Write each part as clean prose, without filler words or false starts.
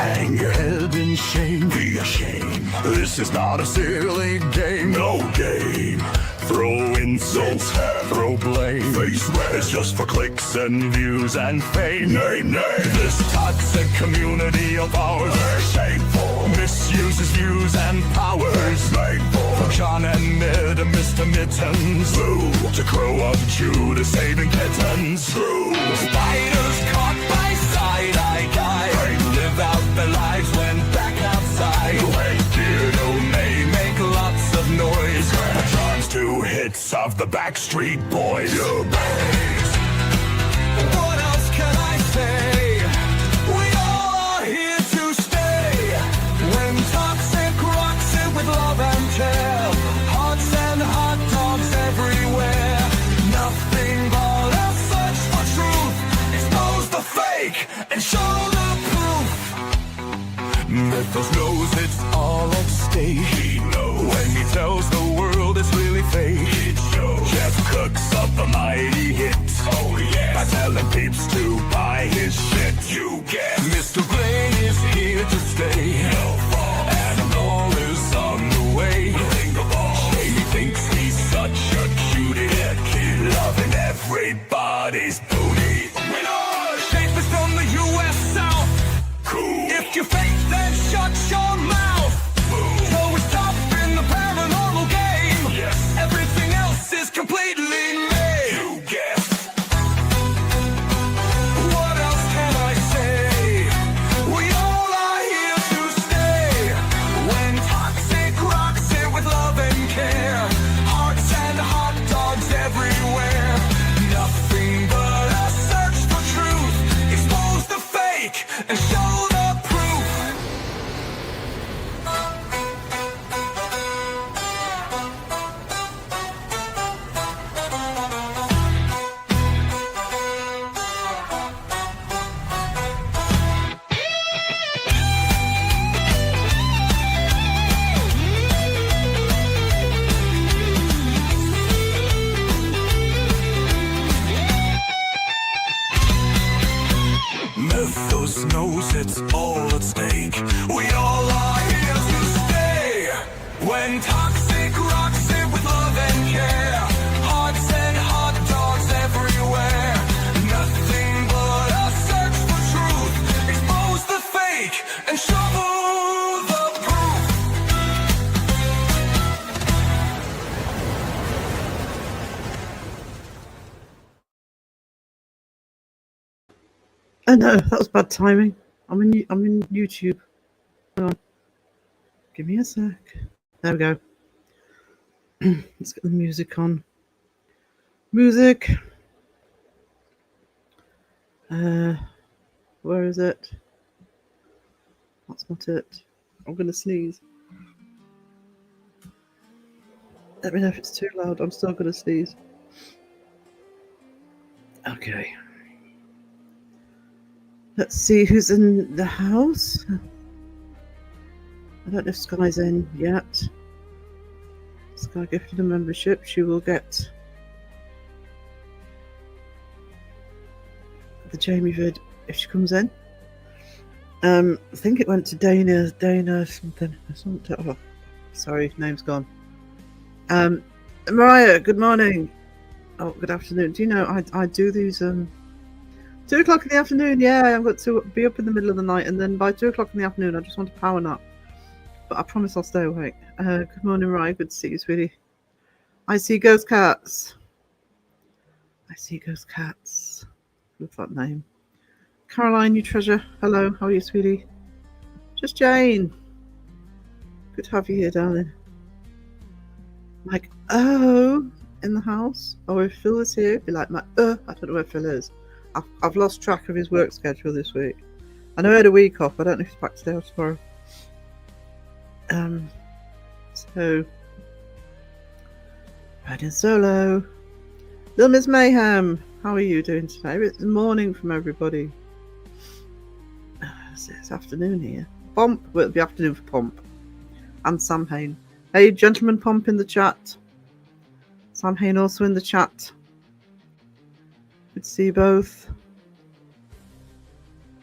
hang your head in shame. Be ashamed. This is not a silly game. No game. Throw insults, throw blame. Face red. It's just for clicks and views and fame. Name. This toxic community of ours, shameful, misuses views and powers. Painful. From John and Mid to Mr. Mittens, Boo. To Crow of Jew to saving kittens. True. Spiders caught by side-eye guy. Live out their lives when back outside. Kiddo may make lots of noise. John's 2 hits of the Backstreet Boys. What else can I say? We all are here to stay. When toxic rocks it with love and care. Hearts and hot dogs everywhere. Nothing but a search for truth. Expose the fake and show the proof. Mythos knows it's all at stake. He knows when he tells the world it's really fake. It shows. Jeff cooks up a mighty hit. Oh yeah. By telling peeps to buy his shit. You guess. Mr. Brain is here to stay. No fall. Animal is on the way. Ring the ball. Jamie thinks he's such a cutie. Kid loving everybody's booty. Winner! Shape is from the U.S. South. Cool. If you fake, then shut your mouth. Boom. So it's tough in the paranormal game. Yes. Everything else is completely made. You guess. What else can I say? We all are here to stay. When toxic rocks it with love and care. Hearts and hot dogs everywhere. Nothing but a search for truth. Expose the fake and show the proof. Mythos knows it's all at stake. We all are here to stay. When toxic rocks it with love and care. Hearts and hot dogs everywhere. Nothing but a search for truth. Expose the fake and show the proof. Oh no, that was bad timing. I'm in YouTube. Hang on. Give me a sec. There we go. Let's get the music on. Music. Where is it? That's not it. I'm gonna sneeze. Let me know if it's too loud. I'm still gonna sneeze. Okay. Let's see who's in the house. I don't know if Sky's in yet. Sky gifted a membership. She will get the Jamie vid if she comes in. I think it went to Dana something. Oh, sorry, name's gone. Mariah, good morning. Oh, good afternoon. Do you know I do these 2 o'clock in the afternoon? Yeah, I've got to be up in the middle of the night, and then by 2 o'clock in the afternoon I just want to power nap. But I promise I'll stay awake. Good morning, Mariah. Good to see you, sweetie. I see ghost cats. I see ghost cats. Love that name. Caroline, you treasure. Hello, how are you, sweetie? Just Jane. Good to have you here, darling. Like, oh, in the house. Oh, if Phil is here, be like, I don't know where Phil is. I've lost track of his work schedule this week. I know he had a week off. I don't know if he's back today or tomorrow. So, riding solo. Little Miss Mayhem, how are you doing today? It's morning from everybody. It's afternoon here. Pomp, well, it'll be afternoon for Pomp. And Sam Hain. Hey, gentleman Pomp in the chat. Sam Hain also in the chat. Good to see you both.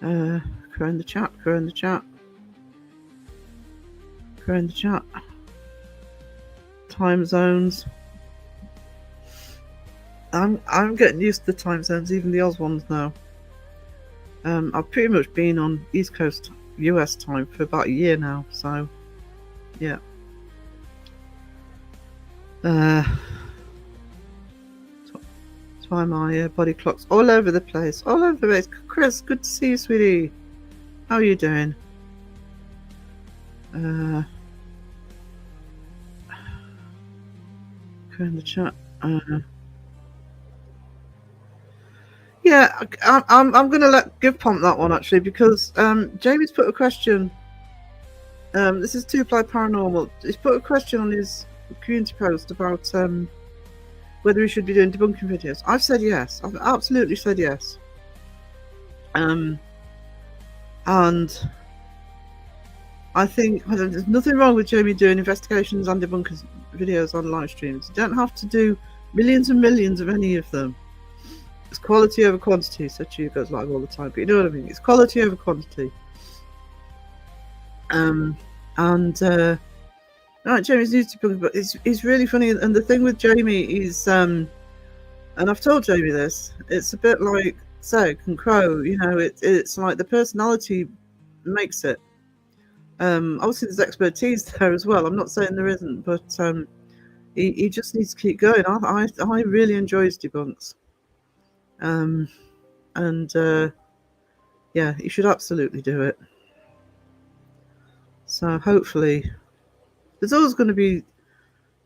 Crow in the chat, Crow in the chat. Go in the chat. Time zones. I'm getting used to the time zones, even the Oz ones now. I've pretty much been on East Coast US time for about a year now, so yeah. That's why my body clock's all over the place. All over the place. Chris, good to see you, sweetie. How are you doing? Go in the chat. Yeah, I'm gonna give Pomp that one actually, because Jamie's put a question. This is 2-Ply Paranormal. He's put a question on his community post about whether we should be doing debunking videos. I've said yes. I've absolutely said yes. And I think there's nothing wrong with Jamie doing investigations and debunkers videos on live streams. You don't have to do millions and millions of any of them. It's quality over quantity, so Chew goes live all the time, but you know what I mean. It's quality over quantity. Right, Jamie's new to debunking, but it's really funny. And the thing with Jamie is, and I've told Jamie this, it's a bit like Zeg and Crow. You know, it's like the personality makes it. Obviously, there's expertise there as well. I'm not saying there isn't, but he just needs to keep going. I really enjoy his debunks. Yeah, you should absolutely do it. So hopefully, there's always going to be,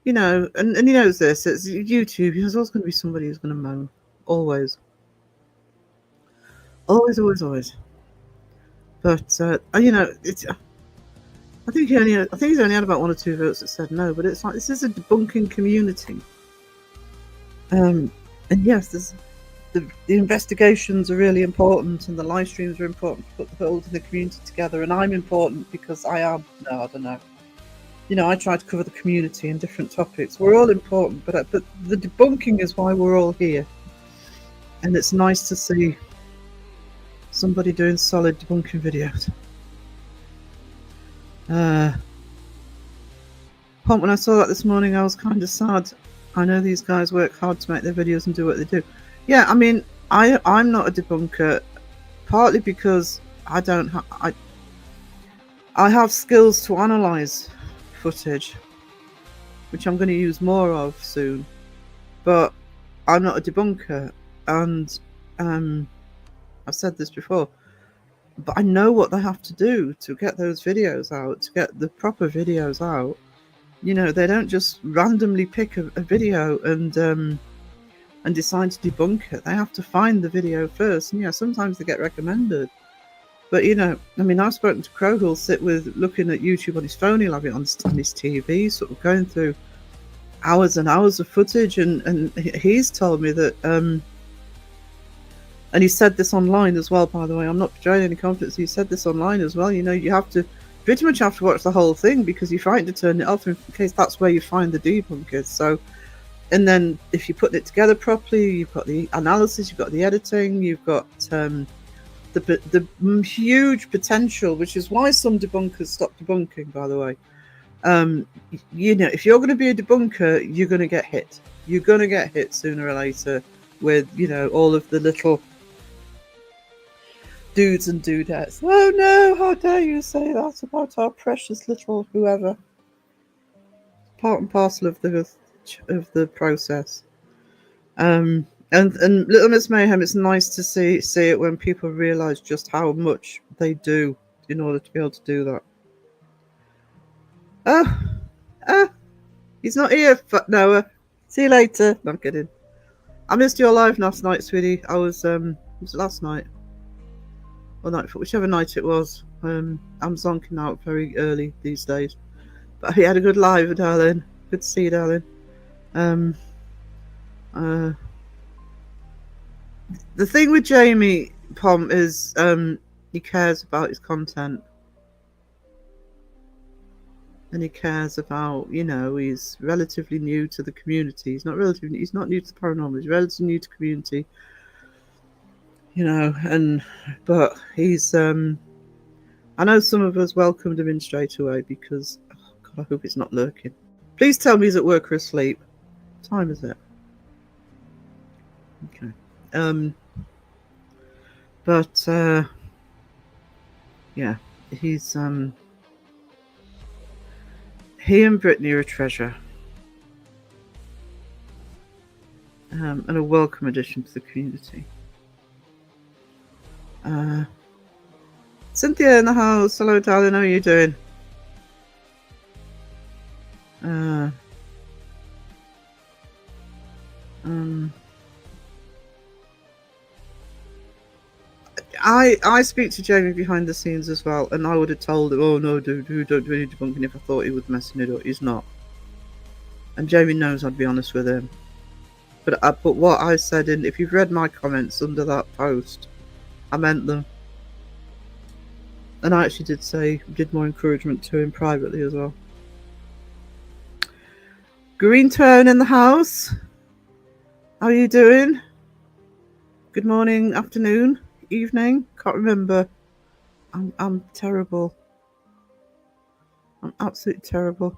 you know, and he knows this. It's YouTube. There's always going to be somebody who's going to moan. Always. Always, always, always. But you know, it's. I think he's only had about 1 or 2 votes that said no. But it's like, this is a debunking community. And yes, there's. The investigations are really important, and the live streams are important to put the whole of the community together. And I'm important because I am. No, I don't know. You know, I try to cover the community and different topics. We're all important, but the debunking is why we're all here. And it's nice to see somebody doing solid debunking videos. When I saw that this morning, I was kind of sad. I know these guys work hard to make their videos and do what they do. Yeah, I mean, I'm not a debunker, partly because I don't I have skills to analyze footage, which I'm going to use more of soon, but I'm not a debunker. And I've said this before, but I know what they have to do to get those videos out, to get the proper videos out. You know, they don't just randomly pick a video and decide to debunk it. They have to find the video first. And yeah, sometimes they get recommended. But, you know, I mean, I've spoken to Crow, who'll sit with looking at YouTube on his phone. He'll have it on his TV, sort of going through hours and hours of footage. And he's told me that, and he said this online as well, by the way. I'm not betraying any confidence. He said this online as well. You know, you have to pretty much have to watch the whole thing, because you're frightened to turn it off in case that's where you find the debunkers. So, and then if you put it together properly, you've got the analysis, you've got the editing, you've got the huge potential, which is why some debunkers stop debunking, by the way. You know, if you're going to be a debunker, you're going to get hit. You're going to get hit sooner or later with, you know, all of the little dudes and dudettes. Oh no, how dare you say that about our precious little whoever. Part and parcel of the process. And Little Miss Mayhem, it's nice to see it when people realise just how much they do in order to be able to do that. He's not here, Noah. See you later. No, I'm kidding. I missed your live last night, sweetie. I was last night or night, whichever night it was. I'm zonking out very early these days, but he had a good live, darling. Good to see you, darling. The thing with Jamie Pom is he cares about his content, and he cares about, you know, he's relatively new to the community. He's not new to the paranormal. He's relatively new to community, you know, but he's I know some of us welcomed him in straight away because I hope it's not lurking. Please tell me he's at work or asleep. What time is it? Okay. But yeah, he's he and Brittany are a treasure. And a welcome addition to the community. Cynthia in the house. Hello, darling. How are you doing? I speak to Jamie behind the scenes as well, and I would have told him, "Oh no, don't do any debunking," if I thought he was messing it up. He's not, and Jamie knows I'd be honest with him. But what I said, and if you've read my comments under that post, I meant them, and I actually did more encouragement to him privately as well. Green Tone in the house. How are you doing? Good morning, afternoon, evening. Can't remember. I'm terrible. I'm absolutely terrible.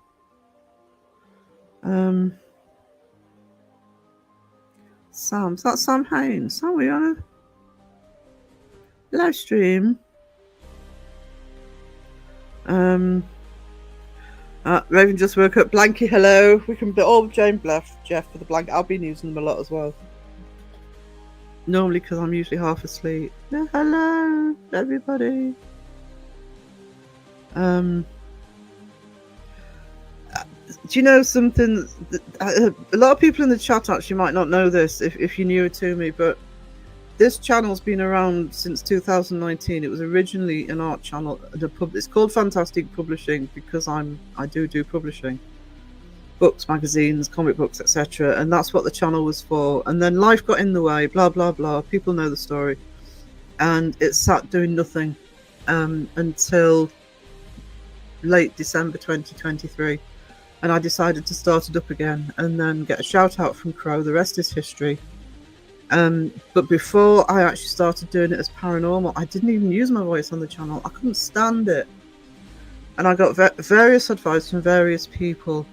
Sam, is that Sam Haynes? Sam, we on a live stream? Raven just woke up. Blanky, hello. We can be all Jane left Jeff for the blanket. I've been using them a lot as well. Normally, because I'm usually half asleep. Yeah, hello, everybody. Do you know something? A lot of people in the chat actually might not know this if you're newer to me, but this channel's been around since 2019. It was originally an art channel. It's called Fantastic Publishing because I do publishing. Books, magazines, comic books, etc. And that's what the channel was for. And then life got in the way, blah, blah, blah. People know the story. And it sat doing nothing until late December 2023. And I decided to start it up again and then get a shout out from Crow. The rest is history. But before I actually started doing it as paranormal, I didn't even use my voice on the channel. I couldn't stand it. And I got various advice from various people.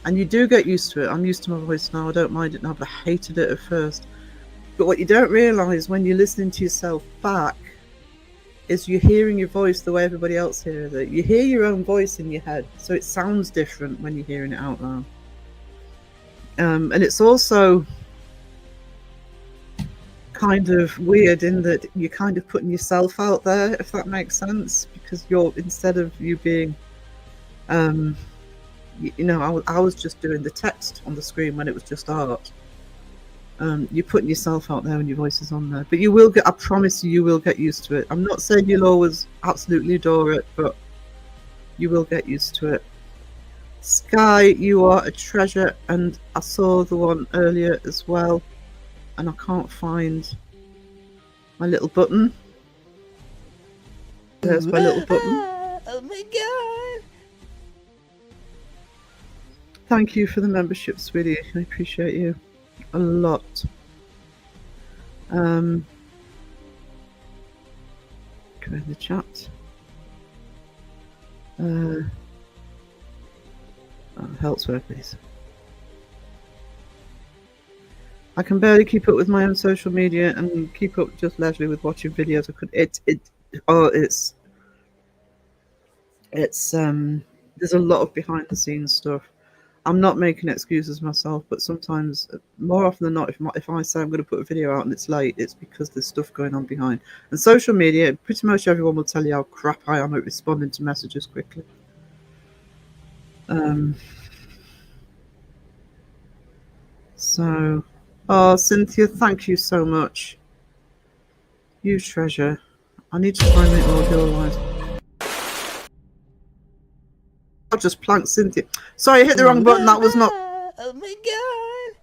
And you do get used to it. I'm used to my voice now. I don't mind it now, but I hated it at first. But what you don't realise when you're listening to yourself back is you're hearing your voice the way everybody else hears it. You hear your own voice in your head, so it sounds different when you're hearing it out loud. And it's also kind of weird in that you're kind of putting yourself out there, if that makes sense, because instead of you being I was just doing the text on the screen when it was just art. You're putting yourself out there and your voice is on there. But you will get, I promise you will get used to it. I'm not saying you'll always absolutely adore it, but you will get used to it. Sky, you are a treasure, and I saw the one earlier as well, and I can't find my little button. There's my little button. Oh my god! Thank you for the membership, sweetie. I appreciate you a lot. Go in the chat. Elsewhere, please. I can barely keep up with my own social media and keep up just leisurely with watching videos. I could. There's a lot of behind the scenes stuff. I'm not making excuses myself, but sometimes, more often than not, if I say I'm going to put a video out and it's late, it's because there's stuff going on behind. And social media, pretty much everyone will tell you how crap I am at responding to messages quickly. Cynthia, thank you so much. You treasure. I need to try and make more of your lives. I just planked Cynthia. Sorry, I hit the wrong button. That was not. Oh my god!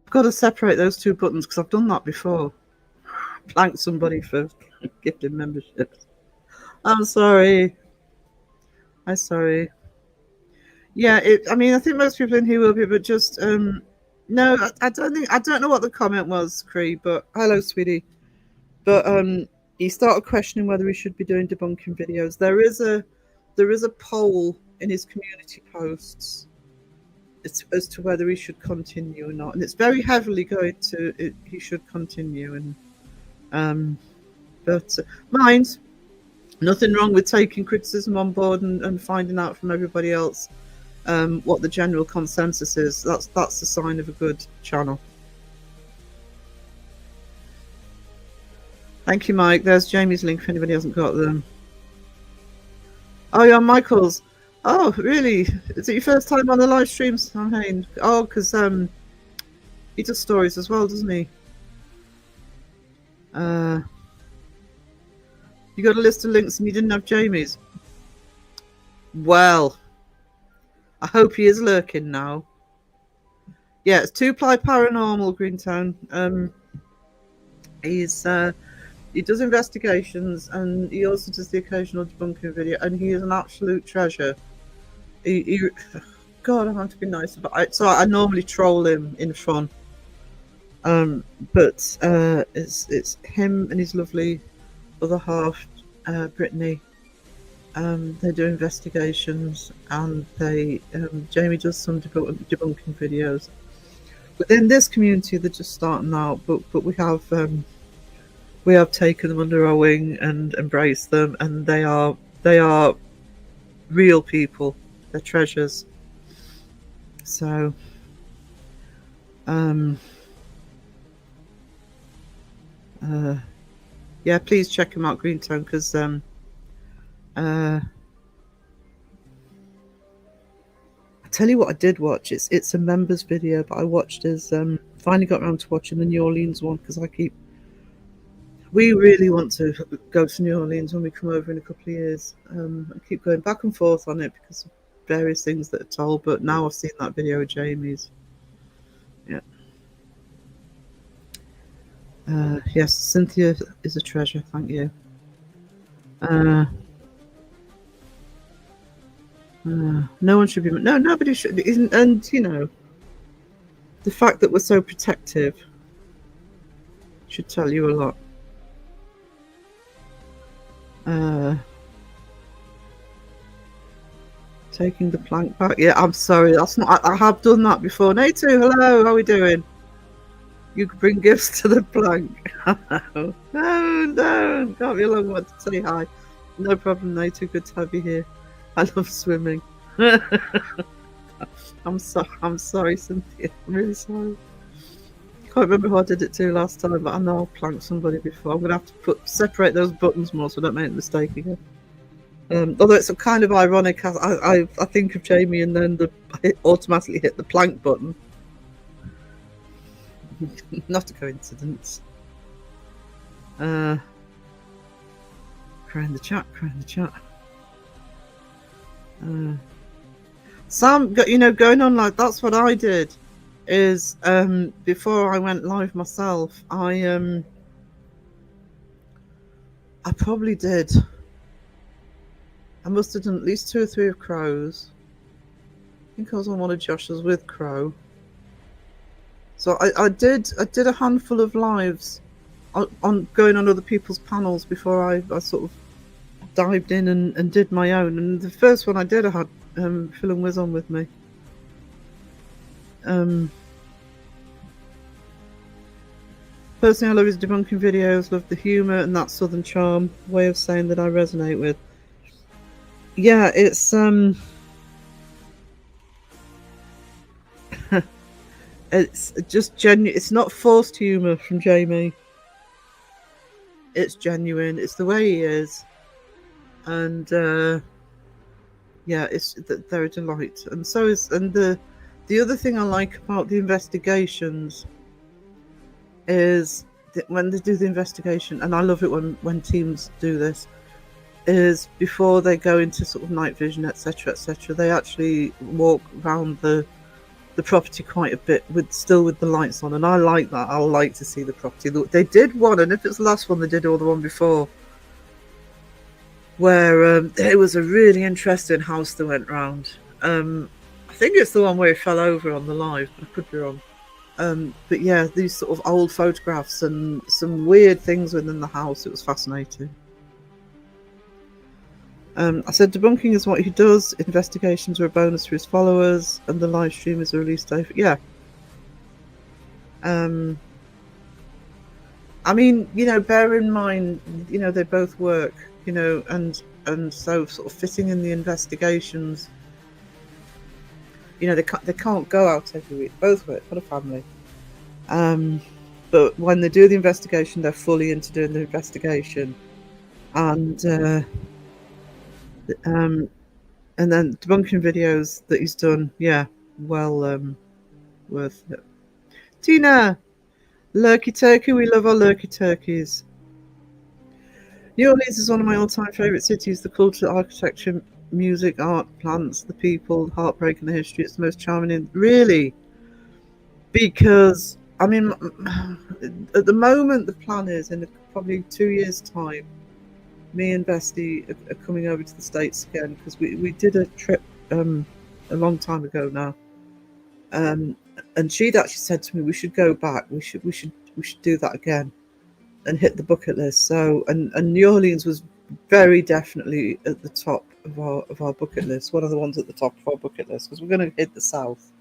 I've got to separate those two buttons because I've done that before. Planked somebody for gifting memberships. I'm sorry. I'm sorry. Yeah, I mean, I think most people in here will be, but just no, I don't know what the comment was, Cree. But hello, sweetie. But he started questioning whether we should be doing debunking videos. There is a there is a poll in his community posts as to whether he should continue or not, and it's very heavily going to he should continue. And but mind, nothing wrong with taking criticism on board and finding out from everybody else what the general consensus is. That's a sign of a good channel. Thank you, Mike. There's Jamie's link if anybody hasn't got them. Oh, yeah, Michael's. Oh, really? Is it your first time on the live streams, Hayne? Oh, because he does stories as well, doesn't he? You got a list of links and you didn't have Jamie's? Well, I hope he is lurking now. Yeah, it's 2-ply paranormal, Greentown. He does investigations and he also does the occasional debunking video, and he is an absolute treasure. God, I want to be nice about it. So I normally troll him in fun. But it's him and his lovely other half, Brittany. They do investigations, and Jamie does some debunking videos. Within this community, they're just starting out, but we have taken them under our wing and embraced them, and they are real people. They're treasures. So, yeah, please check him out, Greentown, because I tell you what I did watch. It's a members video, but I watched his finally got around to watching the New Orleans one, because we really want to go to New Orleans when we come over in a couple of years. I keep going back and forth on it because of various things that are told, but now I've seen that video of Jamie's. Yeah. Yes, Cynthia is a treasure. Thank you. No one should be. No, nobody should. And you know, the fact that we're so protective should tell you a lot. Taking the plank back. Yeah, I'm sorry. That's not. I have done that before. Natu, hello. How are we doing? You could bring gifts to the plank. No, can't be a long one to say hi. No problem, Natu. Good to have you here. I love swimming. I'm sorry, Cynthia. I'm really sorry. Can't remember who I did it to last time, but I know I've planked somebody before. I'm gonna have to separate those buttons more so I don't make a mistake again. Although it's kind of ironic, I think of Jamie and then I automatically hit the plank button. Not a coincidence. Cry in the chat. Sam, you know, going on like that's what I did. Is before I went live myself, I probably did. I must have done at least 2 or 3 of Crow's. I think I was on one of Josh's with Crow. So I did a handful of lives on going on other people's panels before I sort of dived in and did my own. And the first one I did, I had Phil and Wiz on with me. Personally, I love his debunking videos, love the humour and that southern charm way of saying that I resonate with. Yeah, it's it's just genuine. It's not forced humour from Jamie. It's genuine. It's the way he is, and yeah, they're a delight. And so is the other thing I like about the investigations is that when they do the investigation, and I love it when teams do this, is before they go into sort of night vision, etc., they actually walk around the property quite a bit with the lights on, and I like that. I like to see the property. They did one, and if it's the last one, they did all the one before, where there was a really interesting house that went round. I think it's the one where he fell over on the live, but I could be wrong. But yeah, these sort of old photographs and some weird things within the house. It was fascinating. I said debunking is what he does. Investigations are a bonus for his followers, and the live stream is a release day. Yeah. I mean, bear in mind, they both work, and so sort of fitting in the investigations. They can't go out every week. Both work, got a family. But when they do the investigation, they're fully into doing the investigation, and then debunking videos that he's done. Yeah, well, worth it. Tina, Lurky Turkey, we love our Lurky Turkeys. New Orleans is one of my all-time favourite cities. The culture, architecture, music, art, plants, the people, heartbreak, and the history. It's the most charming. Really, because I mean, at the moment, the plan is in probably 2 years' time, me and Bestie are coming over to the States again, because we did a trip a long time ago now. And she'd actually said to me, we should go back. We should do that again and hit the bucket list. So and New Orleans was very definitely at the top of our bucket list. One of the ones at the top of our bucket list, because we're going to hit the South.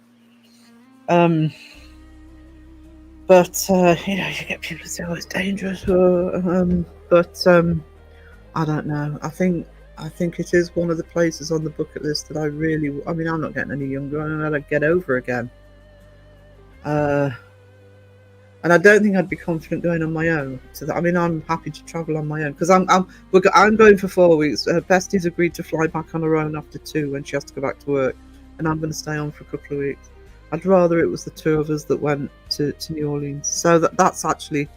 But you get people to say, "Oh, it's dangerous," but I don't know. I think it is one of the places on the bucket list that I really. I mean, I'm not getting any younger. I don't know how to get over again. And I don't think I'd be confident going on my own. So that, I mean, I'm happy to travel on my own, because I'm going for 4 weeks. Bestie's agreed to fly back on her own after 2 when she has to go back to work, and I'm going to stay on for a couple of weeks. I'd rather it was the 2 of us that went to New Orleans. So that's actually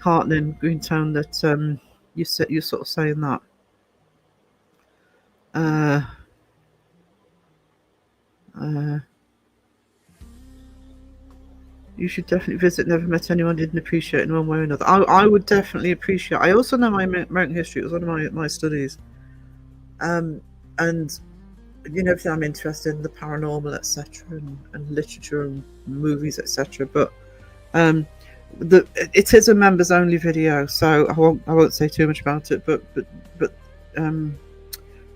heartening, Greentone, that you're sort of saying that. You should definitely visit. Never met anyone didn't appreciate it in one way or another. I would definitely appreciate. I also know my American history. It was one of my studies, and everything I'm interested in, the paranormal, etc., and literature and movies, etc. But it is a members only video, so I won't say too much about it. But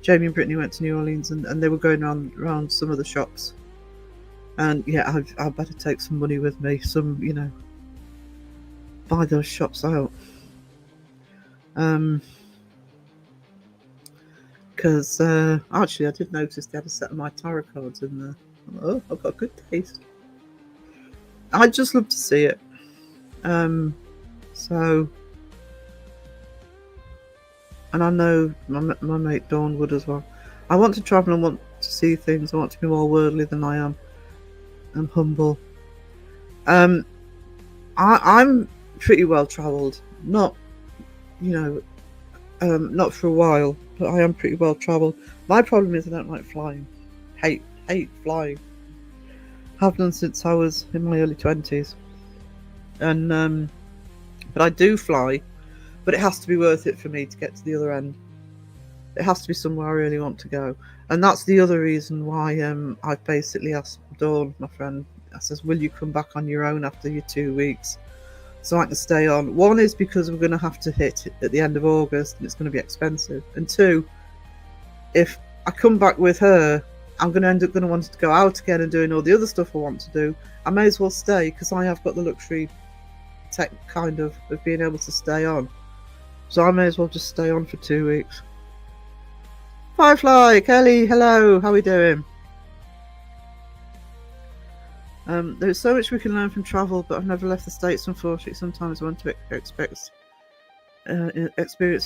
Jamie and Brittany went to New Orleans, and they were going around some of the shops. And yeah, I better take some money with me. Buy those shops out. Because actually, I did notice they had a set of my tarot cards in there. Oh, I've got good taste. I'd just love to see it. So, and I know my mate Dawn would as well. I want to travel and want to see things. I want to be more worldly than I am. I'm humble. I'm pretty well travelled. Not for a while, but I am pretty well travelled. My problem is I don't like flying. Hate flying. Have done since I was in my early 20s. And but I do fly, but it has to be worth it for me to get to the other end. It has to be somewhere I really want to go. And that's the other reason why I've basically asked Dawn, my friend, I says, will you come back on your own after your 2 weeks so I can stay on? One is because we're going to have to hit at the end of August and it's going to be expensive. And 2, if I come back with her, I'm going to end up going to want to go out again and doing all the other stuff I want to do. I may as well stay, because I have got the luxury kind of being able to stay on. So I may as well just stay on for 2 weeks. Firefly, Kelly, hello, how are we doing? There's so much we can learn from travel, but I've never left the States, unfortunately. Sometimes I want to experience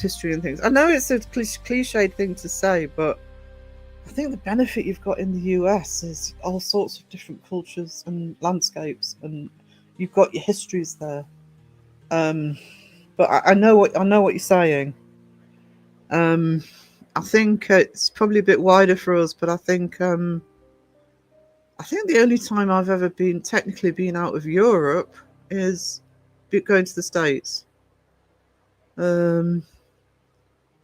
history and things. I know it's a cliched thing to say, but I think the benefit you've got in the US is all sorts of different cultures and landscapes, and you've got your histories there. But I know what you're saying. I think it's probably a bit wider for us, but I think the only time I've ever technically been out of Europe is going to the States. I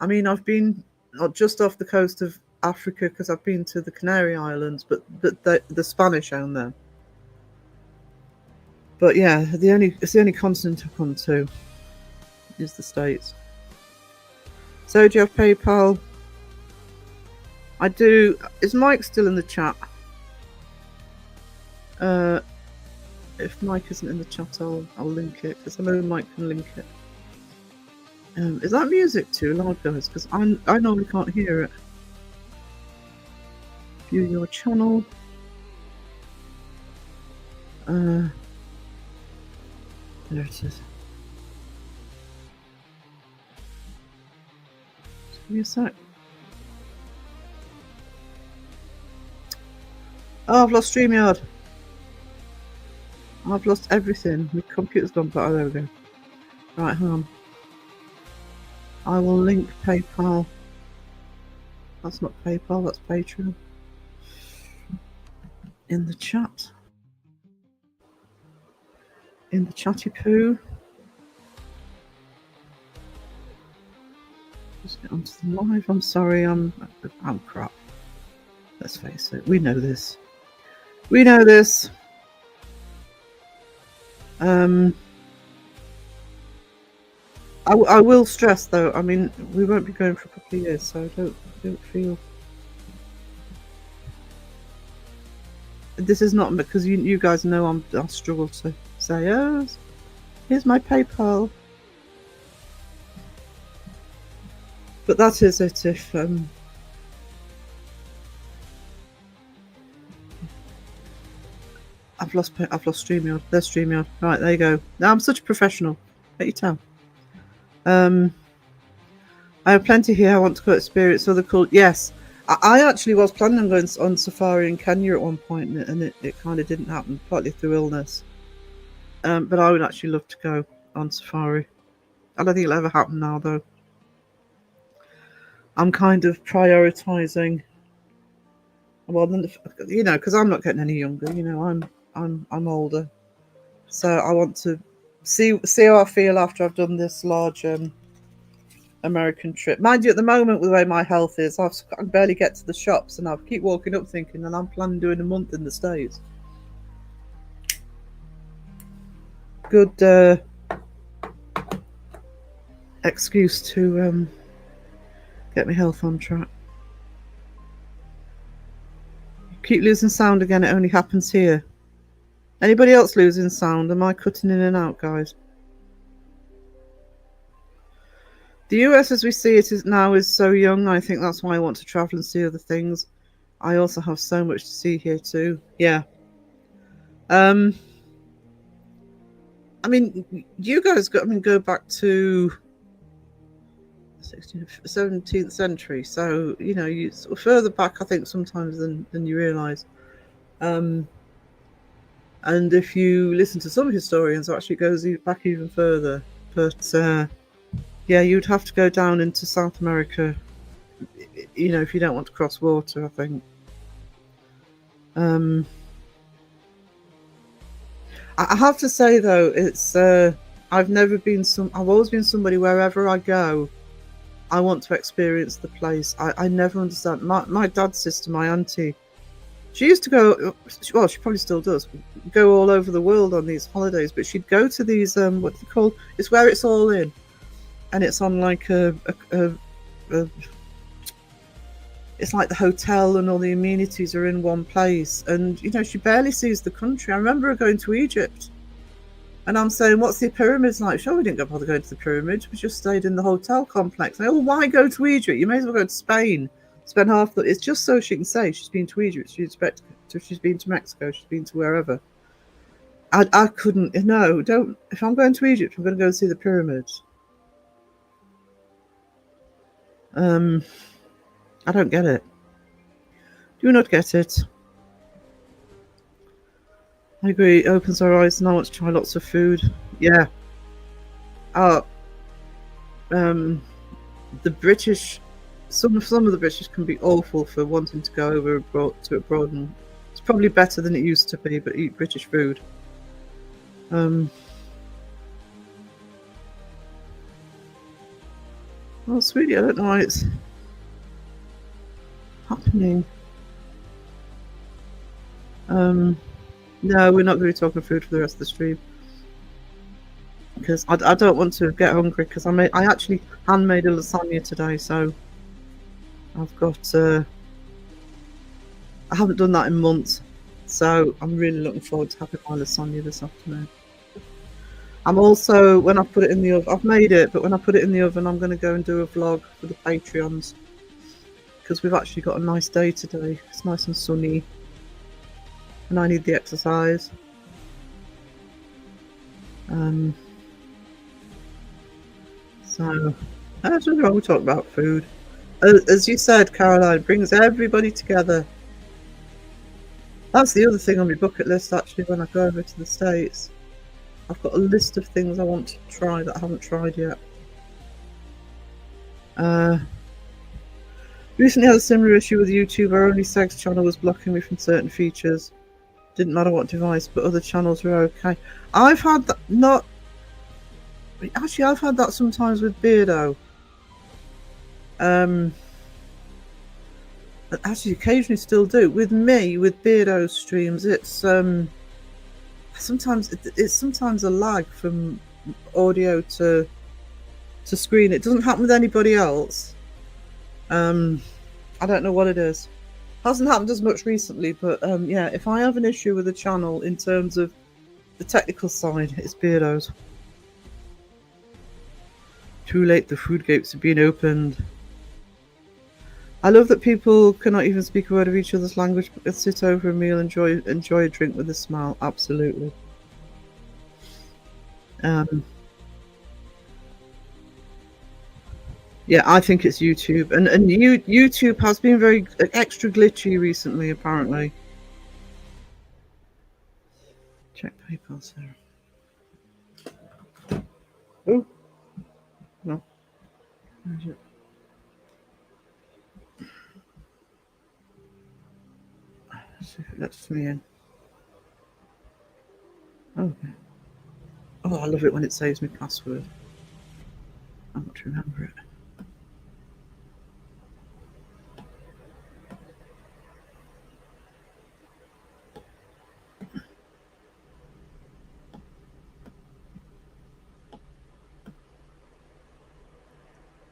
mean, I've been not just off the coast of Africa, because I've been to the Canary Islands, but the Spanish own them. But yeah, it's the only continent I've gone to is the States. So do you have PayPal? I do. Is Mike still in the chat? If Mike isn't in the chat, I'll link it because I know Mike can link it. Is that music too loud, guys? Because I normally can't hear it. View your channel. There it is. Just give me a sec. Oh, I've lost StreamYard. I've lost everything. My computer's gone, but oh, there we go. Right, hang on. I will link PayPal. That's not PayPal, that's Patreon. In the chat. In the chatty poo. Just get onto the live. I'm sorry, I'm crap. Let's face it, we know this. We know this. I will stress though, I mean, we won't be going for a couple of years, so don't feel. This is not because you guys know I struggle to say, oh, here's my PayPal. But that is it. If I've lost StreamYard. There's StreamYard. Right, there you go. Now I'm such a professional. Can't you tell? I have plenty here. I want to go experience other cool. Yes, I actually was planning on going on safari in Kenya at one point, and it kind of didn't happen, partly through illness. But I would actually love to go on safari. I don't think it'll ever happen now, though. I'm kind of prioritizing. Well, you know, because I'm not getting any younger. You know, I'm older, so I want to see how I feel after I've done this large American trip. Mind you, at the moment, with the way my health is, I can barely get to the shops, and I keep walking up thinking that I'm planning doing a month in the States. Good excuse to get my health on track. Keep losing sound again. It only happens here. Anybody else losing sound? Am I cutting in and out, guys? The US as we see it now is so young. I think that's why I want to travel and see other things. I also have so much to see here too. Yeah. I mean, you guys go back to 16th, 17th century. So, you know, you sort of further back, I think, sometimes than you realise. And if you listen to some historians, it actually goes back even further. But yeah, you'd have to go down into South America, you know, if you don't want to cross water, I think. I have to say though, it's I've always been somebody wherever I go, I want to experience the place. I never understand. My dad's sister, my auntie, she used to go, well, she probably still does, go all over the world on these holidays, but she'd go to these, what they call, it's where it's all in. And it's on like it's like the hotel and all the amenities are in one place. And, you know, she barely sees the country. I remember her going to Egypt. And I'm saying, what's the pyramids like? Sure, we didn't bother going to the pyramids. We just stayed in the hotel complex. And, why go to Egypt? You may as well go to Spain. Spend half the... It's just so she can say she's been to Egypt. She's been to Mexico. She's been to wherever. I couldn't... No, don't... If I'm going to Egypt, I'm going to go see the pyramids. I don't get it. Do not get it. I agree. It opens our eyes and I want to try lots of food. Yeah. The British, some of the British can be awful for wanting to go over abroad, and it's probably better than it used to be, but eat British food. Oh, sweetie, I don't know why it's happening. No, we're not going to be talking food for the rest of the stream because I don't want to get hungry, because I actually handmade a lasagna today, so I've got I haven't done that in months, so I'm really looking forward to having my lasagna this afternoon. I'm also, when I put it in the oven, I've made it, but when I put it in the oven, I'm going to go and do a vlog for the Patreons, because we've actually got a nice day today. It's nice and sunny, and I need the exercise. So, that's what's wrong. We talk about food. As you said, Caroline, brings everybody together. That's the other thing on my bucket list, actually, when I go over to the States. I've got a list of things I want to try that I haven't tried yet. Recently had a similar issue with YouTube. Our only sex channel was blocking me from certain features. Didn't matter what device, but other channels were okay. I've had that, not... Actually, I've had that sometimes with Beardo. Actually, occasionally still do. With me, with Beardo streams, it's sometimes a lag from audio to screen. It doesn't happen with anybody else. I don't know what it is. Hasn't happened as much recently, but yeah, if I have an issue with a channel in terms of the technical side, it's Beardo's. Too late, the food gates have been opened. I love that people cannot even speak a word of each other's language, but can sit over a meal, enjoy a drink with a smile. Absolutely. Yeah, I think it's YouTube, and YouTube has been very extra glitchy recently, apparently. Check PayPal, Sarah. Oh, no. Where's it? Let's see if it lets me in. Okay. Oh, I love it when it saves me password. I want to remember it.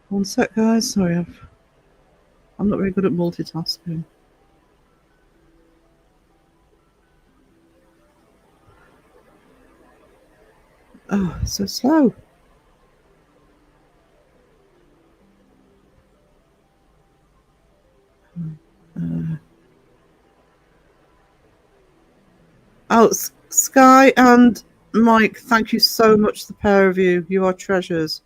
One sec, guys. Sorry, I'm not very good at multitasking. Oh, it's so slow. Oh, Sky and Mike, thank you so much, the pair of you. You are treasures.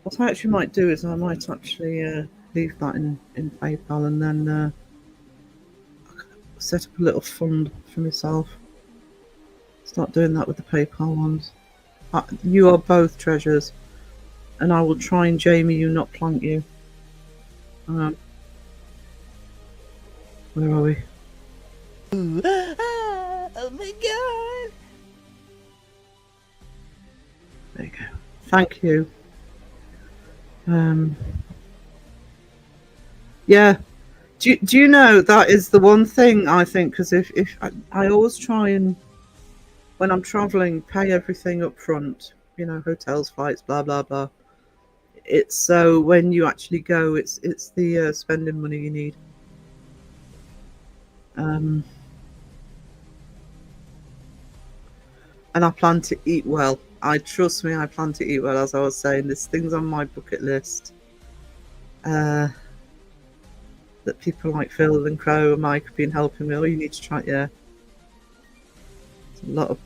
What I actually might do is I might actually leave that in PayPal, and then set up a little fund for myself. Start doing that with the PayPal ones. You are both treasures, and I will try and Jamie you, not plank you. Where are we? Oh my god! There you go. Thank you. Yeah. Do you know that is the one thing I think, because if I always try and, when I'm traveling, pay everything up front, you know, hotels, flights, blah blah blah. It's so when you actually go, it's the spending money you need. And I plan to eat well. I trust me, I plan to eat well. As I was saying, there's things on my bucket list that people like Phil and Crow and Mike have been helping me. Oh, you need to try it. Yeah, there's a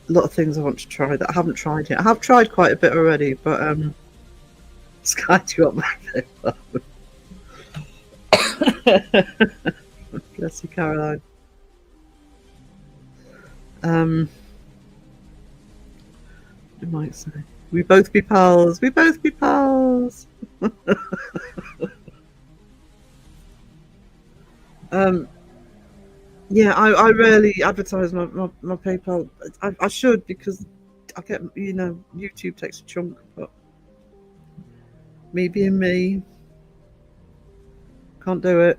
lot of things I want to try that I haven't tried yet. I have tried quite a bit already, but Sky, do you want my phone? Bless you, Caroline. What did Mike say? We both be pals. We both be pals. Yeah, I rarely advertise my PayPal. I should, because I get, you know, YouTube takes a chunk, but me being me, can't do it.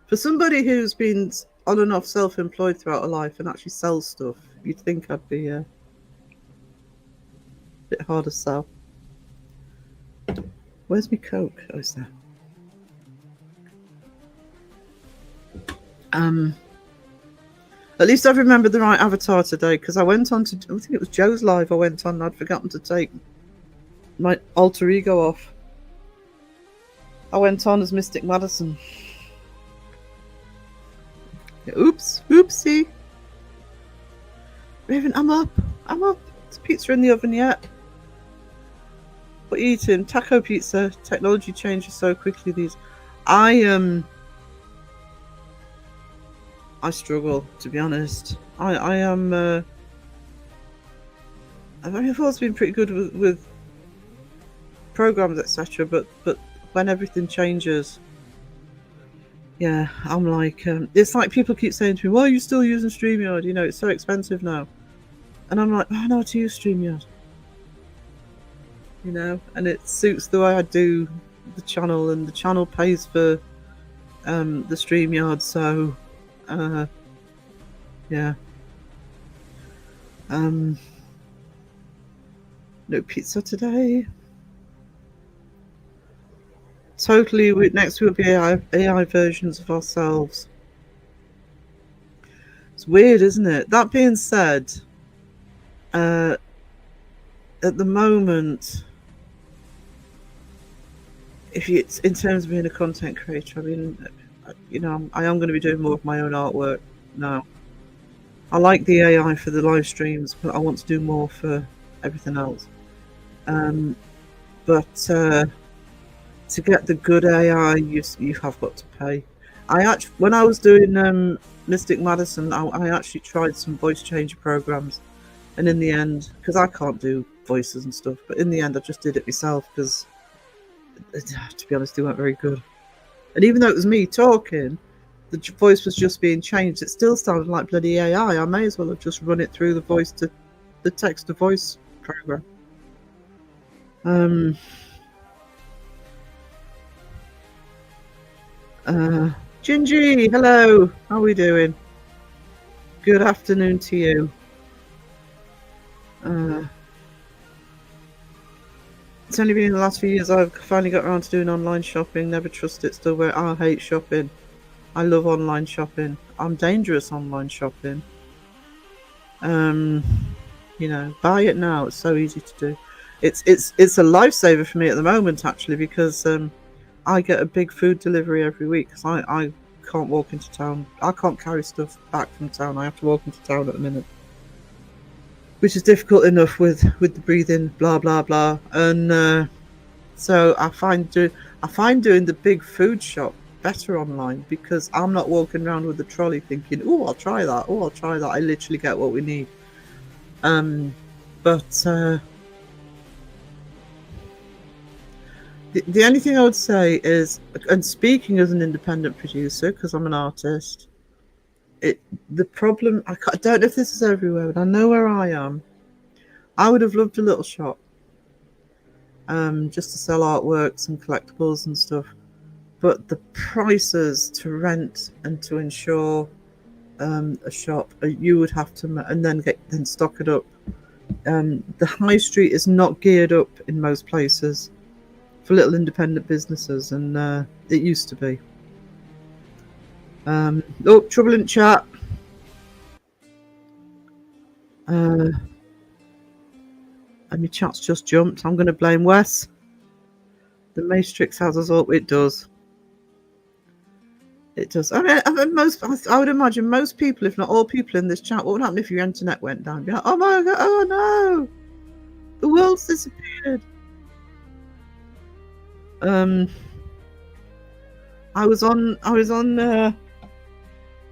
For somebody who's been on and off self-employed throughout her life and actually sells stuff, you'd think I'd be bit hard to sell. Where's my Coke? Oh, it's there. At least I've remembered the right avatar today, because I went on to, I think it was Joe's live I went on, and I'd forgotten to take my alter ego off. I went on as Mystic Madison. Oops, oopsie. Raven, I'm up. There's pizza in the oven yet. What are you eating? Taco pizza. Technology changes so quickly these. I struggle, to be honest. I am. I've always been pretty good with programs, etc. But when everything changes, yeah, I'm like, it's like people keep saying to me, "Why are you still using StreamYard? You know, it's so expensive now." And I'm like, I know how to use StreamYard. You know, and it suits the way I do the channel, and the channel pays for the StreamYard, so yeah. No pizza today. Totally, next we'll be AI versions of ourselves. It's weird, isn't it? That being said, at the moment, if it's in terms of being a content creator, I mean, you know, I am going to be doing more of my own artwork now. I like the AI for the live streams, but I want to do more for everything else. But to get the good AI, you have got to pay. When I was doing Mystic Madison, I actually tried some voice changer programs, and in the end, because I can't do voices and stuff, but in the end I just did it myself, because to be honest, they weren't very good. And even though it was me talking, the voice was just being changed, it still sounded like bloody AI. I may as well have just run it through the text to voice program. Gingy, hello, how are we doing? Good afternoon to you. It's only been in the last few years I've finally got around to doing online shopping. Never trust it, still where I hate shopping. I love online shopping. I'm dangerous online shopping. You know, buy it now. It's so easy to do. It's a lifesaver for me at the moment, actually, because I get a big food delivery every week, because I can't walk into town. I can't carry stuff back from town. I have to walk into town at the minute, which is difficult enough with the breathing, blah blah blah. And so I find doing the big food shop better online, because I'm not walking around with the trolley thinking, "Oh, I'll try that. Oh, I'll try that." I literally get what we need. But the only thing I would say is, and speaking as an independent producer, because I'm an artist, the problem, I don't know if this is everywhere, but I know where I am. I would have loved a little shop, just to sell artworks and collectibles and stuff. But the prices to rent and to insure a shop, you would have to, and then stock it up. The high street is not geared up in most places for little independent businesses, and it used to be. Oh, trouble in chat. And my chat's just jumped. I'm going to blame Wes. The Matrix has us all. It does. It does. I mean, I would imagine most people, if not all people in this chat, what would happen if your internet went down? Be like, oh my god! Oh no! The world's disappeared. I was on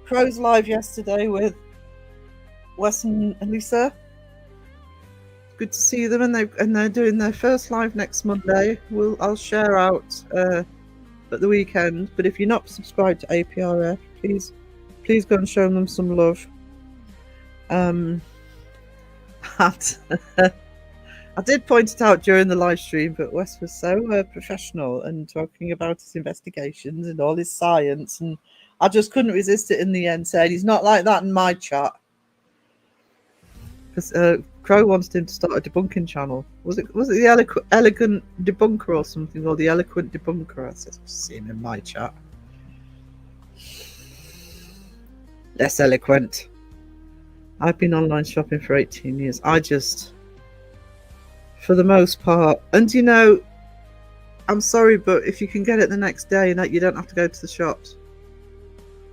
Crow's Live yesterday with Wes and Lisa. Good to see them, and they're doing their first live next Monday. I'll share out at the weekend. But if you're not subscribed to APRF, please go and show them some love. I did point it out during the live stream, but Wes was so professional and talking about his investigations and all his science, and I just couldn't resist it in the end, saying he's not like that in my chat. Because Crow wanted him to start a debunking channel. Was it the elegant debunker or something, or the eloquent debunker? I said, see him in my chat. Less eloquent. I've been online shopping for 18 years. I just, for the most part, and you know, I'm sorry, but if you can get it the next day and that you don't have to go to the shops.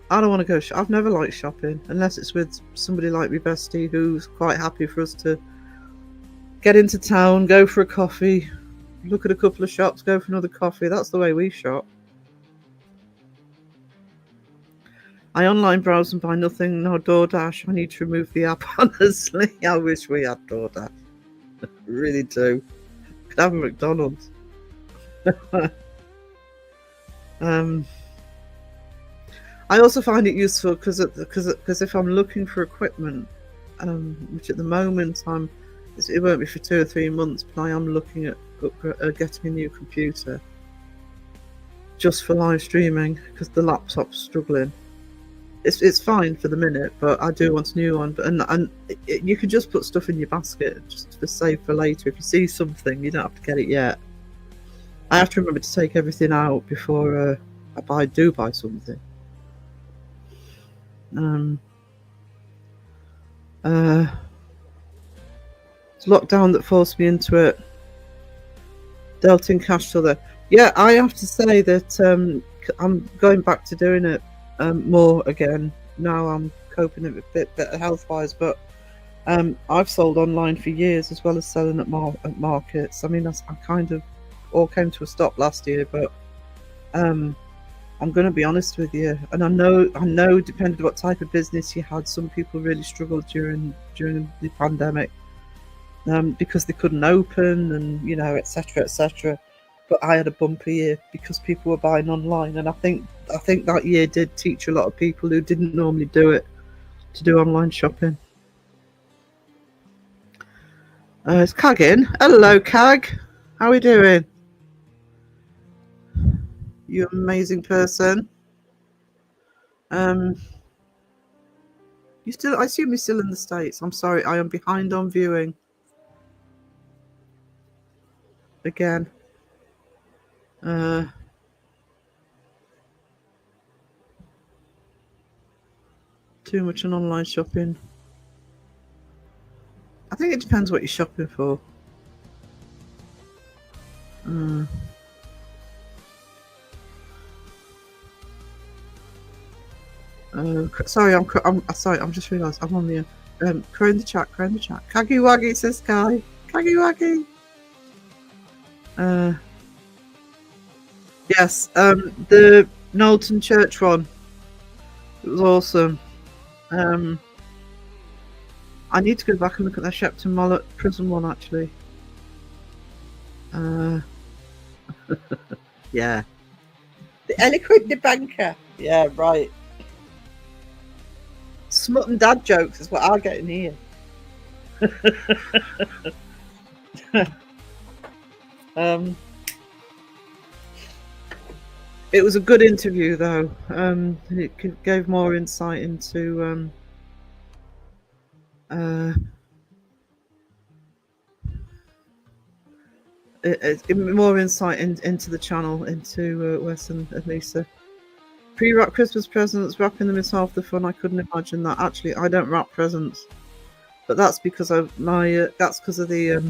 I don't want to go. I've never liked shopping unless it's with somebody like my bestie who's quite happy for us to get into town, go for a coffee, look at a couple of shops, go for another coffee. That's the way we shop. I online browse and buy nothing, no DoorDash. I need to remove the app, honestly. I wish we had DoorDash. I really do. Could have a McDonald's. I also find it useful because if I'm looking for equipment, which at the moment it won't be for 2 or 3 months, but I am looking at getting a new computer just for live streaming because the laptop's struggling. It's fine for the minute, but I do want a new one. And you can just put stuff in your basket just to save for later. If you see something, you don't have to get it yet. I have to remember to take everything out before I do buy something. It's lockdown that forced me into it. Dealt in cash till there. Yeah, I have to say that I'm going back to doing it more again. Now I'm coping a bit better health-wise, but I've sold online for years as well as selling at markets. I mean, I kind of all came to a stop last year, but I'm going to be honest with you, and I know, depending on what type of business you had, some people really struggled during the pandemic because they couldn't open, and etc. But I had a bumper year because people were buying online, and I think that year did teach a lot of people who didn't normally do it to do online shopping. It's Cag in. Hello, Cag. How are we doing? You amazing person. I assume you're still in the States. I'm sorry, I am behind on viewing. Again. Too much on online shopping. I think it depends what you're shopping for. Sorry, I'm sorry. I'm just realised I'm on the crow in the chat. Kaggy waggy says Sky. Kaggy waggy. Yes. The Knowlton Church one. It was awesome. I need to go back and look at that Shepton Mallet prison one actually. Yeah. The eloquent debunker. Yeah, right. Smut and dad jokes is what I get in here. It was a good interview though. It gave more insight into more insight into the channel, into Wes and Lisa. Pre-wrap Christmas presents, wrapping them is half the fun. I couldn't imagine that. Actually, I don't wrap presents, but that's because of my that's because of the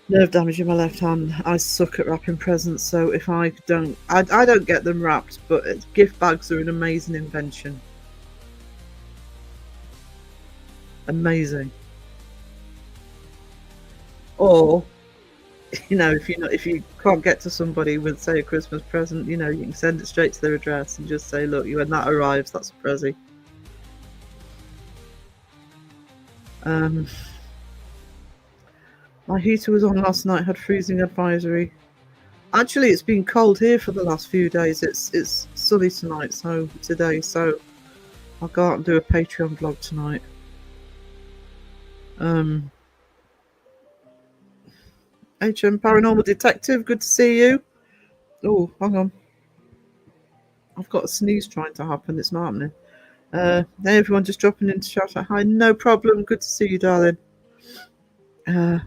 nerve damage in my left hand. I suck at wrapping presents, so if I don't get them wrapped. But gift bags are an amazing invention. Amazing. Or, if you can't get to somebody with, say, a Christmas present, you can send it straight to their address and just say, look, when that arrives, that's a prezi. My heater was on last night, had freezing advisory. Actually, it's been cold here for the last few days. It's sunny tonight, so I'll go out and do a Patreon vlog tonight. HM Paranormal Detective, good to see you. Oh, hang on. I've got a sneeze trying to happen. It's not happening. Everyone just dropping in to shout out hi. No problem. Good to see you, darling. I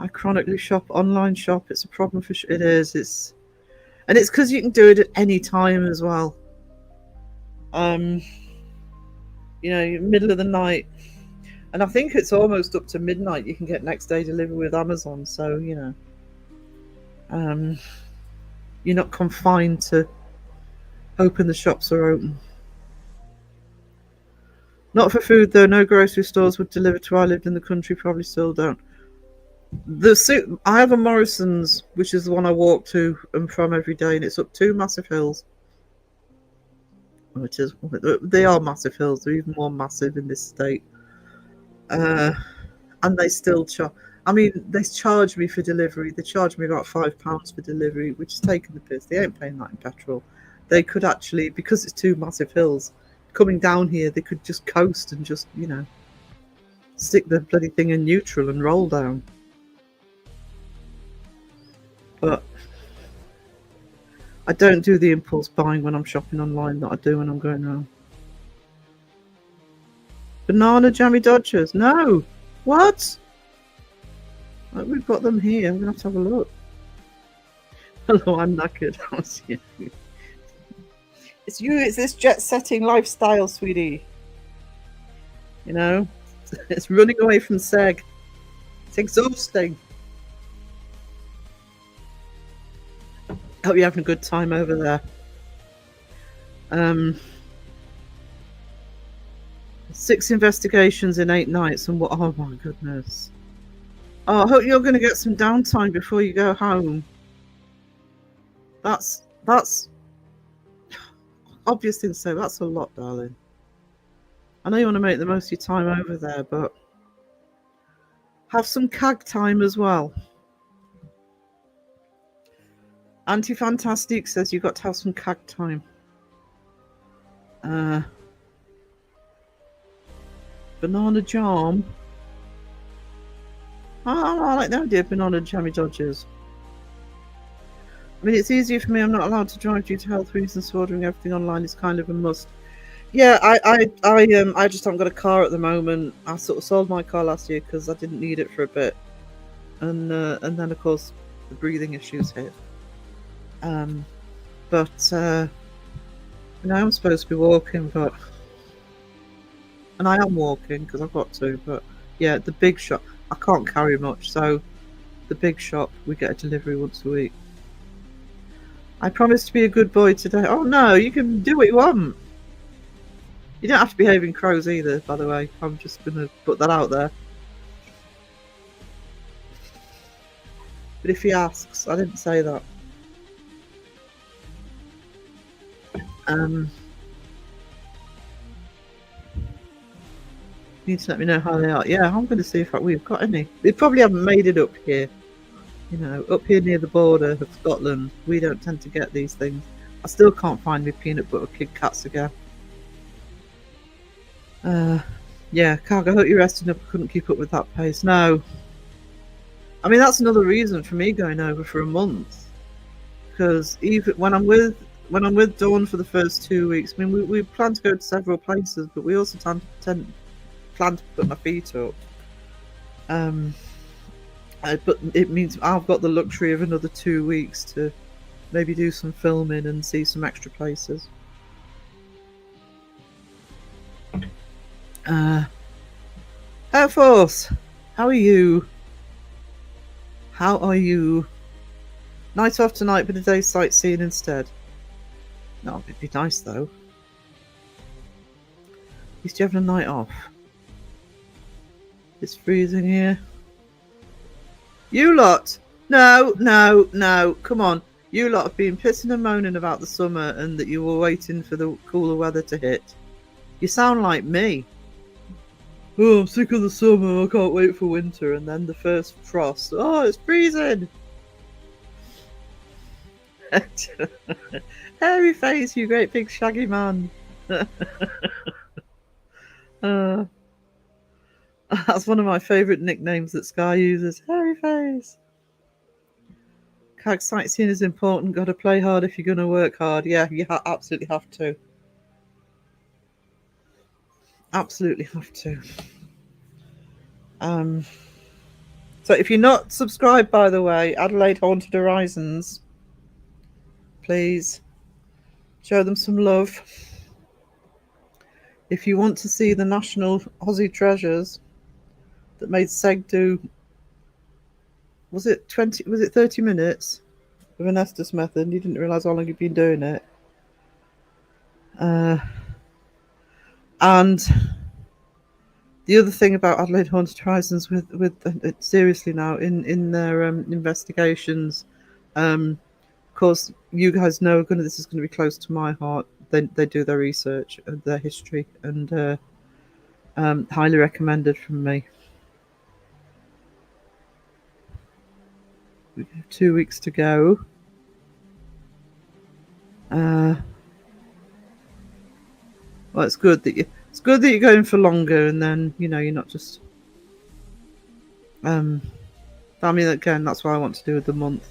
chronically shop, online shop. It's a problem for it is. And it's because you can do it at any time as well. Middle of the night, and I think it's almost up to midnight. You can get next day delivery with Amazon. So you're not confined to hoping the shops are open. Not for food though. No grocery stores would deliver to where I lived in the country. Probably still don't. I have a Morrison's, which is the one I walk to and from every day, and it's up 2 massive hills. They are massive hills. They're even more massive in this state. And they still charge. I mean, they charge me for delivery. They charge me about £5 for delivery, which is taking the piss. They ain't paying that in petrol. They could actually, because it's 2 massive hills, coming down here, they could just coast and just, stick the bloody thing in neutral and roll down. But I don't do the impulse buying when I'm shopping online that I do when I'm going home. Banana jammy Dodgers? No! What? We've got them here. I'm going to have to have a look. Hello, I'm knackered. How's you? It's you. It's this jet-setting lifestyle, sweetie. It's running away from Seg. It's exhausting. Hope you're having a good time over there. 6 investigations in 8 nights and what? Oh my goodness. Oh, I hope you're going to get some downtime before you go home. That's obvious thing to say. That's a lot, darling. I know you want to make the most of your time over there, but have some CAG time as well. Anti-Fantastic says you've got to have some CAG time. Banana jam. I like the idea of banana jammy Dodgers. I mean, it's easier for me. I'm not allowed to drive due to health reasons, so ordering everything online is kind of a must. Yeah, I just haven't got a car at the moment. I sort of sold my car last year because I didn't need it for a bit, and then of course the breathing issues hit. But I'm supposed to be walking, and I am walking because I've got to. But yeah, the big shop I can't carry much, so the big shop we get a delivery once a week. I promise to be a good boy today. Oh no, you can do what you want. You don't have to behave in crows either, by the way. I'm just going to put that out there. But if he asks, I didn't say that. You need to let me know how they are. Yeah, I'm going to see if we've got any. We probably haven't made it up here. Up here near the border of Scotland, we don't tend to get these things. I still can't find me peanut butter Kit Kats again. Yeah, Carg, I hope you're resting up. I couldn't keep up with that pace. No. I mean, that's another reason for me going over for a month. Because even when I'm with Dawn for the first 2 weeks, I mean, we plan to go to several places, but we also plan to put my feet up. But it means I've got the luxury of another 2 weeks to maybe do some filming and see some extra places. Air Force, how are you? How are you? Night off tonight, but a day sightseeing instead. No, it'd be nice though. At least you're having a night off. It's freezing here. You lot! No, come on. You lot have been pissing and moaning about the summer and that you were waiting for the cooler weather to hit. You sound like me. Oh, I'm sick of the summer, I can't wait for winter, and then the first frost. Oh, it's freezing! Hairy face, you great big shaggy man. That's one of my favourite nicknames that Sky uses. Hairy face. Sightseeing is important. Got to play hard if you're going to work hard. Yeah, you absolutely have to. Absolutely have to. So if you're not subscribed, by the way, Adelaide Haunted Horizons, please show them some love. If you want to see the national Aussie treasures that made Seg do, was it 30 minutes with an Estes method, and you didn't realise how long you'd been doing it. And the other thing about Adelaide Haunted Horizons with seriously now in their investigations, of course you guys know this is going to be close to my heart. They do their research and their history, and highly recommended from me. We have 2 weeks to go. Well, it's good that you're going for longer, and then you're not just. I mean, again, that's what I want to do with the month.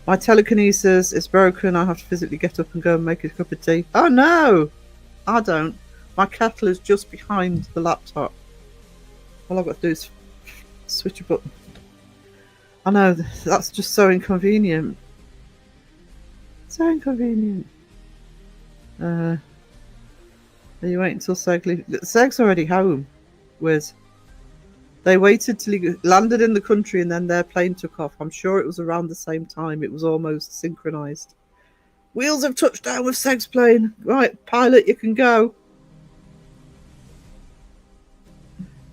My telekinesis is broken. I have to physically get up and go and make a cup of tea. Oh no, I don't. My kettle is just behind the laptop. All I've got to do is switch a button. I know, that's just so inconvenient. So inconvenient. Are you waiting until Seg leaves? Seg's already home. They waited till he landed in the country and then their plane took off. I'm sure it was around the same time. It was almost synchronized. Wheels have touched down with Seg's plane. Right, pilot, you can go.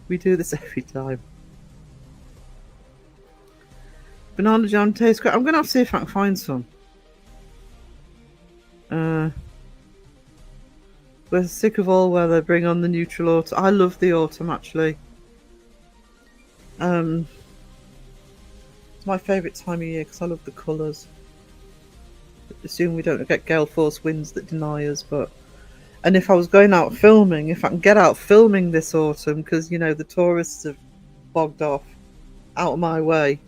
We do this every time. Banana jam tastes great. I'm going to have to see if I can find some. We're sick of all weather. Bring on the neutral autumn. I love the autumn, actually. It's my favourite time of year because I love the colours. Assume we don't get gale force winds that deny us, and if I was going out filming, if I can get out filming this autumn, because the tourists have bogged off out of my way,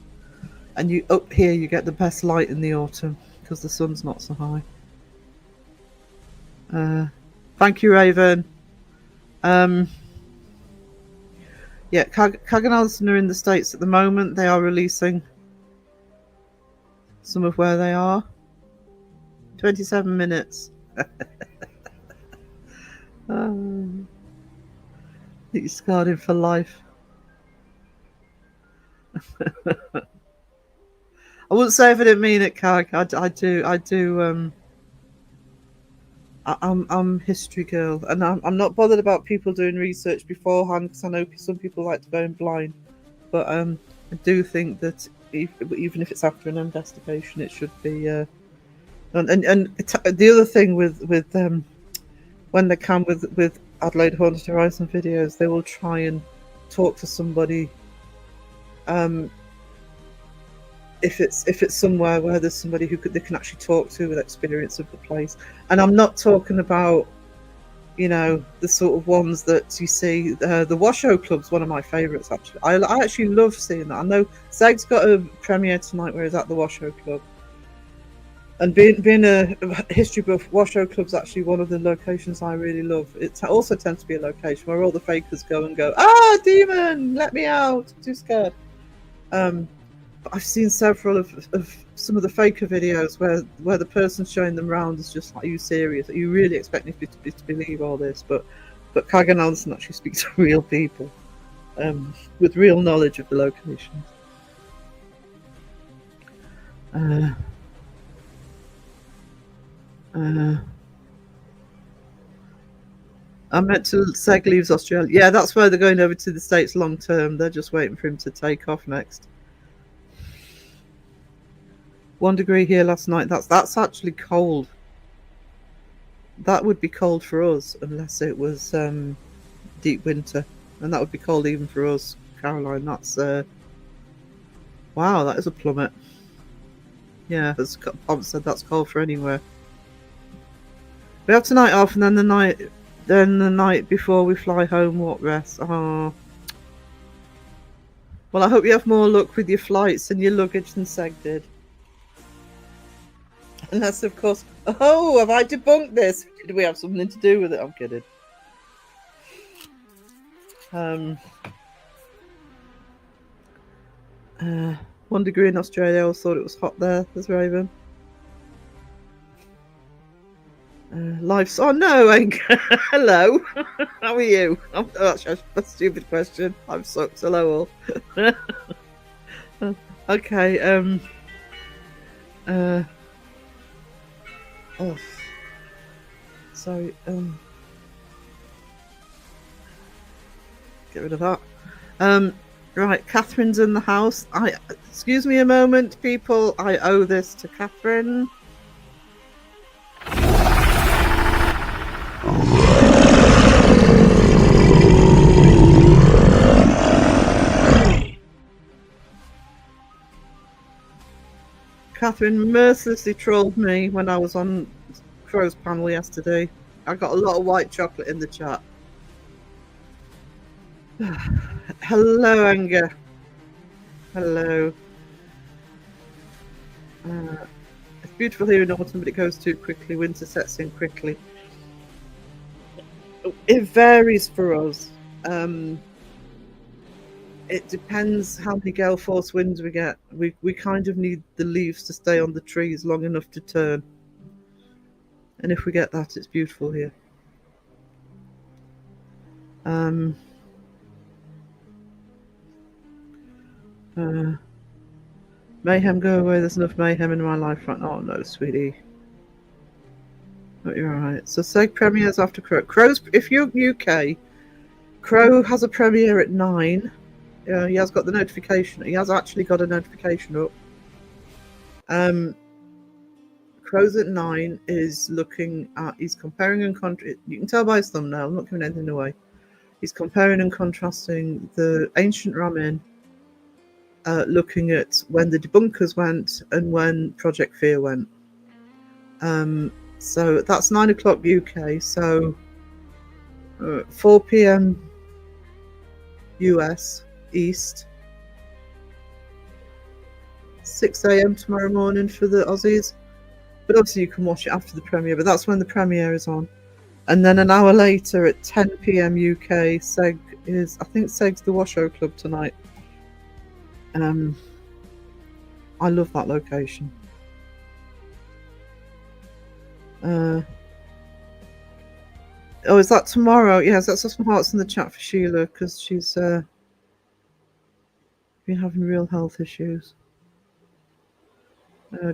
and you up here you get the best light in the autumn because the sun's not so high. Thank you, Raven. Yeah, Kag and Alison are in the States at the moment. They are releasing some of where they are. 27 minutes. He's scarred him for life. I wouldn't say if I didn't mean it, Kag. I do. I'm history girl, and I'm not bothered about people doing research beforehand because I know some people like to go in blind. But I do think that even if it's after an investigation, it should be. And the other thing with when they can with Adelaide Haunted Horizon videos, they will try and talk to somebody. If it's somewhere where there's somebody they can actually talk to with experience of the place, and I'm not talking about the sort of ones that you see. The Washoe Club's one of my favourites, actually. I actually love seeing that. I know Zeg's got a premiere tonight where he's at the Washoe Club, and being a history buff, Washoe Club's actually one of the locations I really love. It also tends to be a location where all the fakers go, demon, let me out, I'm too scared. I've seen several of some of the faker videos where the person showing them around is just like, are you serious? Are you really expecting me to believe all this? But Kagan Anderson actually speaks to real people with real knowledge of the locations. I meant to Seg leaves Australia. Yeah, that's where they're going over to the States long term. They're just waiting for him to take off next. 1 degree here last night. That's actually cold. That would be cold for us unless it was deep winter, and that would be cold even for us, Caroline. That's wow, that is a plummet. Yeah, as Pop said, that's cold for anywhere. We have tonight off, and then the night before we fly home, what rest? Oh. Well, I hope you have more luck with your flights and your luggage than Seg did. Unless, of course, have I debunked this? Did we have something to do with it? I'm kidding. Um, 1 degree in Australia. I always thought it was hot there. There's Raven. Life's. Oh no, hello. How are you? Oh, that's a stupid question. I'm sucked. Hello all. Okay. Oh. Sorry. Get rid of that. Right. Catherine's in the house. Excuse me a moment, people. I owe this to Catherine. Catherine mercilessly trolled me when I was on Crow's panel yesterday. I got a lot of white chocolate in the chat. Hello, Anger. Hello. It's beautiful here in autumn, but it goes too quickly. Winter sets in quickly. It varies for us. It depends how many gale force winds we get. We kind of need the leaves to stay on the trees long enough to turn. And if we get that, it's beautiful here. Mayhem, go away. There's enough mayhem in my life right now. Oh no, sweetie. But you're alright. So Seg premieres after Crow. Crow's, if you're UK, Crow has a premiere at 9. He has got the notification. He has actually got a notification up. Crow's at 9 is looking at. He's comparing and you can tell by his thumbnail. I'm not giving anything away. He's comparing and contrasting the ancient Ramin, looking at when the debunkers went and when Project Fear went. So that's 9 o'clock UK. So 4 p.m. US East. 6 a.m. tomorrow morning for the Aussies. But obviously you can watch it after the premiere, but that's when the premiere is on. And then an hour later at 10 p.m. UK, Seg is, I think Seg's the Washoe Club tonight. I love that location. Oh, is that tomorrow? Yes, that's some hearts in the chat for Sheila, because she's been having real health issues.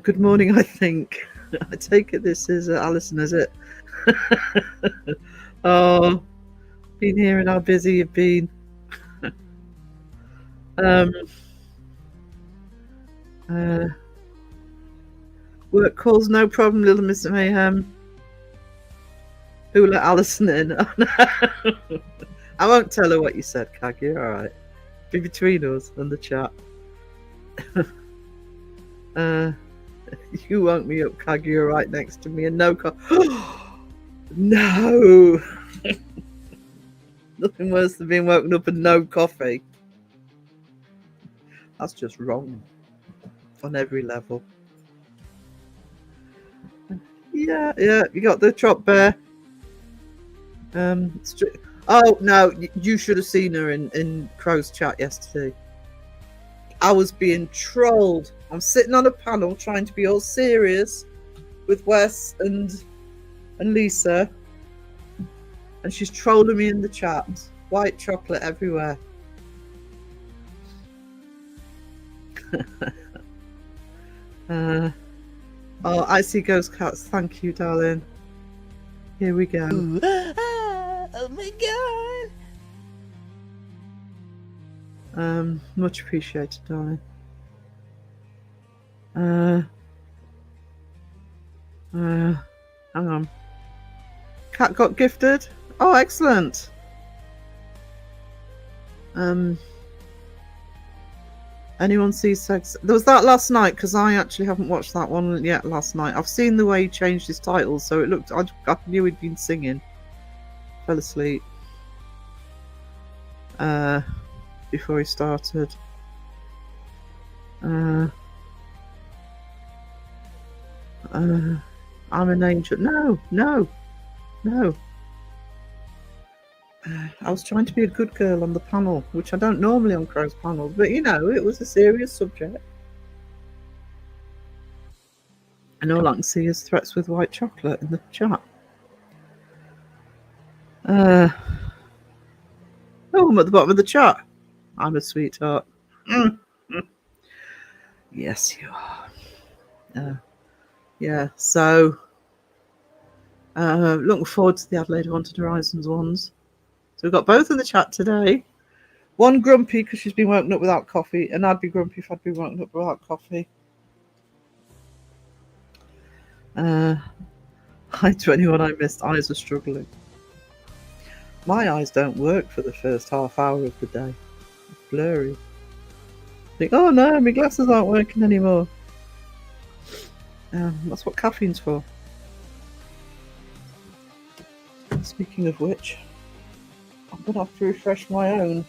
Good morning, I think. I take it this is Alison, is it? Oh, been hearing how busy you've been. Work calls, no problem, little Mr. Mayhem. Who let Alison in? Oh, no. I won't tell her what you said, Kag. You're alright. Be between us and the chat. You woke me up, Kag. You're right next to me, and no no. Nothing worse than being woken up and no coffee. That's just wrong on every level. Yeah, you got the Trop Bear. Oh no, you should have seen her in Crow's chat yesterday. I was being trolled. I'm sitting on a panel trying to be all serious with Wes and Lisa, and she's trolling me in the chat. White chocolate everywhere. Oh, I see ghost cats. Thank you, darling. Here we go. Oh my god. Much appreciated, darling. Hang on. Cat got gifted. Oh, excellent. Anyone see sex? There was that last night, because I actually haven't watched that one yet last night. I've seen the way he changed his title, so it looked. I knew he'd been singing. Fell asleep before he started. I'm an angel. No. I was trying to be a good girl on the panel, which I don't normally on Crow's panel, but you know, it was a serious subject. And all I can see is threats with white chocolate in the chat. Oh, I'm at the bottom of the chat. I'm a sweetheart. Yes, you are. Yeah, so looking forward to the Adelaide Haunted Horizons ones. So we've got both in the chat today. One grumpy because she's been woken up without coffee, and I'd be grumpy if I'd been woken up without coffee. Hi to anyone I missed. Eyes are struggling. My eyes don't work for the first half hour of the day. It's blurry. Think, oh no, my glasses aren't working anymore. That's what caffeine's for. Speaking of which, I'm gonna have to refresh my own.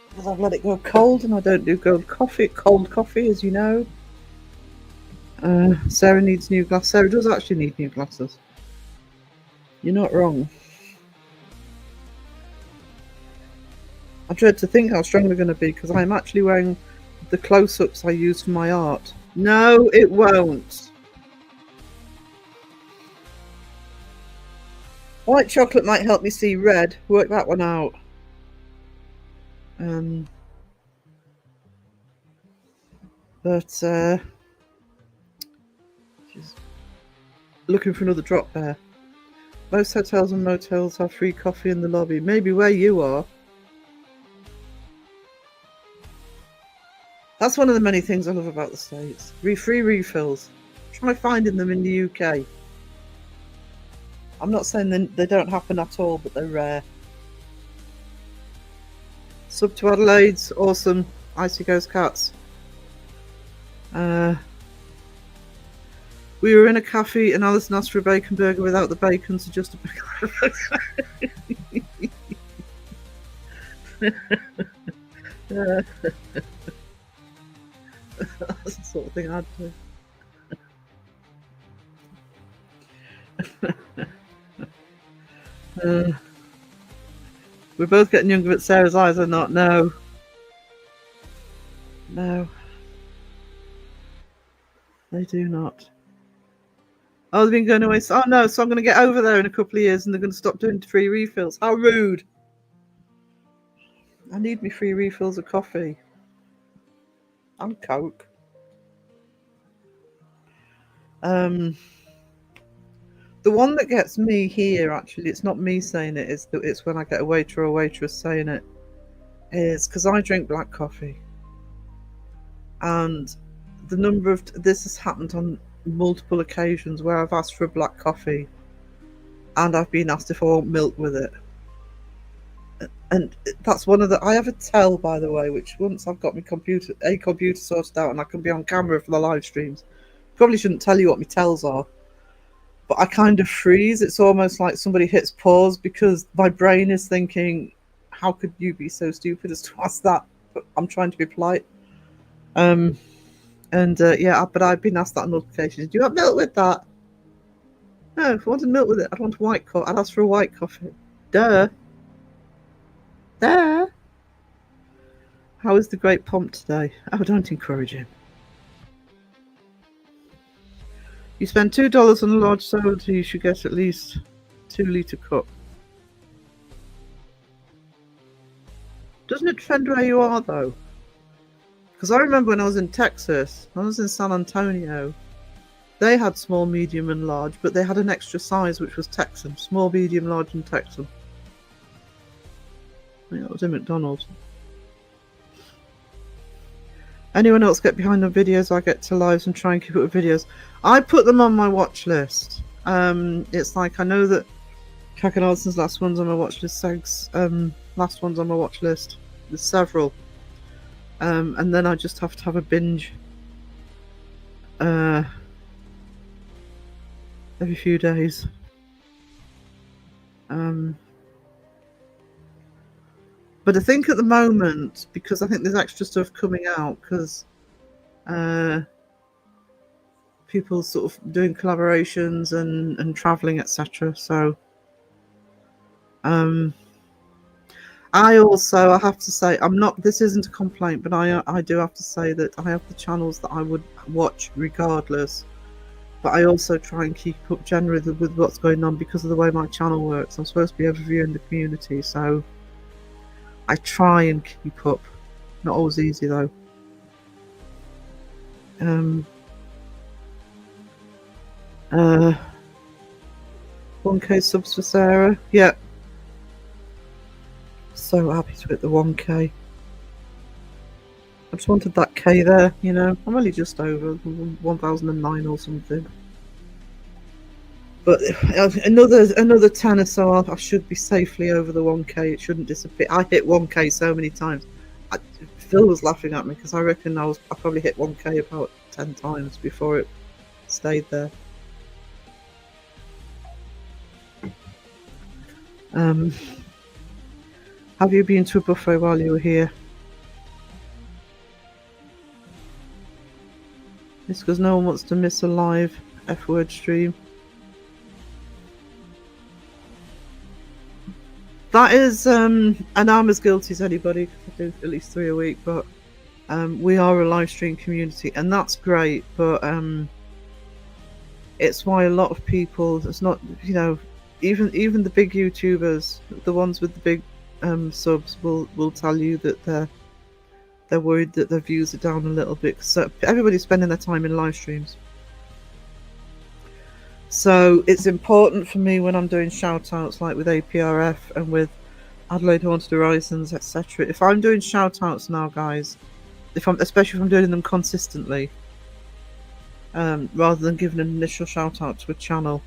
Because I've let it go cold, and I don't do cold coffee, as you know. Sarah needs new glasses. Sarah does actually need new glasses. You're not wrong. I dread to think how strong they're going to be, because I'm actually wearing the close-ups I use for my art. No, it won't. White chocolate might help me see red. Work that one out. But just looking for another drop there. Most hotels and motels have free coffee in the lobby. Maybe where you are. That's one of the many things I love about the States. Free refills. Try finding them in the UK. I'm not saying they don't happen at all, but they're rare. Sub to Adelaide's awesome. Icy Ghost Cats. We were in a cafe and Alison asked for a bacon burger without the bacon, so just a bacon. That's the sort of thing I'd do. We're both getting younger, but Sarah's eyes are not. No. No. They do not. Oh, they've been going away. Oh no, so I'm going to get over there in a couple of years and they're going to stop doing free refills. How rude. I need me free refills of coffee. And Coke. The one that gets me here, actually, it's not me saying it, it's when I get a waiter or waitress saying it, is because I drink black coffee. And the number of this has happened on multiple occasions where I've asked for a black coffee and I've been asked if I want milk with it. And that's one of the I have a tell, by the way, which once I've got my computer sorted out and I can be on camera for the live streams, probably shouldn't tell you what my tells are, but I kind of freeze. It's almost like somebody hits pause because my brain is thinking, how could you be so stupid as to ask that? But I'm trying to be polite. Yeah, but I've been asked that on multiple occasions. Do you want milk with that? No, if I wanted milk with it, I'd want a white coffee. I'd ask for a white coffee. Duh. There. How is the great Pomp today? Oh, don't encourage him. You spend $2 on a large soda, you should get at least 2-litre cup. Doesn't it depend where you are, though? Because I remember when I was in Texas, I was in San Antonio, they had small, medium, and large, but they had an extra size, which was Texan. Small, medium, large, and Texan. I think that was in McDonald's. Anyone else get behind the videos I get to lives and try and keep up with videos? I put them on my watch list. It's like I know that Kakan Allison's last one's on my watch list, Seg's last one's on my watch list. There's several. And then I just have to have a binge every few days. But I think at the moment, because I think there's extra stuff coming out, because people sort of doing collaborations and traveling, etc. So I have to say, this isn't a complaint, but I do have to say that I have the channels that I would watch regardless, but I also try and keep up generally with what's going on because of the way my channel works. I'm supposed to be overviewing the community, so I try and keep up. Not always easy though. 1K subs for Sarah. Yeah. So happy to hit the 1K. I just wanted that K there, you know. I'm only just over 1009 or something. But another 10 or so, I should be safely over the 1K. It shouldn't disappear. I hit 1K so many times. Phil was laughing at me because I reckon I probably hit 1K about 10 times before it stayed there. Have you been to a buffet while you were here? It's because no one wants to miss a live F-word stream. That is, and I'm as guilty as anybody because I do at least 3 a week, but we are a live stream community and that's great, but it's why a lot of people, it's not, you know, even the big YouTubers, the ones with the big subs will tell you that they're worried that their views are down a little bit. So everybody's spending their time in live streams. So it's important for me when I'm doing shout outs like with APRF and with Adelaide Haunted Horizons, etc. If I'm doing shout outs now, guys, especially if I'm doing them consistently, rather than giving an initial shout out to a channel,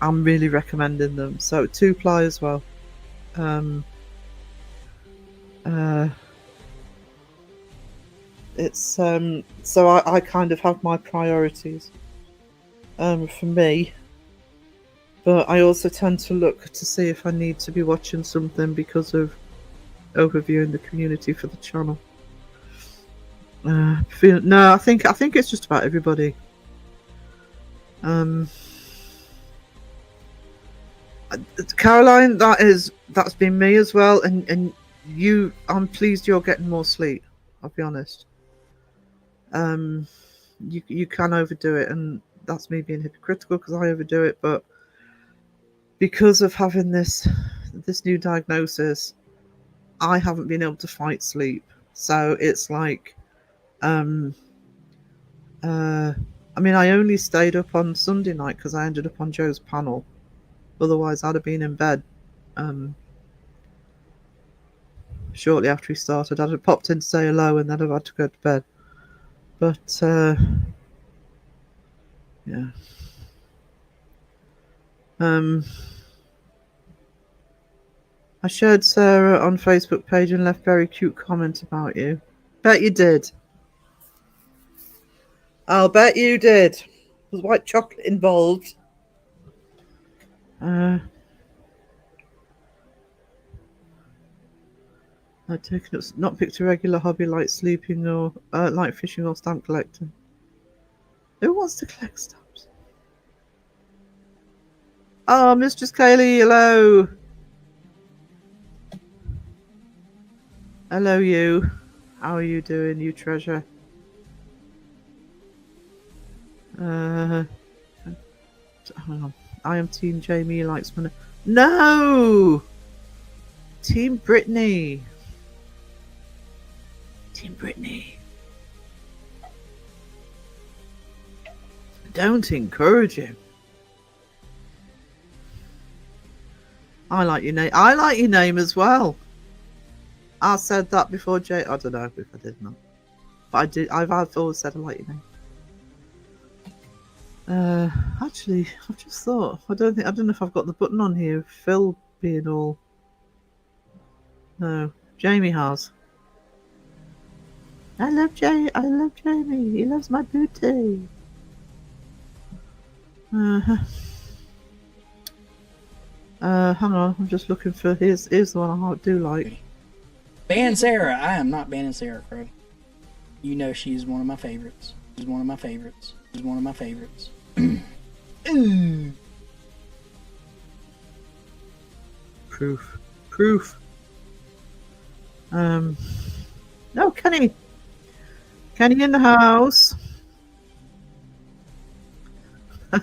I'm really recommending them. So 2ply as well. It's so I kind of have my priorities for me, but I also tend to look to see if I need to be watching something because of overviewing the community for the channel. No, I think it's just about everybody. Caroline, that's been me as well, and you, I'm pleased you're getting more sleep. I'll be honest. You can overdo it, and that's me being hypocritical because I overdo it, but because of having this new diagnosis, I haven't been able to fight sleep. So it's like, I mean, I only stayed up on Sunday night because I ended up on Joe's panel. Otherwise, I'd have been in bed shortly after he started. I'd have popped in to say hello and then I've had to go to bed. But, yeah. I shared Sarah on Facebook page and left very cute comment about you. Bet you did. I'll bet you did. Was white chocolate involved? I've taken up, not picked a regular hobby like sleeping or like fishing or stamp collecting. Who wants to collect stamps? Oh, Mistress Kaylee, hello. Hello, you. How are you doing, you treasure? Hang on. I am Team Jamie. Likes money. No. Team Brittany. Team Brittany. Don't encourage him. I like your name. I like your name as well. I said that before, Jay. I don't know if I did not, but I did. I've always said I like your name. Actually, I've just thought. I don't know if I've got the button on here. Phil being all. No, Jamie has. I love Jamie. He loves my booty. Hang on. I'm just looking for. Here's the one I do like. Ban Sarah. I am not banning Sarah, Crow. You know she's one of my favorites. She's one of my favorites. is one of my favorites. Ooh. Proof. No, Kenny in the house. I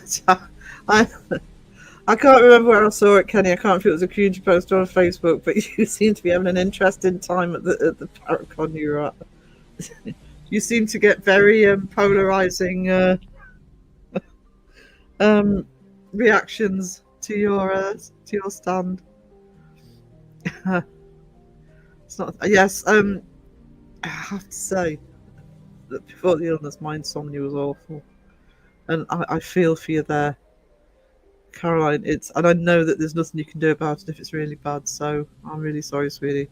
can't remember where I saw it, Kenny. I can't remember if it was a community post or on Facebook, but you seem to be having an interesting time at the Paracon you were at. You seem to get very polarizing reactions to your stand. It's not. Yes. I have to say that before the illness, my insomnia was awful, and I feel for you there, Caroline. And I know that there's nothing you can do about it if it's really bad. So I'm really sorry, sweetie.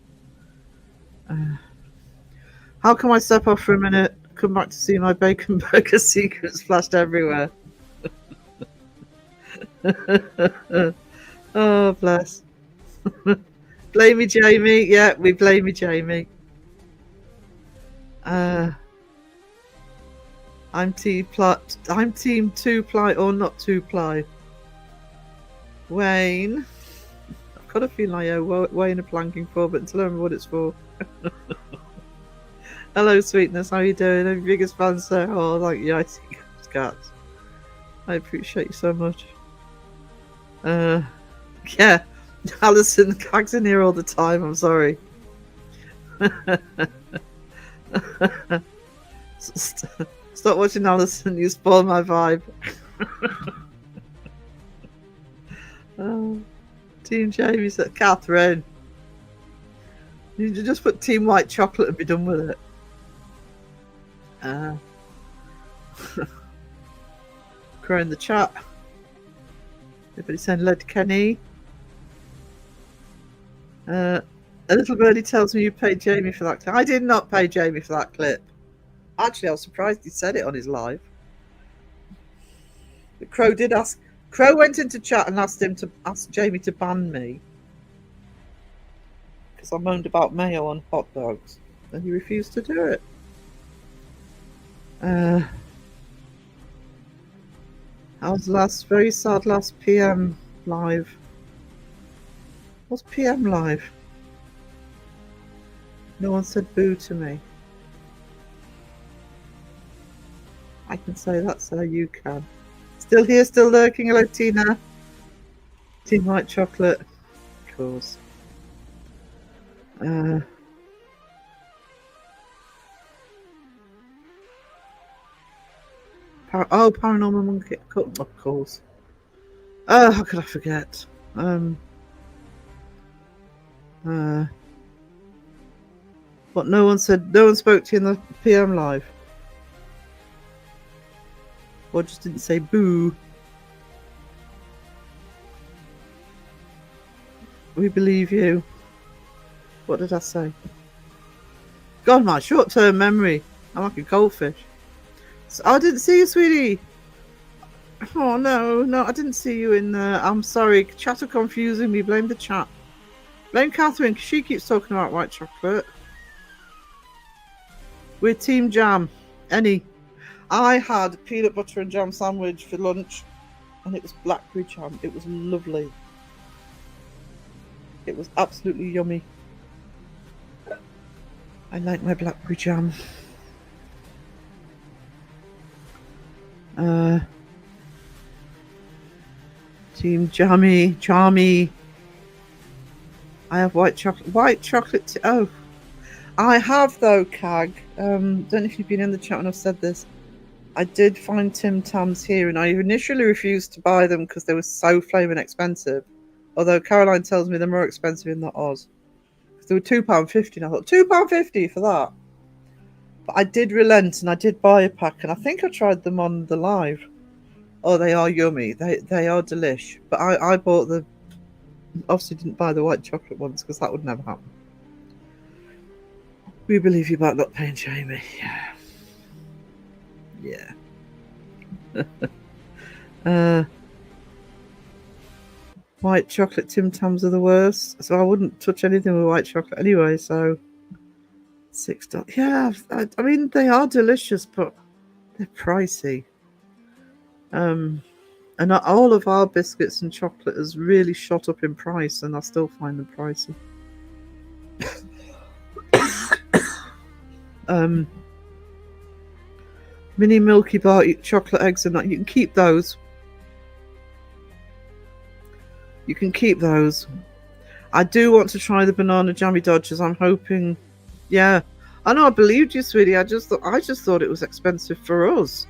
How can I step off for a minute? Come back to see my bacon burger secrets flashed everywhere. Oh, bless. Blame me, Jamie. Yeah, we blame you, Jamie. I'm team 2-ply or not 2-ply. Wayne. I've got a feeling I owe Wayne a planking for, but until I remember what it's for. Hello, sweetness. How you doing? I'm your biggest fan, sir. Oh, thank you. I see cats. I appreciate you so much. Yeah. Alison gags in here all the time. I'm sorry. Stop watching Alison. You spoil my vibe. Oh, Team Jamie said, Catherine. You just put Team White Chocolate and be done with it. Crow in the chat. Everybody saying hello to Kenny. A little birdie tells me you paid Jamie for that clip. I did not pay Jamie for that clip. Actually, I was surprised he said it on his live. But Crow did ask. Crow went into chat and asked Jamie to ban me because I moaned about mayo on hot dogs, and he refused to do it. I was very sad last PM live. What's PM live? No one said boo to me. I can say that, so you can. Still here, still lurking. Hello, Tina. Team White Chocolate. Of course. Paranormal Monkey. Of course. How could I forget? What? No one spoke to you in the PM live? Or just didn't say boo? We believe you. What did I say? God, my short-term memory. I'm like a goldfish. I didn't see you, sweetie. Oh, no, I didn't see you in there. I'm sorry. Chat are confusing me. Blame the chat. Blame Catherine, because she keeps talking about white chocolate. We're Team Jam. I had peanut butter and jam sandwich for lunch, and it was blackberry jam. It was lovely. It was absolutely yummy. I like my blackberry jam. Team Charmy. I have white chocolate. Oh, I have though, Cag. Don't know if you've been in the chat and I've said this. I did find Tim Tams here, and I initially refused to buy them because they were so flaming expensive. Although Caroline tells me they're more expensive in the Oz. They were £2.50, and I thought £2.50 for that. But I did relent, and I did buy a pack, and I think I tried them on the live. Oh, they are yummy. They are delish. But I bought the. Obviously, didn't buy the white chocolate ones because that would never happen. We believe you about not paying Jamie. Yeah. White chocolate Tim Tams are the worst, so I wouldn't touch anything with white chocolate anyway. So $6. Yeah, I mean they are delicious, but they're pricey. And all of our biscuits and chocolate has really shot up in price, and I still find them pricey. Mini Milky Bar chocolate eggs and that, you can keep those. You can keep those. I do want to try the banana jammy dodgers. I'm hoping, yeah. I know, I believed you, sweetie. I just thought it was expensive for us.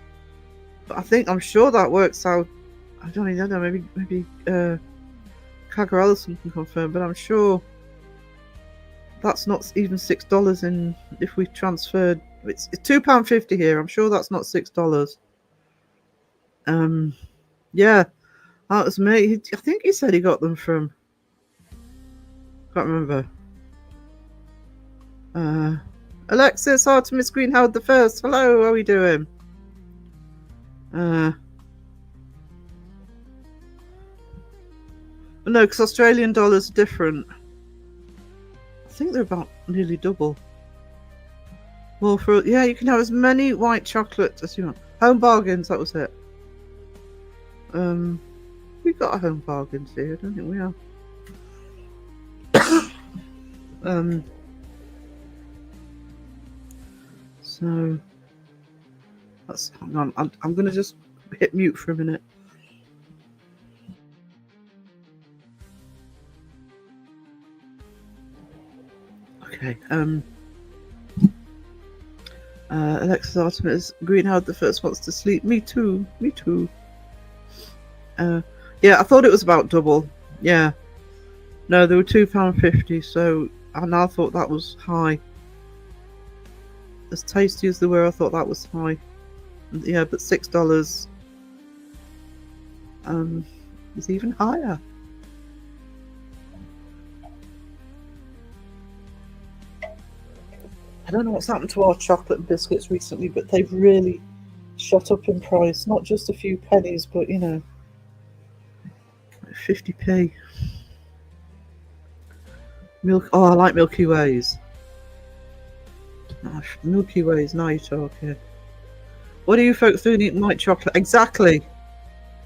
But I'm sure that works out. I don't even know. Maybe Kagger Ellison can confirm, but I'm sure that's not even $6 in if we transferred. It's £2.50 here. I'm sure that's not $6. Yeah, that was me. I think he said he got them from. Can't remember. Alexis, Artemis Greenhound the First. Hello, how are we doing? No, because Australian dollars are different. I think they're about nearly double. Well, you can have as many white chocolate as you want. Home bargains, that was it. We got a home bargains here, I don't think we are. So hang on, I'm gonna just hit mute for a minute. Okay. Alexis Artemis Greenhound the First wants to sleep. Me too. Yeah, I thought it was about double. Yeah. No, they were £2.50, so and I thought that was high. As tasty as they were, I thought that was high. Yeah, but $6 is even higher. I don't know what's happened to our chocolate and biscuits recently, but they've really shot up in price. Not just a few pennies, but like 50p. Milk. Oh, I like Milky Ways. Oh, Milky Ways, now you're talking. What are you folks doing eating white chocolate? Exactly.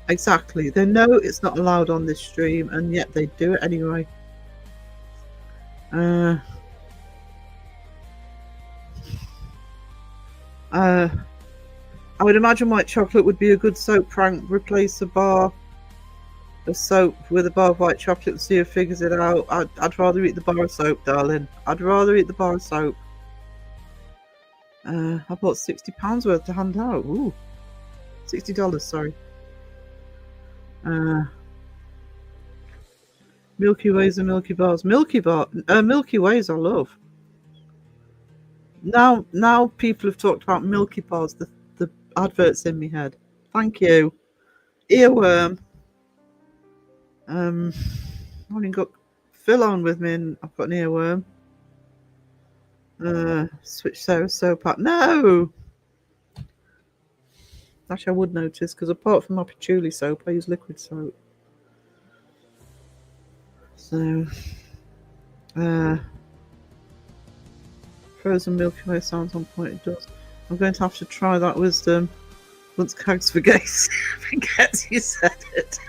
They know it's not allowed on this stream, and yet they do it anyway. I would imagine white chocolate would be a good soap prank. Replace a bar of soap with a bar of white chocolate and see who figures it out. I'd rather eat the bar of soap, darling. I'd rather eat the bar of soap. I bought £60 worth to hand out. Ooh, $60, sorry. Milky Ways and Milky Bars. Milky Ways I love. Now people have talked about Milky Bars, the adverts in my head. Thank you. Earworm. I've only got Phil on with me and I've got an earworm. Switch Sarah soap out. No! Actually, I would notice because apart from my patchouli soap, I use liquid soap. So, frozen Milky Way sounds on point. It does. I'm going to have to try that wisdom once Cags forgets you said it.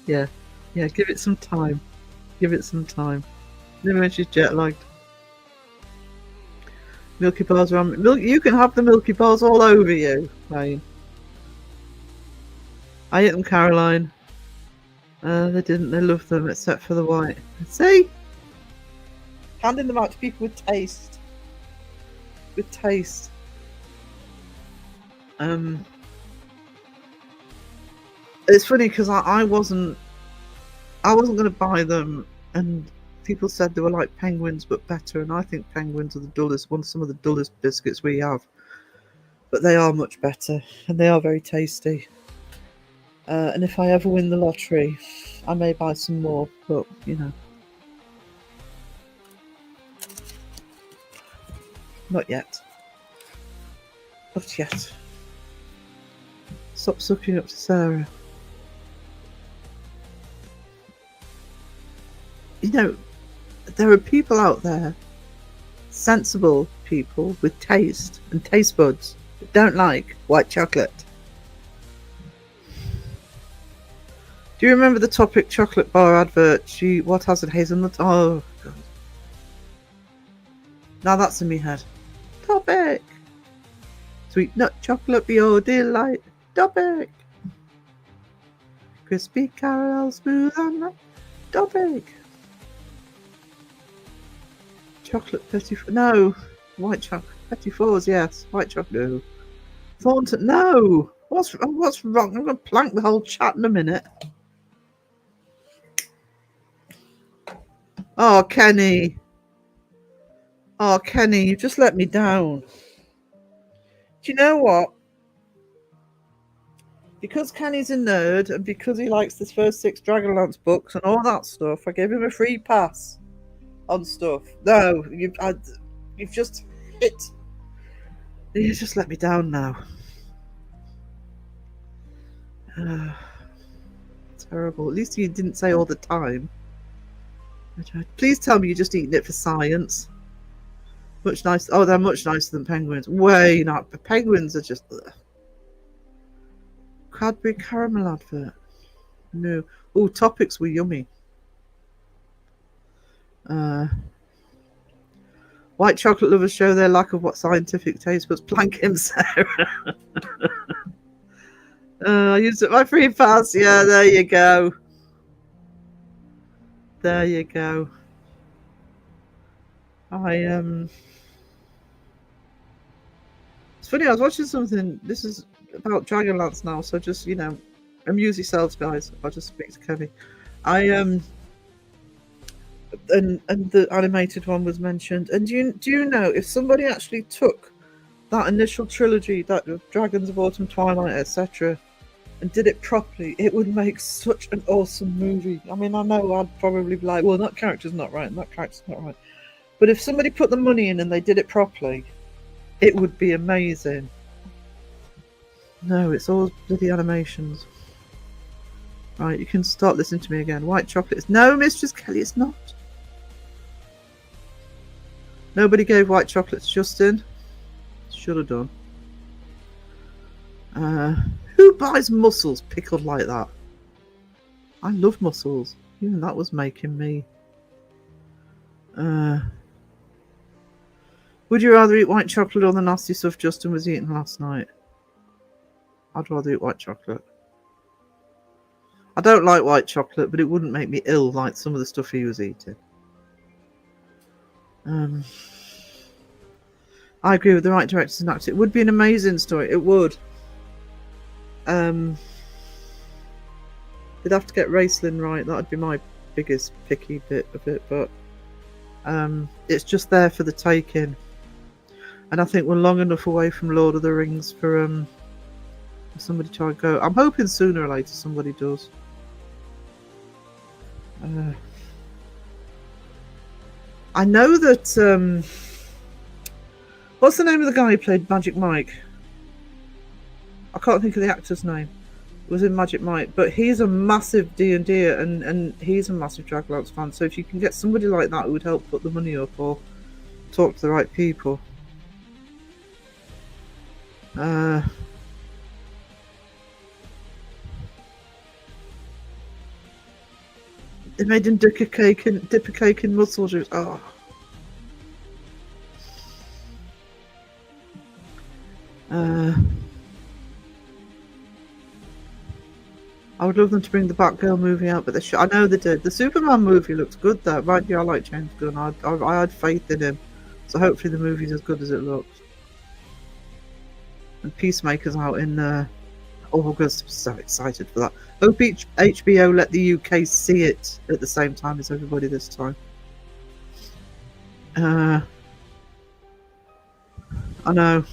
Yeah, give it some time. Maybe when she's jet lagged. Milky Bars are on. You can have the Milky Bars all over you, Wayne. I ate them, Caroline. They didn't. They loved them, except for the white. See? Handing them out to people with taste. It's funny because I wasn't going to buy them, and people said they were like penguins but better, and I think penguins are some of the dullest biscuits we have, but they are much better and they are very tasty. And if I ever win the lottery, I may buy some more, but not yet. Stop sucking up to Sarah. you know, there are people out there, sensible people with taste and taste buds, that don't like white chocolate. Do you remember the Topic chocolate bar advert? What has it? Hazelnut? Oh, God. Now that's in my head. Topic! Sweet nut chocolate be your delight. Topic! Crispy caramel, smooth and ripe. Topic! Chocolate petit no. White chocolate petit fours, yes. White chocolate, no. Thornton, no! What's wrong? I'm going to plank the whole chat in a minute. Oh, Kenny. Oh, Kenny, you just let me down. Do you know what? Because Kenny's a nerd and because he likes the first 6 Dragonlance books and all that stuff, I gave him a free pass on stuff. No, you've just hit. You just let me down now. Terrible. At least you didn't say all the time. Please tell me you're just eating it for science. Much nicer. Oh, they're much nicer than penguins. Way not. But penguins are just. Ugh. Cadbury caramel advert. No. Oh, topics were yummy. White chocolate lovers show their lack of what scientific taste was. Plank him, Sarah. I used it my free pass. Yeah, there you go. There you go. It's funny, I was watching something. This is about Dragonlance now, so just, amuse yourselves, guys. I'll just speak to Kevin. And the animated one was mentioned. And do you know, if somebody actually took that initial trilogy, that of Dragons of Autumn, Twilight, etc., and did it properly, it would make such an awesome movie. I mean, I know I'd probably be like, well, that character's not right, and that character's not right. But if somebody put the money in and they did it properly, it would be amazing. No, it's all bloody animations. Right, you can start listening to me again. White chocolate is... No, Mistress Kelly, it's not. Nobody gave white chocolate to Justin. Should have done. Who buys mussels pickled like that? I love mussels. Even that was making me. Would you rather eat white chocolate or the nasty stuff Justin was eating last night? I'd rather eat white chocolate. I don't like white chocolate, but it wouldn't make me ill like some of the stuff he was eating. I agree with the right directors and actors. It would be an amazing story. It would. They'd have to get Raceland right. That'd be my biggest picky bit of it, but it's just there for the taking. And I think we're long enough away from Lord of the Rings for somebody to go. I'm hoping sooner or later somebody does. I know that what's the name of the guy who played Magic Mike? I can't think of the actor's name. It was in Magic Mike, but he's a massive D&D and he's a massive Dragonlance fan. So if you can get somebody like that who would help put the money up or talk to the right people. They made him dip a cake in mussel juice. Oh. I would love them to bring the Batgirl movie out, but I know they did. The Superman movie looks good, though. Right? Yeah, I like James Gunn. I had faith in him, so hopefully the movie's as good as it looks. And Peacemaker's out in. Oh, I'm so excited for that. Hope HBO let the UK see it at the same time as everybody this time. I know.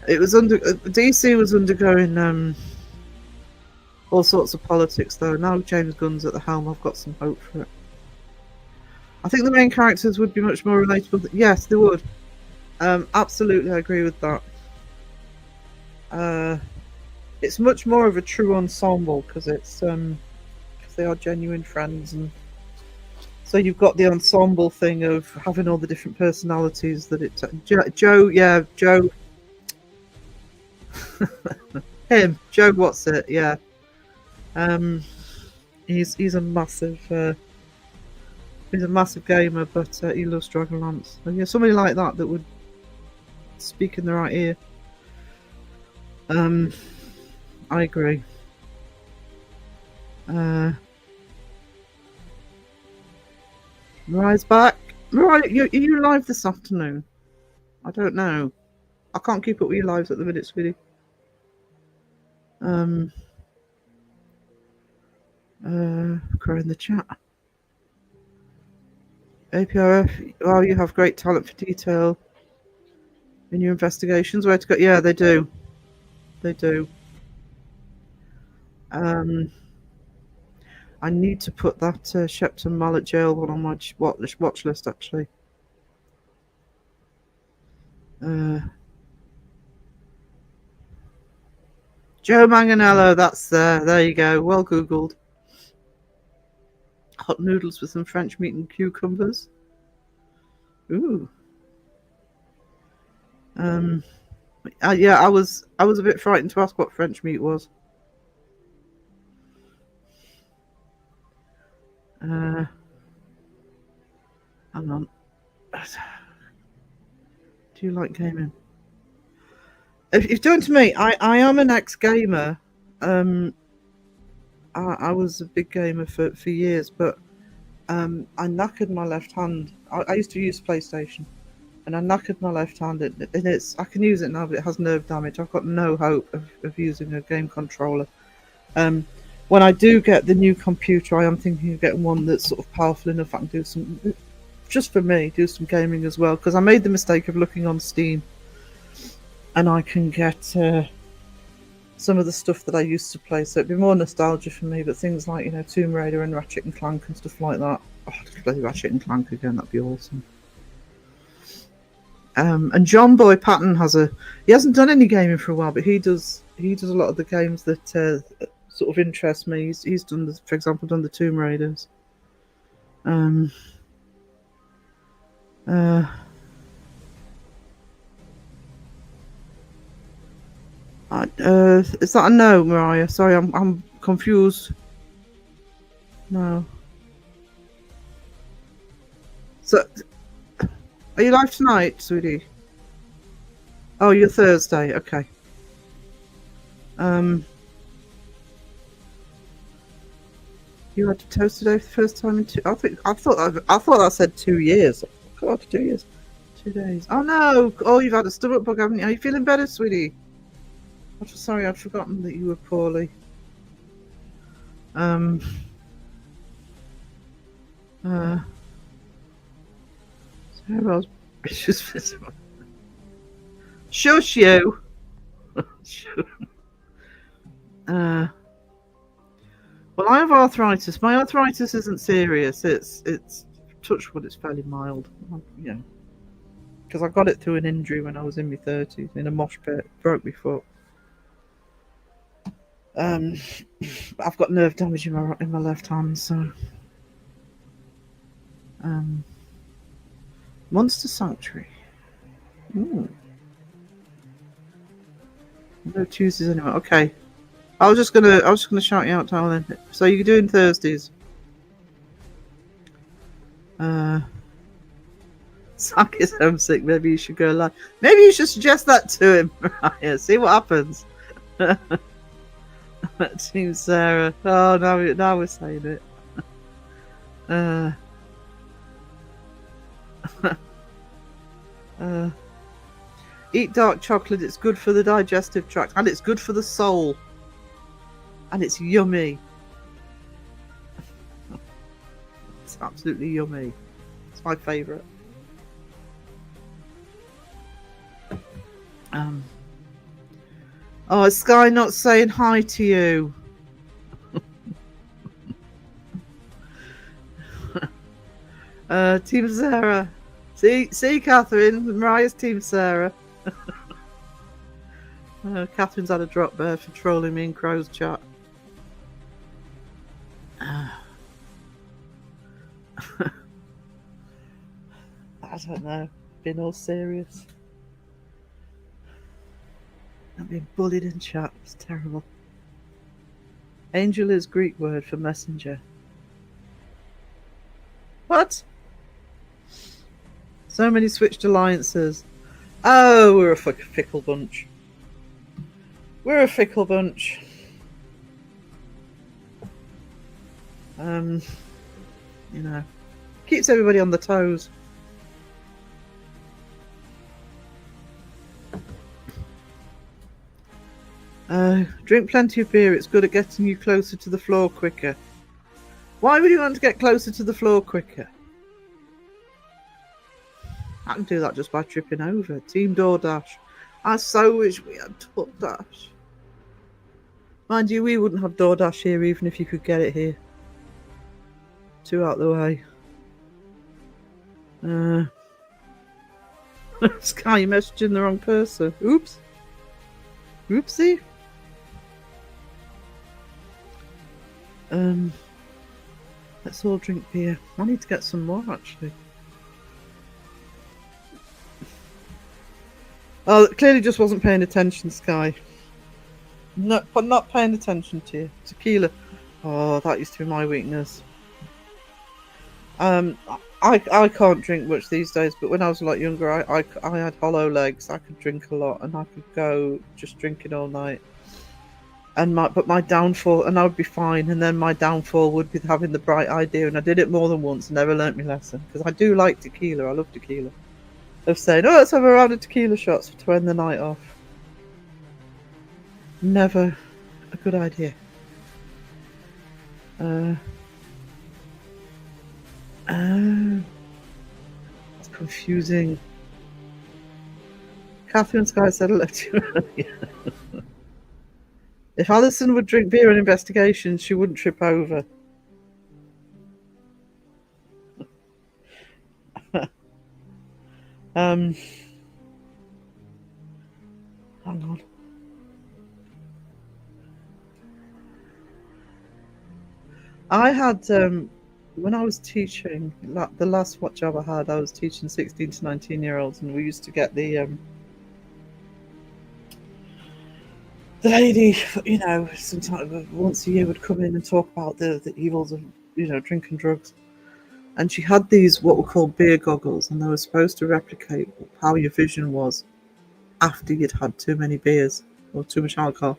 It was DC was undergoing all sorts of politics, though. Now James Gunn's at the helm, I've got some hope for it. I think the main characters would be much more relatable. Yes, they would. Absolutely, I agree with that. It's much more of a true ensemble because it's because they are genuine friends, and so you've got the ensemble thing of having all the different personalities that it. Joe, yeah, Joe. Him, Joe. What's it? Yeah. He's a massive. He's a massive gamer, but he loves Dragonlance. And yeah, somebody like that would speak in the right ear. I agree. Mariah's back. Mariah, are you live this afternoon? I don't know. I can't keep up with your lives at the minute, sweetie. Crow in the chat. APRF, oh, you have great talent for detail in your investigations. Where to go? Yeah, they do. They do. I need to put that Shepton Mallet jail one on my watch list, actually. Joe Manganello, that's there. There you go. Well Googled. Hot noodles with some French meat and cucumbers. Ooh. Yeah, I was a bit frightened to ask what French meat was. Hang on. Do you like gaming? If you're doing to me, I am an ex-gamer. I was a big gamer for years, but I knackered my left hand. I used to use PlayStation, and I knackered my left hand, and I can use it now, but it has nerve damage. I've got no hope of using a game controller. When I do get the new computer, I am thinking of getting one that's sort of powerful enough I can do some, just for me, do some gaming as well. Because I made the mistake of looking on Steam, and I can get some of the stuff that I used to play. So it'd be more nostalgia for me, but things like, Tomb Raider and Ratchet and Clank and stuff like that. Oh, I'd play Ratchet and Clank again, that'd be awesome. And John Boy Patton he hasn't done any gaming for a while, but he does a lot of the games that sort of interest me. He's done, for example, the Tomb Raiders. Is that a no, Mariah? Sorry, I'm confused. No. So, are you live tonight, sweetie? Oh, you're Thursday. Okay. You had to toast today for the first time in I thought that said 2 years. God, 2 years. 2 days. Oh no! Oh, you've had a stomach bug, haven't you? Are you feeling better, sweetie? I'm sorry, I'd forgotten that you were poorly. Shush you. Well, I have arthritis. My arthritis isn't serious. It's touch wood. It's fairly mild. Because I got it through an injury when I was in my 30s in a mosh pit. Broke my foot. I've got nerve damage in my left hand, so. Monster Sanctuary. Ooh. No Tuesdays anyway. Okay. I was just gonna shout you out, Tyler. Then. So you're doing Thursdays. Zach is homesick. Maybe you should go live. Maybe you should suggest that to him. Right, see what happens. Team Sarah. Oh, now we're saying it. Eat dark chocolate. It's good for the digestive tract, and it's good for the soul. And it's yummy. It's absolutely yummy. It's my favourite. Oh, is Sky not saying hi to you? Team Sarah. See, Catherine. Mariah's Team Sarah. Catherine's had a drop there for trolling me in Crow's chat. I don't know. Being all serious. I'm being bullied in chat. It's terrible. Angel is Greek word for messenger. What? So many switched alliances. Oh, we're a fucking fickle bunch. We're a fickle bunch. You know, keeps everybody on the toes. Drink plenty of beer. It's good at getting you closer to the floor quicker. Why would you want to get closer to the floor quicker? I can do that just by tripping over. Team DoorDash. I so wish we had DoorDash. Mind you, we wouldn't have DoorDash here even if you could get it here. Two out the way. Sky, you messaging the wrong person. Oops. Oopsie. Let's all drink beer. I need to get some more actually. Oh, clearly just wasn't paying attention, Sky. Not paying attention to you. Tequila. Oh, that used to be my weakness. I can't drink much these days, but when I was a lot younger, I had hollow legs. I could drink a lot, and I could go just drinking all night. And my downfall, and I would be fine. And then my downfall would be having the bright idea, and I did it more than once, and never learnt my lesson because I do like tequila. I love tequila. Of saying, oh, let's have a round of tequila shots to end the night off. Never a good idea. That's confusing. Catherine Sky said hello to you earlier. If Alison would drink beer in investigations, she wouldn't trip over. Hang on. I had when I was teaching, the last job I had, I was teaching 16 to 19-year-olds, and we used to get the lady, you know, sometimes once a year would come in and talk about the evils of, you know, drinking drugs. And she had these what were called beer goggles, and they were supposed to replicate how your vision was after you'd had too many beers or too much alcohol.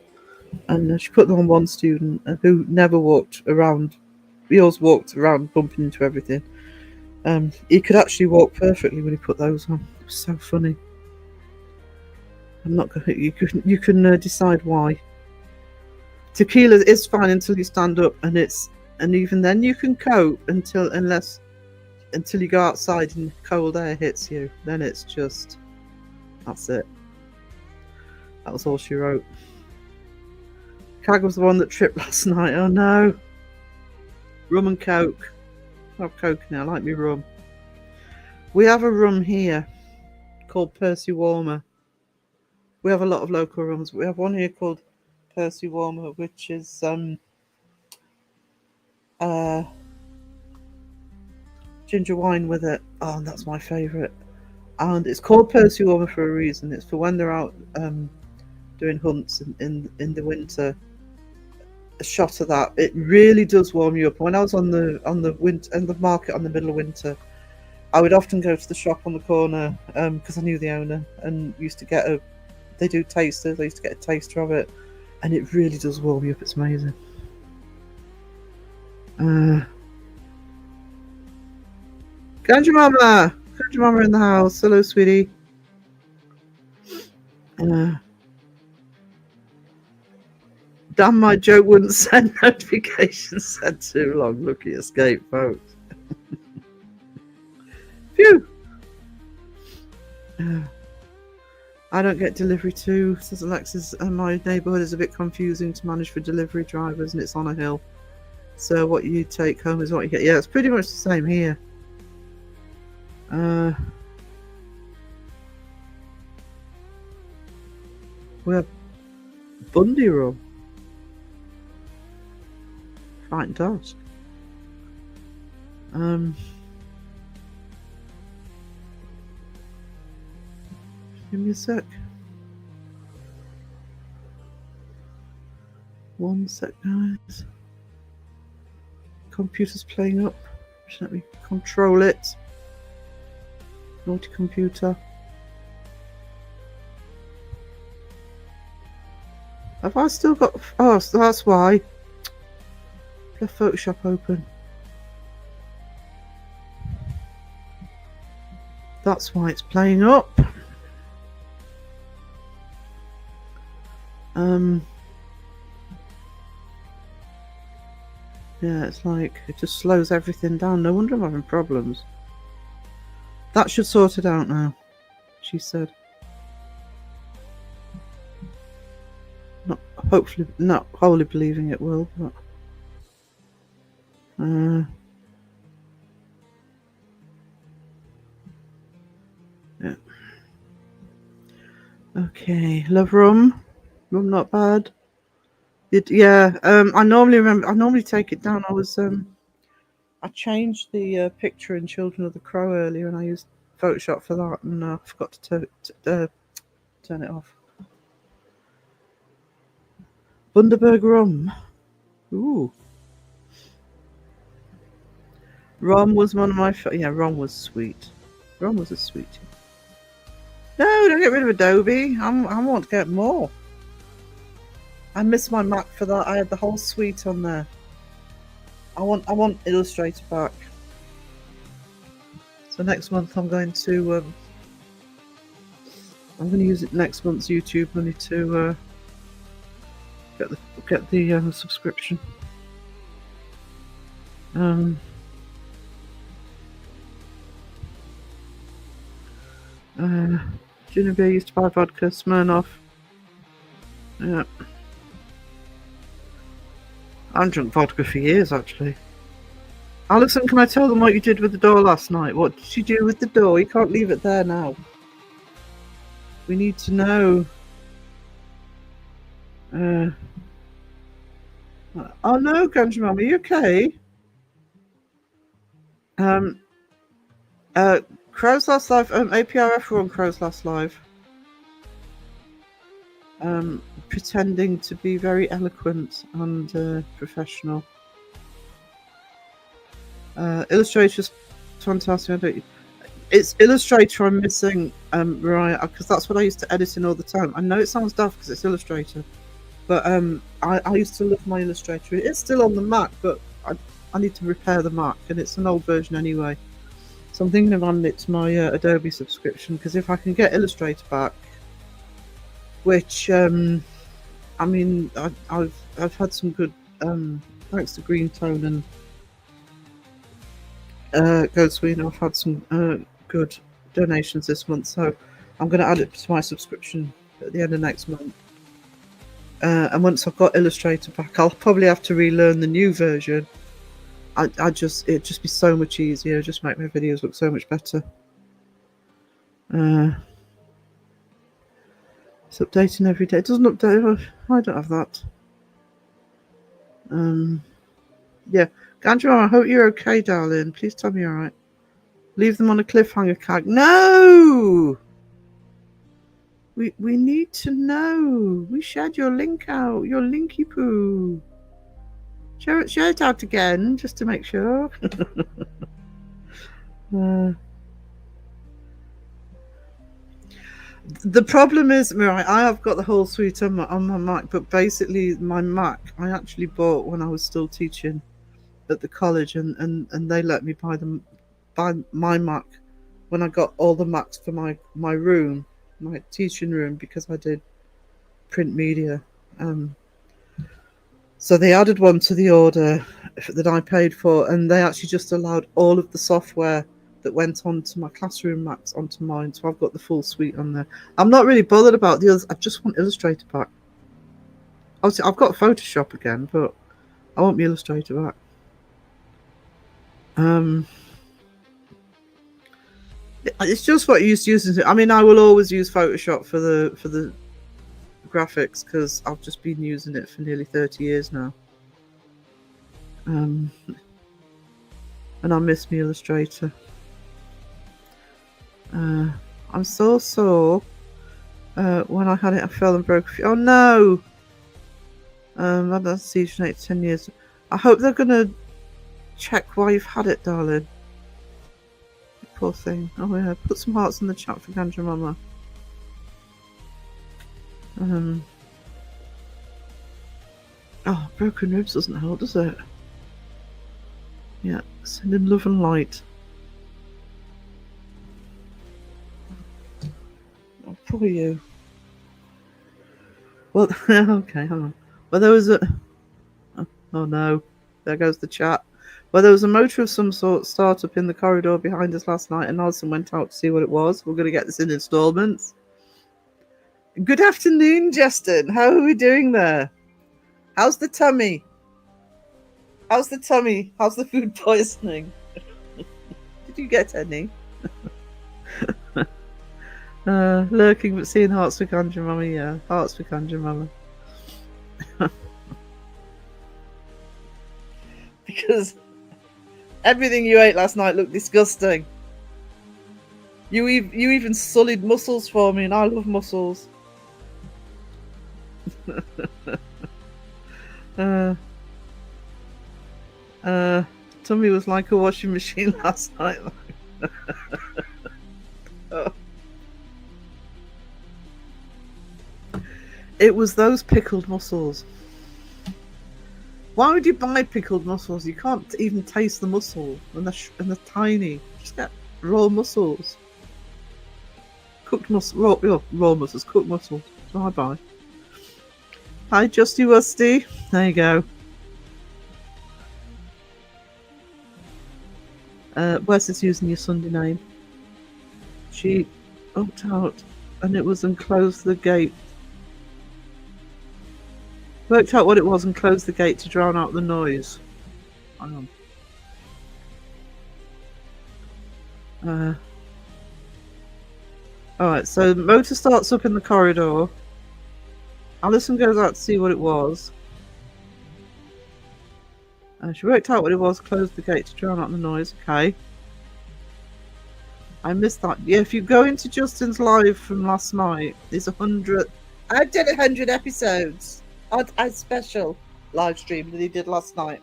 And she put them on one student who never walked around. He always walked around bumping into everything. He could actually walk perfectly when he put those on. It was so funny. I'm not going. You can decide why. Tequila is fine until you stand up, and even then you can cope until you go outside and cold air hits you. Then it's just that's it. That was all she wrote. Cag was the one that tripped last night. Oh no. Rum and Coke. I have Coke now. I like me rum. We have a rum here called Percy Warmer. We have a lot of local rums. We have one here called Percy Warmer, which is ginger wine with it. Oh, that's my favourite. And it's called Percy Warmer for a reason. It's for when they're out doing hunts in the winter. A shot of that, it really does warm you up. When I was on the market on the middle of winter, I would often go to the shop on the corner because I knew the owner and used to get they do tasters. I used to get a taster of it, and it really does warm you up. It's amazing. Ganja Mama in the house. Hello, sweetie. Damn, my joke wouldn't send notifications. Said too long. Lucky escape, folks. Phew. I don't get delivery too, says Alexis. And my neighbourhood is a bit confusing to manage for delivery drivers, and it's on a hill. So what you take home is what you get. Yeah, it's pretty much the same here. We have Bundy rum. Fine task. Um, give me a sec. One sec, guys. Computer's playing up. Just let me control it. Naughty computer. Have I still got... Oh, so that's why. Left Photoshop open. That's why it's playing up. Yeah, it's like it just slows everything down. No wonder I'm having problems. That should sort it out now, she said. Hopefully not wholly believing it will, but yeah. Okay, love rum. Rum not bad. Yeah, I normally take it down. I changed the picture in Children of the Crow earlier, and I used Photoshop for that, and I forgot to turn it off. Bundaberg rum. Ooh. Rum was one of my... Yeah, rum was sweet. Rum was a sweetie. No, don't get rid of Adobe. I want to get more. I miss my Mac for that. I had the whole suite on there. I want Illustrator back. So next month I'm going to use it next month's YouTube money to get the subscription. Genevieve used to buy vodka, Smirnoff. Yeah. I haven't drunk vodka for years, actually. Alison, can I tell them what you did with the door last night? What did you do with the door? You can't leave it there now. We need to know. Oh no, Ganja Mum, are you okay? Crow's Last Live, APRF were on Crow's Last Live. Pretending to be very eloquent and professional. Illustrator's fantastic. It's Illustrator I'm missing, Mariah, because that's what I used to edit in all the time. I know it sounds daft because it's Illustrator, but I used to love my Illustrator. It's still on the Mac, but I need to repair the Mac, and it's an old version anyway. So I'm thinking of adding it to my Adobe subscription, because if I can get Illustrator back, which I mean, I've had some good thanks to Green Tone and Go Sweden, I've had some good donations this month, so I'm going to add it to my subscription at the end of next month. And once I've got Illustrator back, I'll probably have to relearn the new version. It'd just be so much easier, just make my videos look so much better. It's updating every day. It doesn't update. I don't have that. Yeah, Gandra, I hope you're okay, darling. Please tell me you're alright. Leave them on a cliffhanger, Cag. No! We need to know. We shared your link out. Your linky poo. Share it out again, just to make sure. The problem is, Mirai, I have got the whole suite on my Mac, but basically my Mac I actually bought when I was still teaching at the college, and they let me buy my Mac when I got all the Macs for my room, my teaching room, because I did print media. So they added one to the order that I paid for, and they actually just allowed all of the software that went onto my classroom Macs onto mine. So I've got the full suite on there. I'm not really bothered about the others. I just want Illustrator back. Obviously, I've got Photoshop again, but I want my Illustrator back. It's just what you used to use. I mean, I will always use Photoshop for the graphics because I've just been using it for nearly 30 years now. And I miss my illustrator. I'm so sore. When I had it, I fell and broke a few. Oh no! I've had that seizure for 10 years. I hope they're gonna check why you've had it, darling. Poor thing. Oh yeah, put some hearts in the chat for Ganja Mama. Oh, broken ribs doesn't help, does it? Yeah, sending love and light. Oh, poor you. Well, okay, hang on. Well, there was a... Oh no, there goes the chat. Well, there was a motor of some sort start up in the corridor behind us last night, and Alison went out to see what it was. We're going to get this in installments. Good afternoon, Justin. How are we doing there? How's the tummy? How's the tummy? How's the food poisoning? Did you get any? Lurking but seeing hearts for Ganja Mama. Yeah, hearts for Ganja Mama. Because everything you ate last night looked disgusting. You even sullied mussels for me, and I love mussels. Tummy was like a washing machine last night. Oh. It was those pickled mussels. Why would you buy pickled mussels? You can't even taste the mussel, and they're tiny. Just get raw mussels. Cooked mussels, raw mussels, cooked mussels. That's what I buy. Hi, Justy Wusty. There you go. Wes is using your Sunday name. She opted out, and it was and closed the gate. Worked out what it was and closed the gate to drown out the noise. Hang on. Alright, so the motor starts up in the corridor. Alison goes out to see what it was. She worked out what it was, closed the gate to drown out the noise. Okay. I missed that. Yeah, if you go into Justin's live from last night, there's 100. I did 100 episodes. A special live stream that he did last night.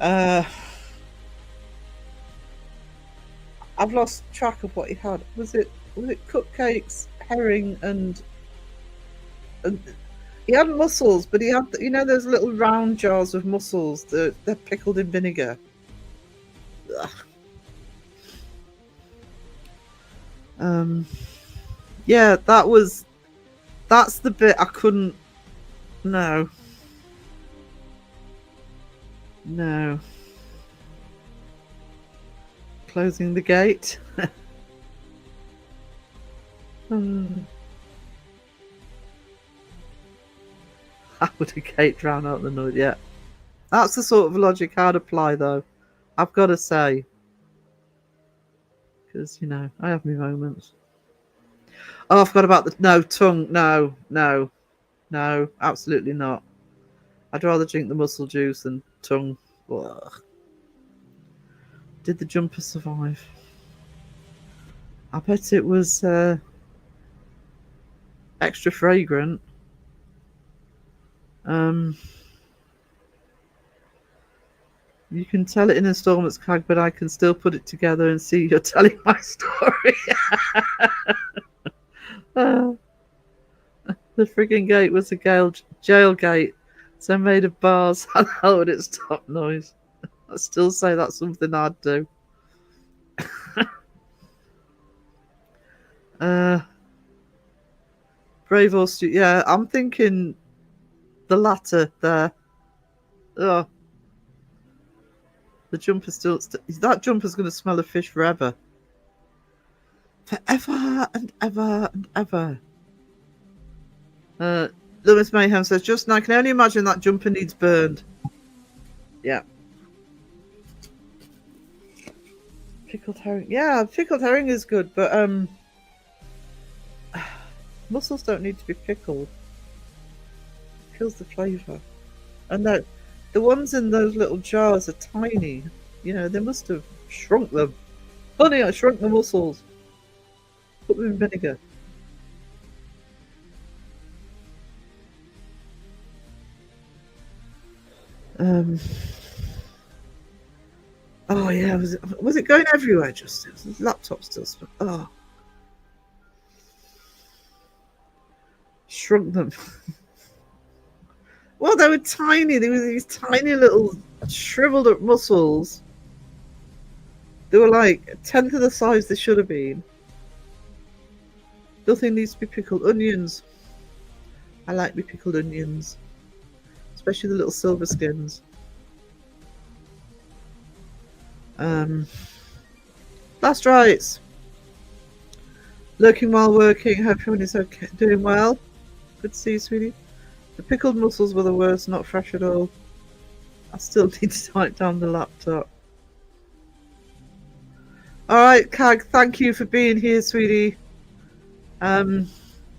I've lost track of what he had. Was it cupcakes, herring, and he had mussels, but he had, you know, those little round jars of mussels that they're pickled in vinegar. Yeah, that's the bit I couldn't. No. Closing the gate. How would a gate drown out the noise? Yeah. That's the sort of logic I'd apply, though. I've got to say. Because, you know, I have my moments. Oh, I forgot about the... No, tongue. No, absolutely not. I'd rather drink the mussel juice than tongue. Ugh. Did the jumper survive? I bet it was extra fragrant. You can tell it in installments, Cag, but I can still put it together and see you're telling my story. The frigging gate was a jail gate, so made of bars. How the hell would it stop noise? I still say that's something I'd do. Brave or Stu? Yeah, I'm thinking the latter there. Oh. The jumper's still... that jumper's going to smell of fish forever. Forever and ever and ever. Lewis Mayhem says, Justin, I can only imagine that jumper needs burned. Yeah. Pickled herring. Yeah, pickled herring is good, but mussels don't need to be pickled. Kills the flavour. And The ones in those little jars are tiny. You know, they must have shrunk them. Honey, I shrunk the mussels. Put them in vinegar. Oh yeah, was it going everywhere? Just it was the laptop still. Oh, shrunk them. Well, they were tiny. They were these tiny little shriveled up mussels. They were like a tenth of the size they should have been. Nothing needs to be pickled. Onions. I like me pickled onions, especially the little silver skins. Last rights. Lurking while working. Hope everyone is okay, doing well. Good to see you, sweetie. The pickled mussels were the worst, not fresh at all. I still need to type down the laptop. Alright, Cag, thank you for being here, sweetie. And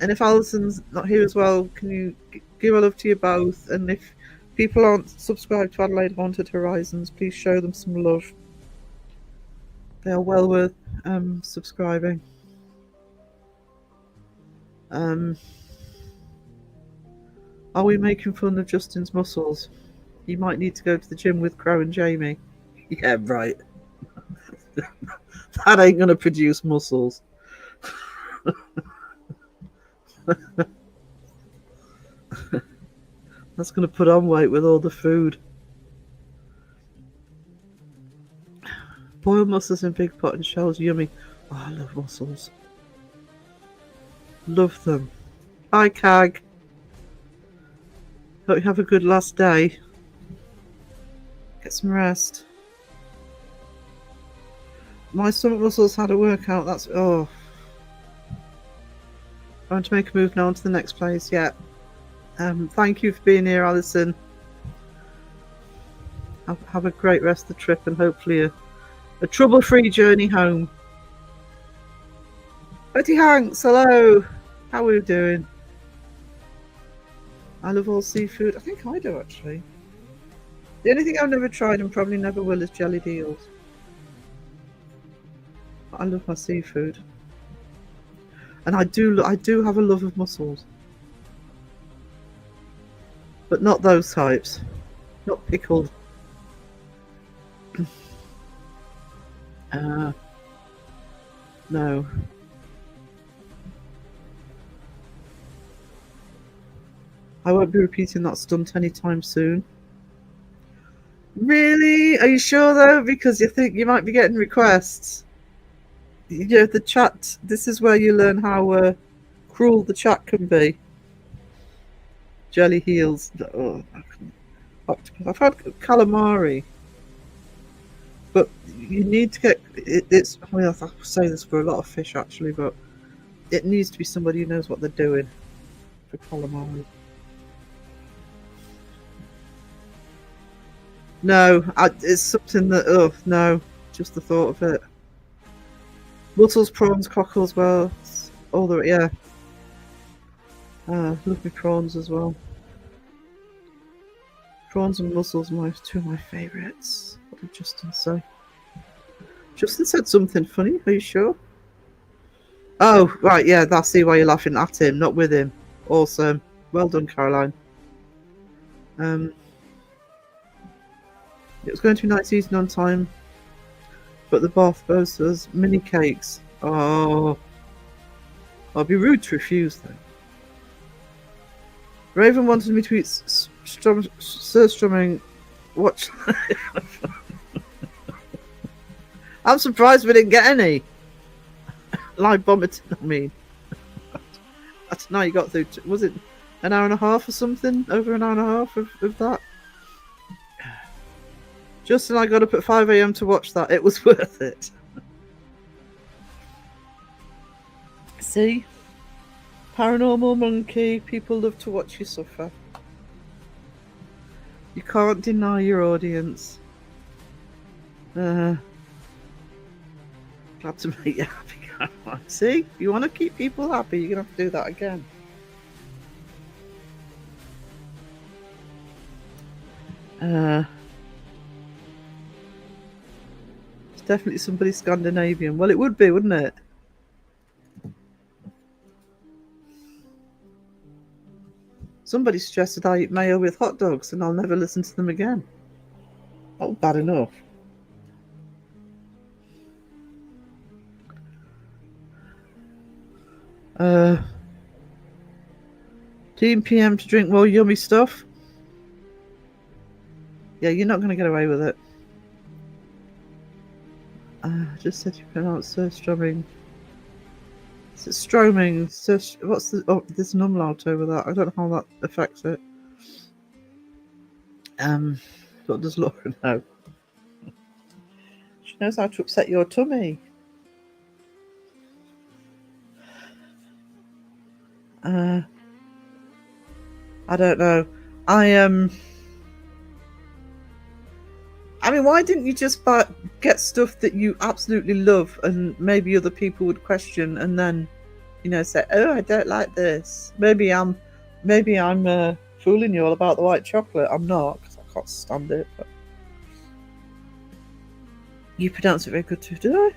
if Alison's not here as well, can you give a love to you both? And if people aren't subscribed to Adelaide Haunted Horizons, please show them some love. They are well worth subscribing. Are we making fun of Justin's muscles? You might need to go to the gym with Crow and Jamie. Yeah, right. That ain't going to produce muscles. That's going to put on weight with all the food. Boiled mussels in big pot and shells, yummy. Oh, I love mussels. Love them. Hi, Cag. Hope you have a good last day. Get some rest. My stomach muscles had a workout. That's oh. I want to make a move now on to the next place. Yeah. Thank you for being here, Alison. Have a great rest of the trip and hopefully a trouble-free journey home. Betty Hanks, hello. How are you doing? I love all seafood. I think I do actually. The only thing I've never tried and probably never will is jellied eels. I love my seafood, and I do have a love of mussels, but not those types, not pickled. No. I won't be repeating that stunt anytime soon. Really? Are you sure though? Because you think you might be getting requests. Yeah, the chat. This is where you learn how cruel the chat can be. Jelly heels. Oh, octopus. I've had calamari, but you need to get. It's. I mean, I say this for a lot of fish actually, but it needs to be somebody who knows what they're doing for calamari. No, it's something that. Oh no, just the thought of it. Mussels, prawns, cockles, well, all the yeah. Love me prawns as well. Prawns and mussels are two of my favourites. What did Justin say? Justin said something funny. Are you sure? Oh, right, yeah. I see why you're laughing at him, not with him. Awesome. Well done, Caroline. It was going to be nice eating on time, but the bath boasts us mini cakes. Oh, I'll be rude to refuse though. Raven wanted me to eat surstrumming. Watch. I'm surprised we didn't get any. Live vomiting, I mean. I don't know, you got through, was it an hour and a half or something? Over an hour and a half of that? Justin, I got up at 5 AM to watch that. It was worth it. See? Paranormal monkey. People love to watch you suffer. You can't deny your audience. Glad to make you happy. See? If you want to keep people happy, you're going to have to do that again. It's definitely somebody Scandinavian. Well, it would be, wouldn't it? Somebody suggested I eat mayo with hot dogs and I'll never listen to them again. That was bad enough. Team PM to drink more yummy stuff. Yeah, you're not going to get away with it. Just said you pronounce surströmming. Is it stroming? What's the? Oh, there's an umlaut over that. I don't know how that affects it. What does Laura know? She knows how to upset your tummy. I don't know. I mean, why didn't you just get stuff that you absolutely love and maybe other people would question, and then, you know, say, "Oh, I don't like this." Maybe I'm fooling you all about the white chocolate. I'm not, because I can't stand it. But you pronounce it very good too, did I?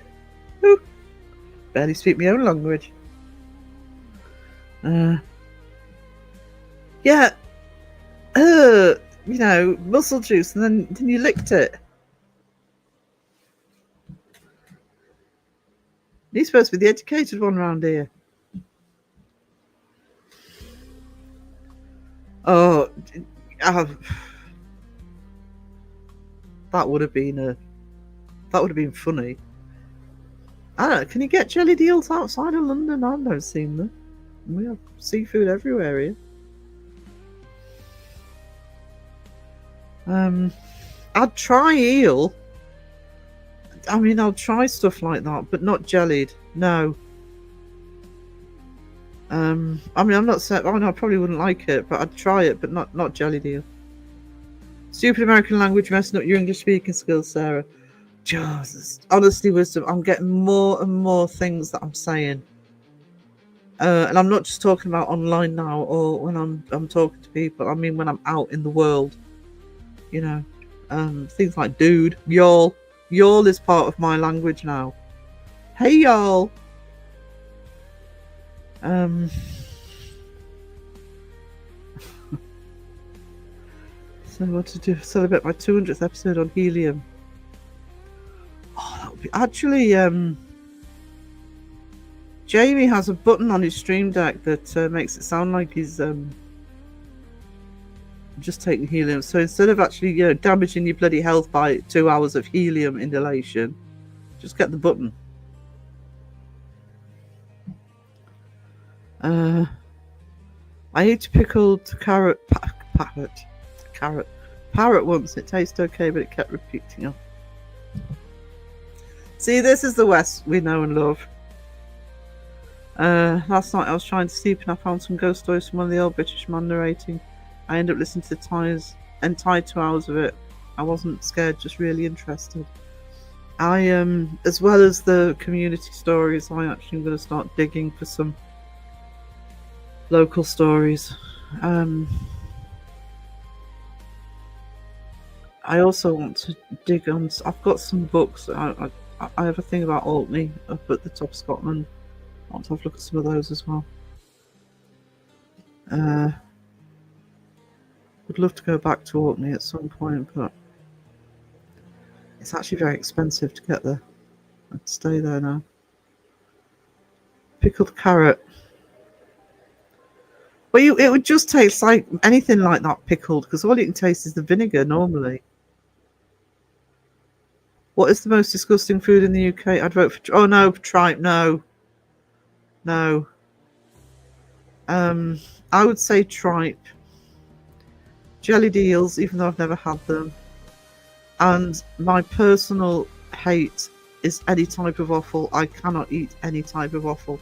Ooh. Barely speak my own language. Yeah. You know, muscle juice, and then you licked it. You're supposed to be the educated one around here. Oh, that would have been funny. I don't know, can you get jelly deals outside of London? I've never seen them. We have seafood everywhere here. I'd try eel. I mean, I'll try stuff like that, but not jellied. No. I mean, I'm not saying. Oh no, I probably wouldn't like it, but I'd try it, but not jellied eel. Stupid American language messing up your English speaking skills, Sarah. Jesus, honestly, wisdom. I'm getting more and more things that I'm saying, and I'm not just talking about online now or when I'm talking to people. I mean, when I'm out in the world, you know, things like dude, y'all. Y'all is part of my language now. Hey, y'all. So I want to celebrate my 200th episode on helium. Oh, that would be actually. Jamie has a button on his stream deck that makes it sound like he's just taking helium. So instead of actually, you know, damaging your bloody health by 2 hours of helium inhalation, just get the button. I ate pickled parrot once. It tasted okay, but it kept repeating. See, this is the West we know and love. Last night I was trying to sleep and I found some ghost stories from one of the old British man narrating. I ended up listening to the entire 2 hours of it. I wasn't scared, just really interested. I as well as the community stories, I actually am going to start digging for some local stories. I also want to dig on. I've got some books. I have a thing about Orkney up at the top of Scotland. I want to have a look at some of those as well. Would love to go back to Orkney at some point, but it's actually very expensive to get there. I'd stay there now. Pickled carrot. Well, it would just taste like anything like that pickled, because all you can taste is the vinegar normally. What is the most disgusting food in the UK? I'd vote for. Oh no, tripe. No. I would say tripe. Jellied eels, even though I've never had them. And my personal hate is any type of offal. I cannot eat any type of offal.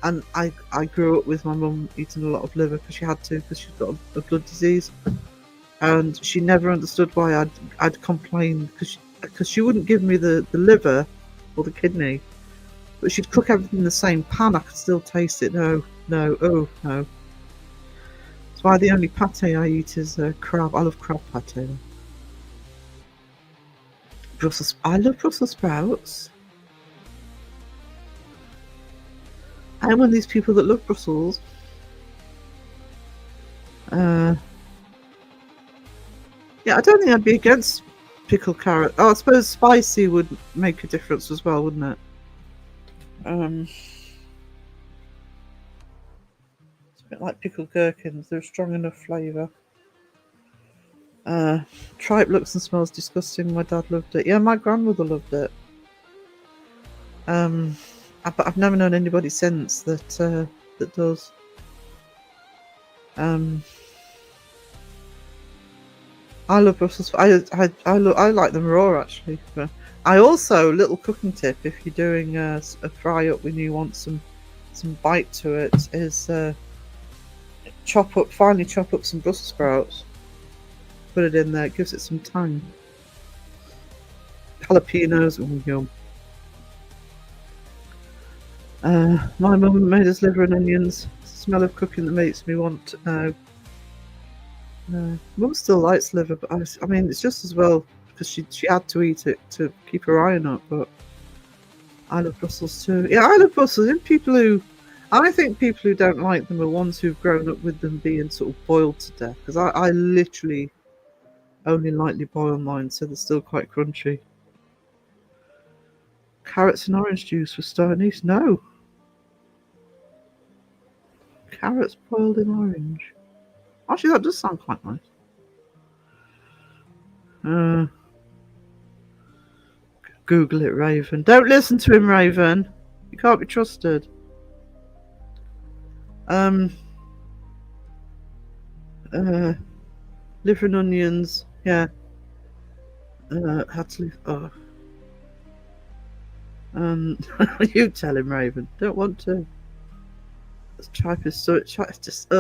And I grew up with my mum eating a lot of liver because she had to, because she's got a blood disease. And she never understood why I'd complain, because she wouldn't give me the liver or the kidney, but she'd cook everything in the same pan. I could still taste it. No. That's why the only pate I eat is crab. I love crab pate. Brussels. I love Brussels sprouts. I'm one of these people that love Brussels. Yeah, I don't think I'd be against pickled carrot. Oh, I suppose spicy would make a difference as well, wouldn't it? It's a bit like pickled gherkins. They're a strong enough flavour. Tripe looks and smells disgusting. My dad loved it. Yeah, my grandmother loved it. But I've never known anybody since that that does. I love Brussels. I like them raw actually. But I also, little cooking tip if you're doing a fry up when you want some bite to it is finely chop up some Brussels sprouts. Put it in there. It gives it some tang. Jalapenos. Oh, yum. My mum made us liver and onions. It's the smell of cooking that makes me want. Mum still likes liver, but I mean, it's just as well because she had to eat it to keep her iron up. But I love Brussels too. Yeah, I love Brussels. And I think people who don't like them are ones who've grown up with them being sort of boiled to death. Because I literally only lightly boil mine, so they're still quite crunchy. Carrots and orange juice for Stonies? No. Carrots boiled in orange. Actually, that does sound quite nice. Google it, Raven. Don't listen to him, Raven. You can't be trusted. Liver and onions. Yeah. Had to leave. Oh. You tell him, Raven. Don't want to. This tripe is so. It's just.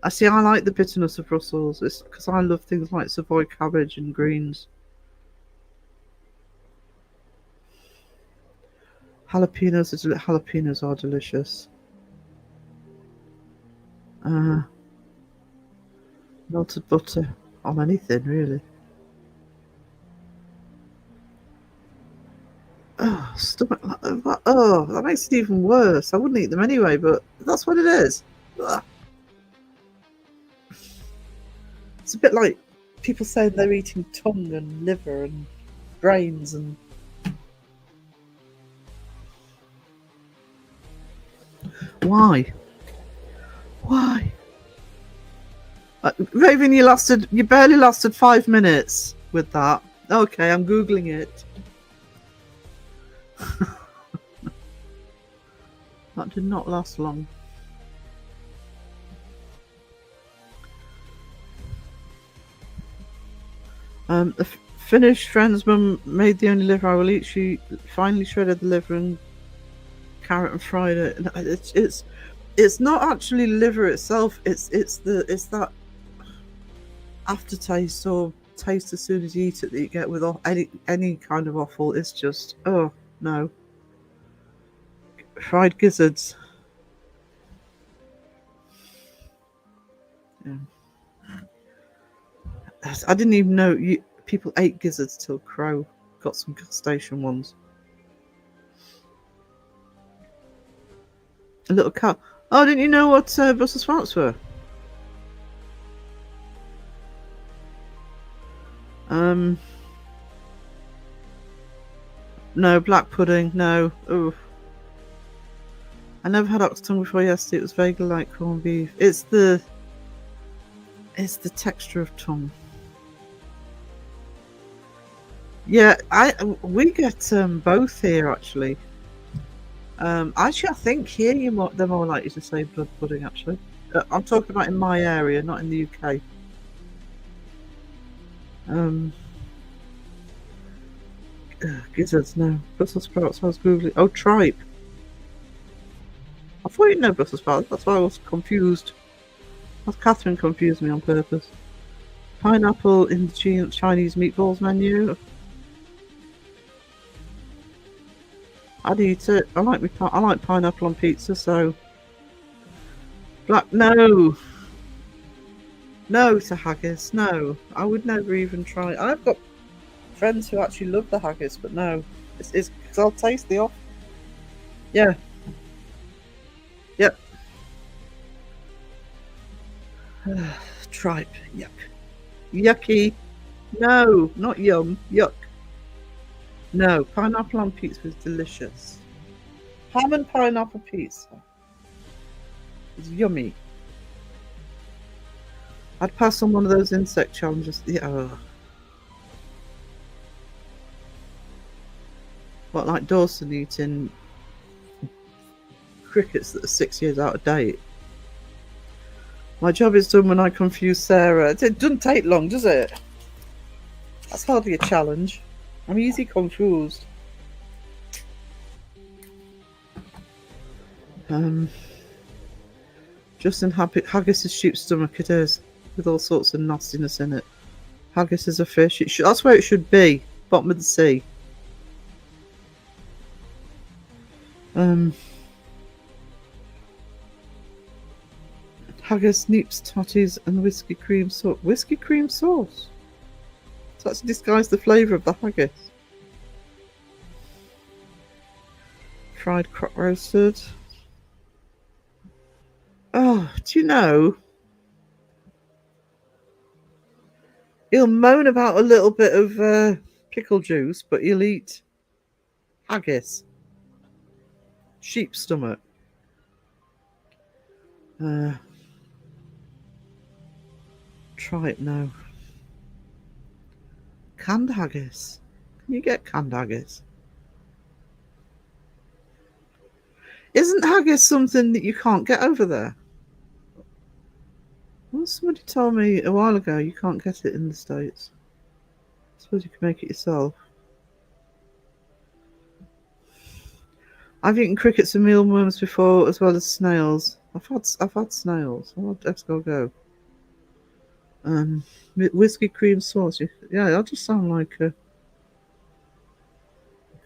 I see. I like the bitterness of Brussels. It's because I love things like Savoy cabbage and greens. Jalapenos are delicious. Melted butter on anything, really. Oh, stomach. Oh, that makes it even worse. I wouldn't eat them anyway, but that's what it is. Ugh. It's a bit like people saying they're eating tongue and liver and brains and. Why? Raven, you barely lasted 5 minutes with that. Okay, I'm Googling it. That did not last long. The Finnish friend's mum made the only liver I will eat. She finally shredded the liver and carrot and fried it. It's not actually liver itself. It's that aftertaste or taste as soon as you eat it that you get with any kind of offal. It's just no. Fried gizzards. Yeah. I didn't even know people ate gizzards till Crow got some station ones. A little cat. Oh, didn't you know what Brussels sprouts were? No, black pudding. No. Ooh. I never had ox tongue before yesterday. It was vaguely like corned beef. It's the texture of tongue. Yeah, we get both here actually. Actually, I think here they're more likely to say blood pudding. Actually, I'm talking about in my area, not in the UK. Gizzards, no. Brussels sprouts. I was googling. Oh, tripe. I thought you'd know Brussels sprouts. That's why I was confused. That's Catherine confused me on purpose. Pineapple in the Chinese meatballs menu. I'd eat it. I like pineapple on pizza. So black. No. No to haggis. No, I would never even try. I've got friends who actually love the haggis, but no, it's because I'll taste the off. Yeah. Yep. Tripe. Yuck. Yucky. No, not yum. Yuck. No, pineapple on pizza is delicious. Ham and pineapple pizza is yummy. I'd pass on one of those insect challenges. Yeah. Ugh. What, like Dawson eating crickets that are 6 years out of date? My job is done when I confuse Sarah. It doesn't take long, does it? That's hardly a challenge. I'm easy confused. Justin, haggis is sheep's stomach. It is, with all sorts of nastiness in it. Haggis is a fish. That's where it should be. Bottom of the sea. Haggis, neeps, totties, and whiskey cream sauce. Whiskey cream sauce? So that's to disguise the flavour of the haggis. Fried crock roasted. Oh, do you know? He'll moan about a little bit of pickle juice, but he'll eat haggis. Sheep stomach. Try it now. Canned haggis. Can you get canned haggis? Isn't haggis something that you can't get over there? Well, somebody told me a while ago you can't get it in the States. I suppose you can make it yourself. I've eaten crickets and mealworms before, as well as snails. I've had snails. I'll have to go. Whiskey cream sauce. Yeah, that'll just sound like a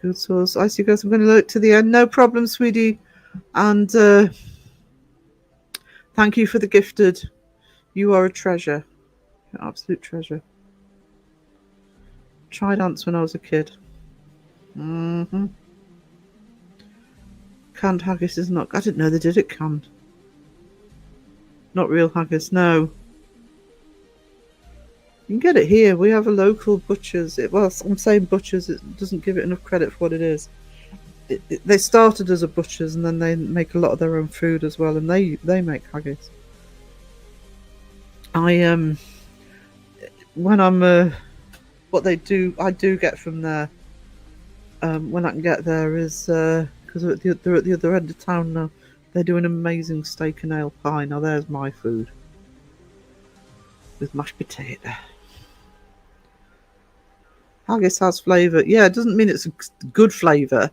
good sauce. I see, guys. I'm going to look to the end. No problem, sweetie. And thank you for the gifted. You are a treasure. An absolute treasure. Tried ants when I was a kid. Canned haggis is not. I didn't know they did it canned. Not real haggis, no. You can get it here. We have a local butcher's. Well, I'm saying butcher's. It doesn't give it enough credit for what it is. They started as a butcher's, and then they make a lot of their own food as well, and they make haggis. When I'm what I do get from there. When I can get there is because they're at the other end of town now. They do an amazing steak and ale pie. Now there's my food with mashed potato. Haggis has flavour. Yeah, it doesn't mean it's a good flavour.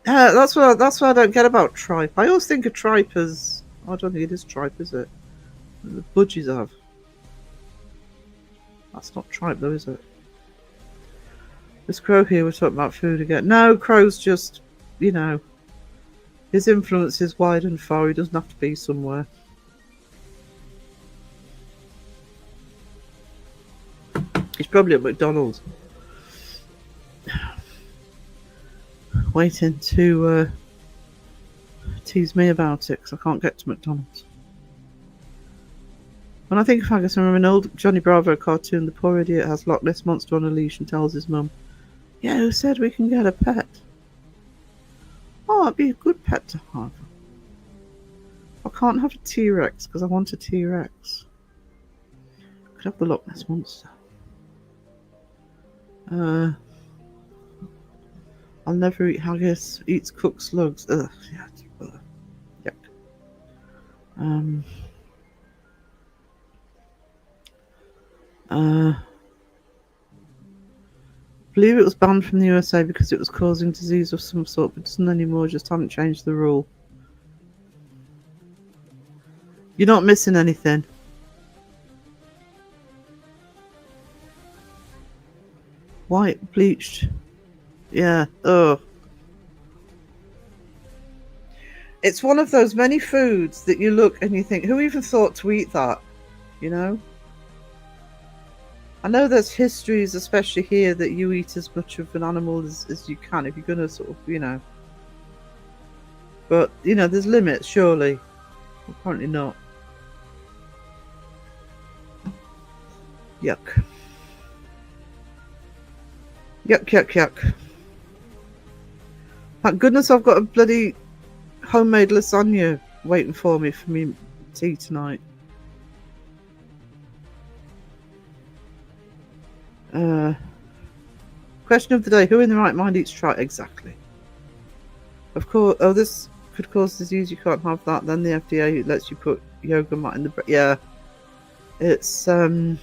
That's what I don't get about tripe. I always think of tripe as. I don't think it is tripe, is it? The budgies have. That's not tripe though, is it? This crow here, we're talking about food again. No, crow's just, his influence is wide and far. He doesn't have to be somewhere. He's probably at McDonald's. Waiting to tease me about it because I can't get to McDonald's. When I think of haggis, I remember an old Johnny Bravo cartoon. The poor idiot has Loch Ness Monster on a leash and tells his mum, "Yeah, who said we can get a pet?" Oh, it'd be a good pet to have. I can't have a T-Rex because I want a T-Rex. I could have the Loch Ness Monster. I'll never eat haggis. Eats cooked slugs. Ugh, yeah. Yuck. Believe it was banned from the USA because it was causing disease of some sort, but doesn't anymore. Just haven't changed the rule. You're not missing anything. White bleached. Yeah. Oh. It's one of those many foods that you look and you think, who even thought to eat that? You know? I know there's histories, especially here, that you eat as much of an animal as you can if you're going to sort of, you know. But, you know, there's limits, surely. Apparently not. Yuck. Yuck, yuck, yuck. Thank goodness I've got a bloody homemade lasagna waiting for me tea tonight. Question of the day: who in the right mind eats trout? Exactly. Of course. Oh, this could cause disease. You can't have that. Then the FDA lets you put yoga mat in the. Yeah, it's. I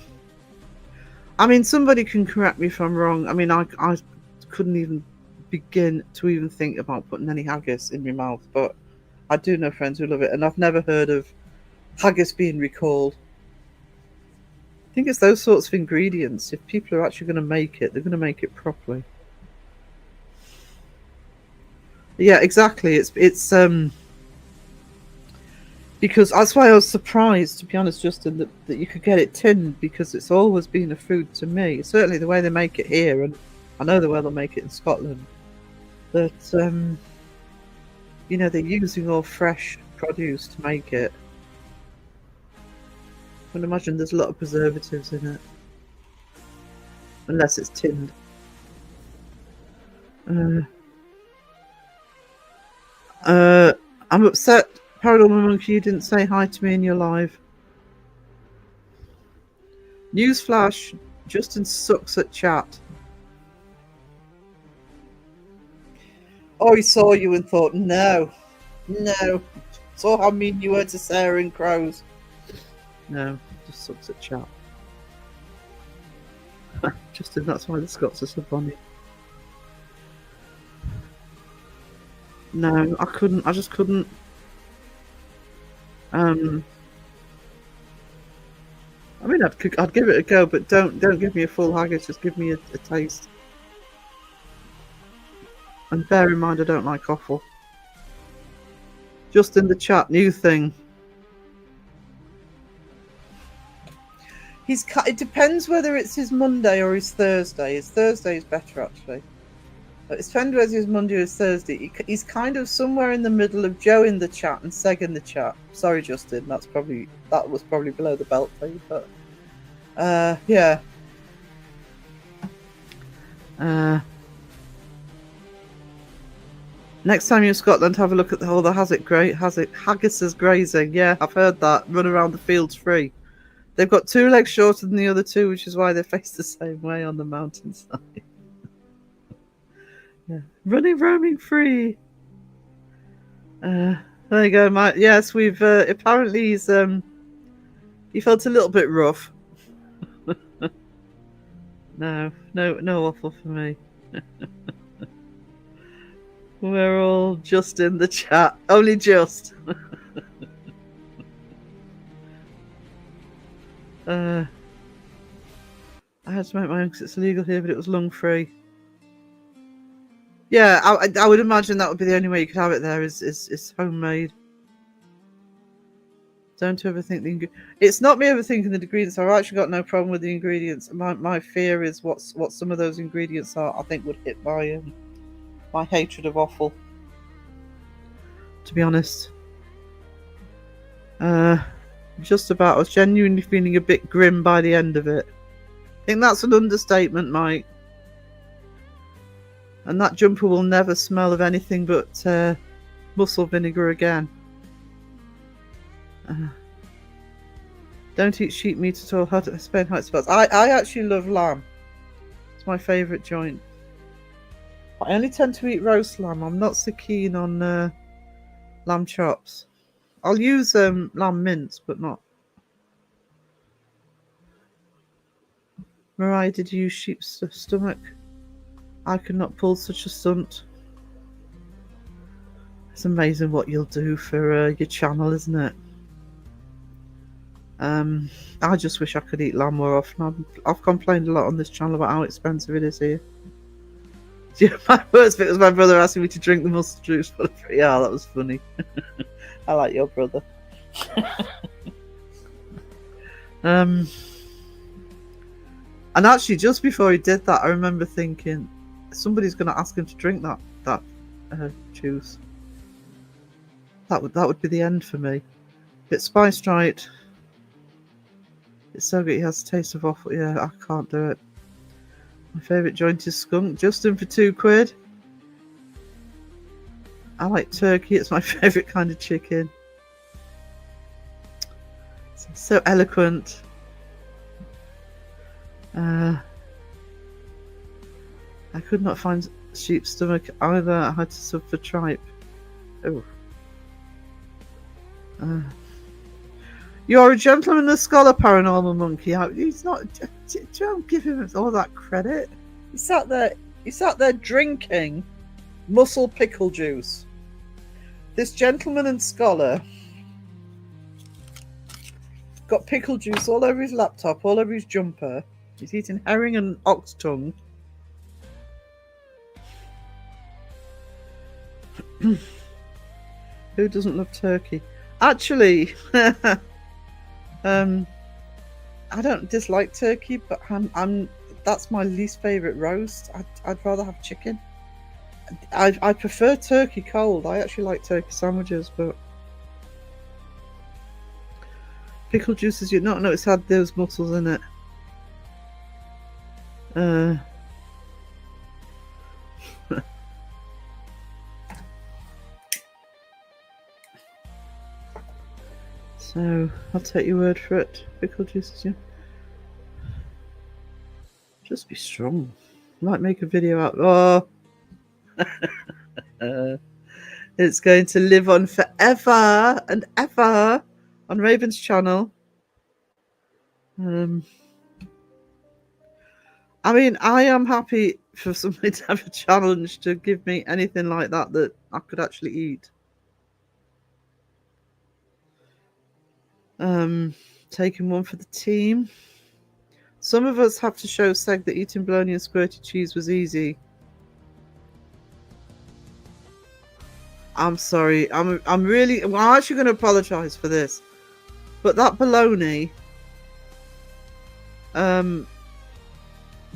mean, somebody can correct me if I'm wrong. I mean, I couldn't even begin to even think about putting any haggis in my mouth, but I do know friends who love it, and I've never heard of haggis being recalled. I think it's those sorts of ingredients. If people are actually going to make it, they're going to make it properly. Yeah, exactly. It's because that's why I was surprised, to be honest, Justin, that you could get it tinned, because it's always been a food to me. Certainly the way they make it here, and I know the way they'll make it in Scotland. That you know, they're using all fresh produce to make it. I can imagine there's a lot of preservatives in it, unless it's tinned. I'm upset, Paranormal Monkey, you didn't say hi to me in your live. Newsflash: Justin sucks at chat. Oh, he saw you and thought, no. Saw how mean you were to Sarah and Crows. No, just sucks at chat. Justin, that's why the Scots are so funny. No, I couldn't. I just couldn't. I mean, I'd give it a go, but don't give me a full haggis. Just give me a taste. And bear in mind, I don't like offal. Just in the chat, new thing. It depends whether it's his Monday or his Thursday. His Thursday is better, actually. But it depends whether it's Monday or his Thursday. He's kind of somewhere in the middle of Joe in the chat and Seg in the chat. Sorry, Justin. That was probably below the belt for you, but yeah. Next time you're in Scotland, have a look at all the haggises grazing. Yeah, I've heard that. Run around the fields free. They've got 2 legs shorter than the other 2, which is why they face the same way on the mountainside. Yeah, roaming free. There you go, Mike. Yes, we've apparently he felt a little bit rough. No waffle for me. We're all just in the chat. Only just. I had to make my own because it's illegal here, but it was lung free. Yeah, I would imagine that would be the only way you could have it there is homemade. Don't overthink it's not me overthinking the ingredients. I've actually got no problem with the ingredients. My fear is what some of those ingredients are. I think would hit my hatred of offal, to be honest. Just about. I was genuinely feeling a bit grim by the end of it. I think that's an understatement, Mike. And that jumper will never smell of anything but mussel vinegar again. Don't eat sheep meat at all. How to explain how it smells? I actually love lamb. It's my favourite joint. I only tend to eat roast lamb. I'm not so keen on lamb chops. I'll use lamb mince, but not. Mariah, did you use sheep's stomach? I could not pull such a stunt. It's amazing what you'll do for your channel, isn't it? I just wish I could eat lamb more often. I've complained a lot on this channel about how expensive it is here. Yeah, my worst bit was my brother asking me to drink the mustard juice. But yeah, that was funny. I like your brother. And actually, just before he did that, I remember thinking somebody's going to ask him to drink that juice. That would be the end for me. It's spiced right. It's so good. It has a taste of waffle. Yeah, I can't do it. My favourite joint is skunk. Justin for £2. I like turkey. It's my favourite kind of chicken. So eloquent. I could not find sheep's stomach either. I had to sub for tripe. Oh. You're a gentleman, a scholar, paranormal monkey. He's not. Don't give him all that credit. He sat there drinking mussel pickle juice. This gentleman and scholar got pickle juice all over his laptop, all over his jumper. He's eating herring and ox tongue. Who doesn't love turkey? Actually, I don't dislike turkey, but that's my least favourite roast. I'd rather have chicken. I prefer turkey cold. I actually like turkey sandwiches, but pickle juices, you not know it's had those mussels in it. So I'll take your word for it. Pickle juices, yeah. Just be strong. Might make a video out. Oh, it's going to live on forever and ever on Raven's channel. I mean, I am happy for somebody to have a challenge to give me anything like that I could actually eat. Taking one for the team. Some of us have to show Seg that eating bologna and squirted cheese was easy. I'm sorry. I'm actually going to apologise for this, but that bologna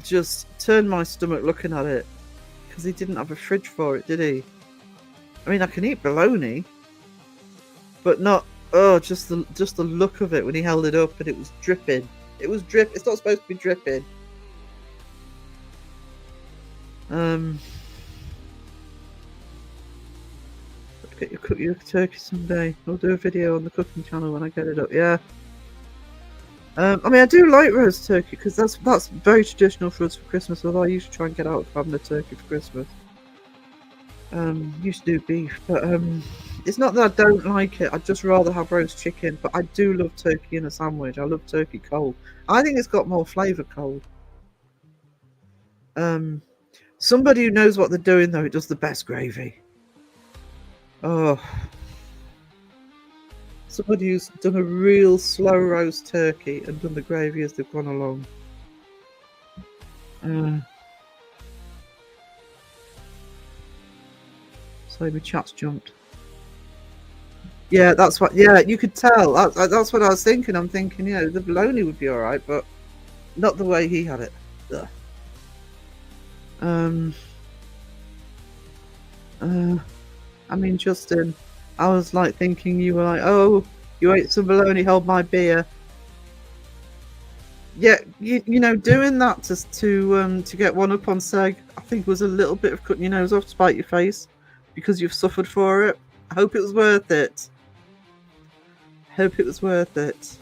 just turned my stomach looking at it because he didn't have a fridge for it, did he? I mean, I can eat bologna, but not. Oh, just the look of it when he held it up and it was dripping. It was drip. It's not supposed to be dripping. Get you cook your turkey someday. I'll do a video on the cooking channel when I get it up. Yeah. I mean, I do like roast turkey because that's very traditional for us for Christmas. Although I usually try and get out of having a turkey for Christmas. Used to do beef, but it's not that I don't like it. I'd just rather have roast chicken. But I do love turkey in a sandwich. I love turkey cold. I think it's got more flavour cold. Somebody who knows what they're doing though, it does the best gravy. Oh, somebody who's done a real slow roast turkey and done the gravy as they've gone along. Sorry, my chat's jumped. Yeah, that's what. Yeah, you could tell. That's what I was thinking. I'm thinking, yeah, the bologna would be all right, but not the way he had it. Ugh. I mean, Justin, I was like thinking you were like, oh, you ate some bologna, hold my beer. Yeah, you know, doing that to get one up on Seg, I think was a little bit of cutting your nose off to spite your face because you've suffered for it. I hope it was worth it. Hope it was worth it.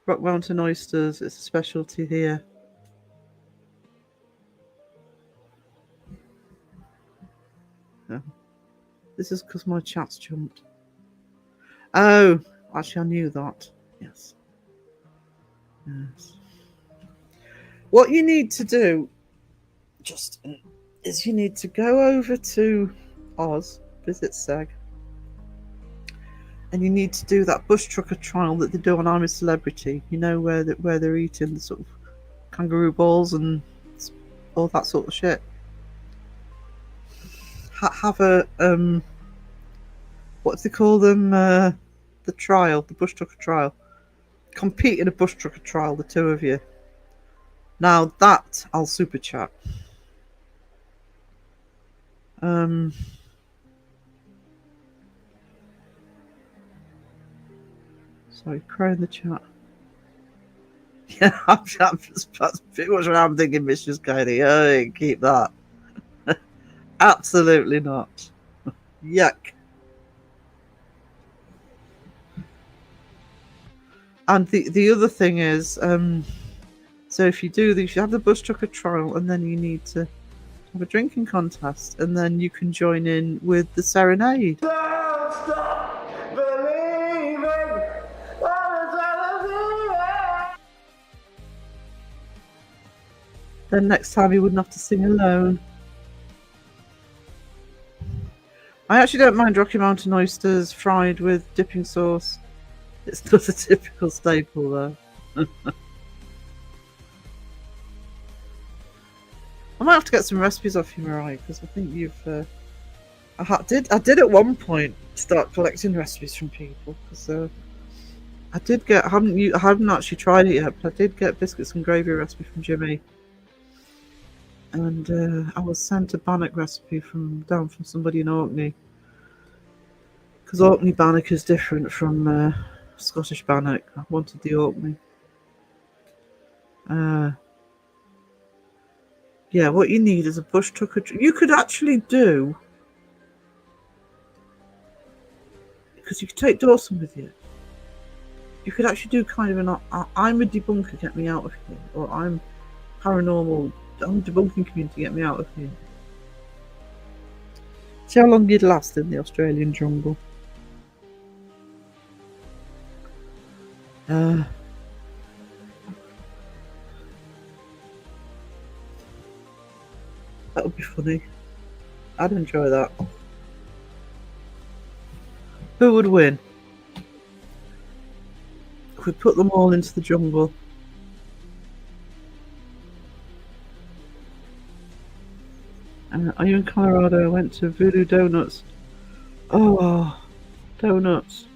Rock Mountain oysters, it's a specialty here. This is because my chat's jumped. Oh, actually I knew that. Yes. Yes. What you need to do, Justin, is you need to go over to Oz, visit Seg, and you need to do that bush trucker trial that they do on I'm a Celebrity. You know, where they're eating the sort of kangaroo balls and all that sort of shit. Have a what do they call them? The trial, the bush trucker trial. Compete in a bush trucker trial, the two of you. Now that I'll super chat. Sorry, cry in the chat. Yeah, I'm just, that's pretty much what I'm thinking, Mrs. Katie. Oh, keep that. Absolutely not. Yuck. And the other thing is, so if you do these, you have the bus trucker trial, and then you need to have a drinking contest, and then you can join in with the serenade. Don't stop believing. Then next time you wouldn't have to sing alone. I actually don't mind Rocky Mountain oysters fried with dipping sauce. It's not a typical staple, though. I might have to get some recipes off you, Mariah, because I think you've. I did at one point start collecting recipes from people, because I did get. I haven't actually tried it yet, but I did get biscuits and gravy recipe from Jimmy, and I was sent a bannock recipe down from somebody in Orkney, because Orkney bannock is different from Scottish bannock. I wanted the Orkney. Yeah, what you need is a bush trucker. You could actually do, because you could take Dawson with you. You could actually do kind of I'm a debunker, get me out of here, or I'm paranormal, I'm debunking community, get me out of here. See how long you'd last in the Australian jungle. That would be funny. I'd enjoy that. Who would win? If we put them all into the jungle. Are you in Colorado? I went to Voodoo Donuts. Oh, donuts.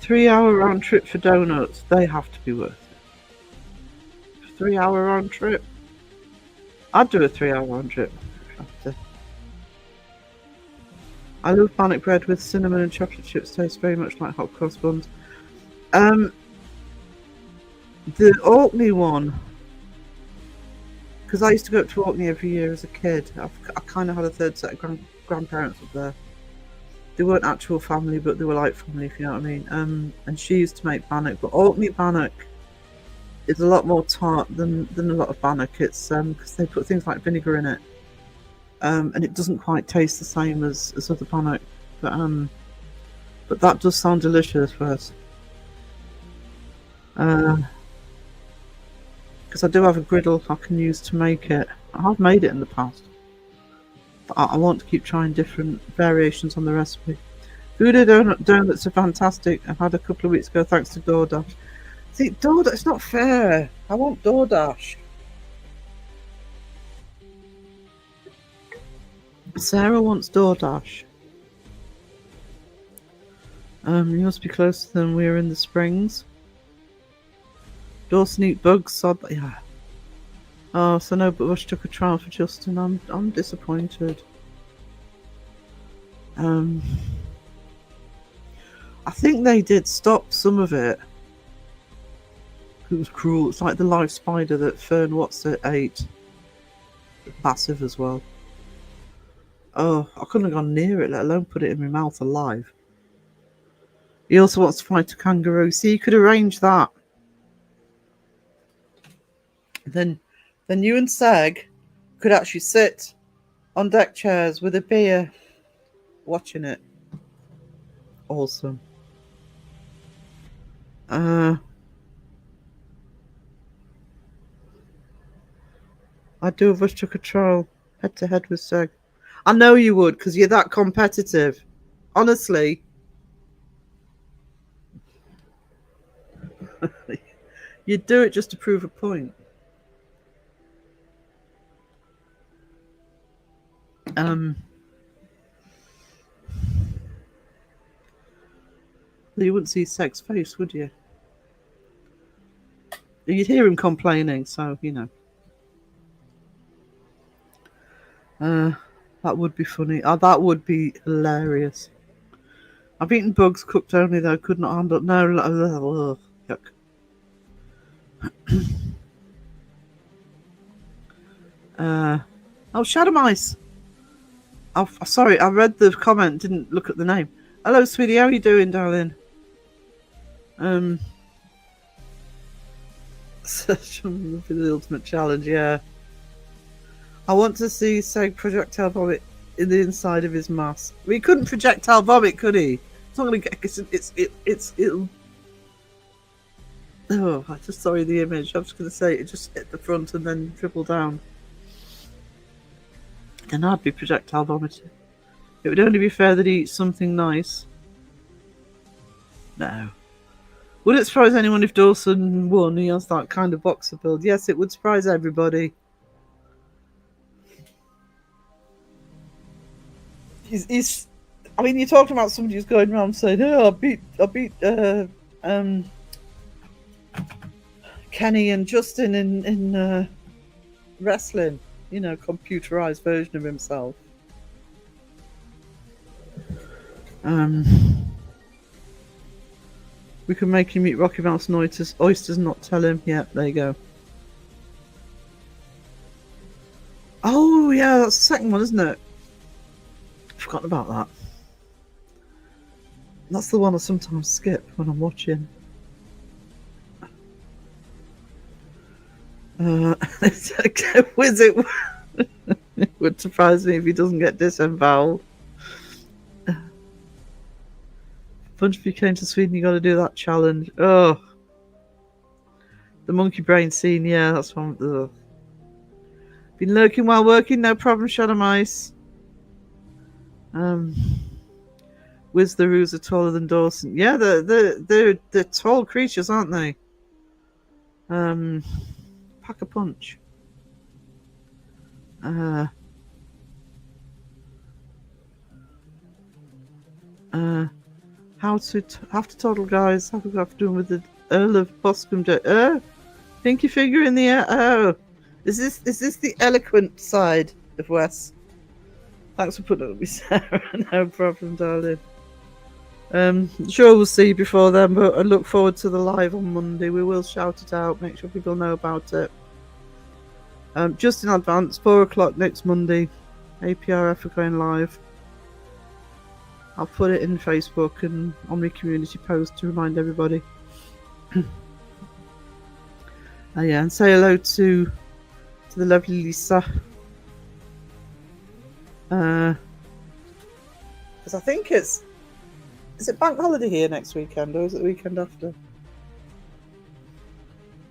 3-hour round trip for donuts. They have to be worth it. 3-hour round trip. I'd do a 3-hour round trip. I love bannock bread with cinnamon and chocolate chips. Tastes very much like hot cross buns. The Orkney one, because I used to go up to Orkney every year as a kid. I kind of had a third set of grandparents up there. They weren't actual family, but they were like family, if you know what I mean. And she used to make bannock, but Orkney bannock is a lot more tart than a lot of bannock. It's because they put things like vinegar in it, and it doesn't quite taste the same as other bannock. But that does sound delicious first. Because I do have a griddle I can use to make it. I have made it in the past. But I want to keep trying different variations on the recipe. Voodoo donuts are fantastic. I've had a couple of weeks ago thanks to DoorDash. See, DoorDash, it's not fair. I want DoorDash. Sarah wants DoorDash. You must be closer than we are in the Springs. Dawson eat bugs, sod. Yeah. Oh, so no, but Rush took a trial for Justin. I'm disappointed. I think they did stop some of it. It was cruel. It's like the live spider that Fern Watson ate. Massive as well. Oh, I couldn't have gone near it, let alone put it in my mouth alive. He also wants to fight a kangaroo. See, you could arrange that. Then you and Seg could actually sit on deck chairs with a beer, watching it. Awesome. I'd do a Vush took a trial head to head with Seg. I know you would, because you're that competitive. Honestly. You'd do it just to prove a point. You wouldn't see Seg's face, would you? You'd hear him complaining, so, you know. That would be funny. That would be hilarious. I've eaten bugs cooked only, though. Could not handle. No, yuck. Shadow Mice. Oh, sorry, I read the comment, didn't look at the name. Hello, sweetie. How are you doing, darling? Search for the ultimate challenge. Yeah. I want to see Seg projectile vomit in the inside of his mask. Well, he couldn't projectile vomit, could he? It's not going to get. It'll. Oh, I just saw the image. I was going to say it just hit the front and then dribble down. Then I'd be projectile vomiting. It would only be fair that he eats something nice. No. Would it surprise anyone if Dawson won? He has that kind of boxer build. Yes, it would surprise everybody. He's. I mean, you're talking about somebody who's going around saying, "Oh, I beat Kenny and Justin in wrestling." You know, computerized version of himself. We can make him eat Rocky Mouse and oysters, not tell him. Yeah, there you go. Oh, yeah, that's the second one, isn't it? I've forgotten about that. That's the one I sometimes skip when I'm watching. Wizard it would surprise me if he doesn't get disemboweled. Bunch of you came to Sweden, you got to do that challenge. Oh, the monkey brain scene. Yeah, that's one. Ugh. Been lurking while working, no problem. Shadow Mice. Wiz the Roos are taller than Dawson. Yeah, they're tall creatures, aren't they? Pack a punch. How to total, guys. How to go after doing with the Earl of Boscombe? Pinky finger in the air. Oh, is this the eloquent side of Wes? Thanks for putting up with Sarah. No problem, darling. Sure, we'll see you before then, but I look forward to the live on Monday. We will shout it out, make sure people know about it. Just in advance, 4 o'clock next Monday, APRF are going live. I'll put it in Facebook and on my community post to remind everybody. Yeah, and say hello to the lovely Lisa. Because I think is it bank holiday here next weekend, or is it the weekend after?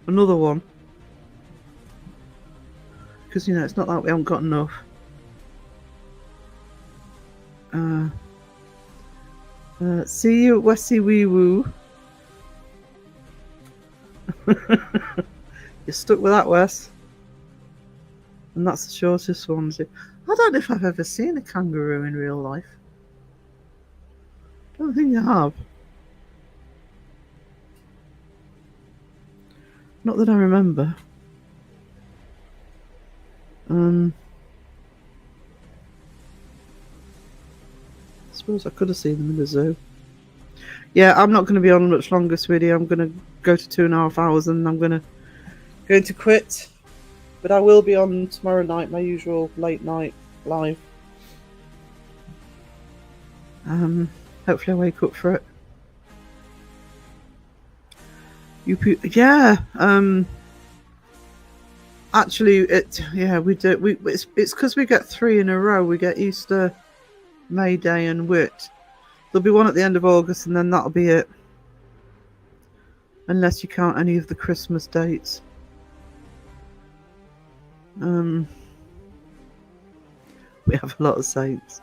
Another one. Because, you know, it's not like we haven't got enough. See you at Wessie Wee Woo. You're stuck with that, Wes. And that's the shortest one. I don't know if I've ever seen a kangaroo in real life. I don't think I have. Not that I remember. I suppose I could have seen them in the zoo. Yeah, I'm not going to be on much longer, sweetie. I'm going to go to 2.5 hours and I'm going to quit. But I will be on tomorrow night, my usual late night live. Hopefully I wake up for it. Yeah. Actually, we do. It's because we get 3 in a row. We get Easter, May Day, and Whit. There'll be one at the end of August, and then that'll be it. Unless you count any of the Christmas dates. We have a lot of saints.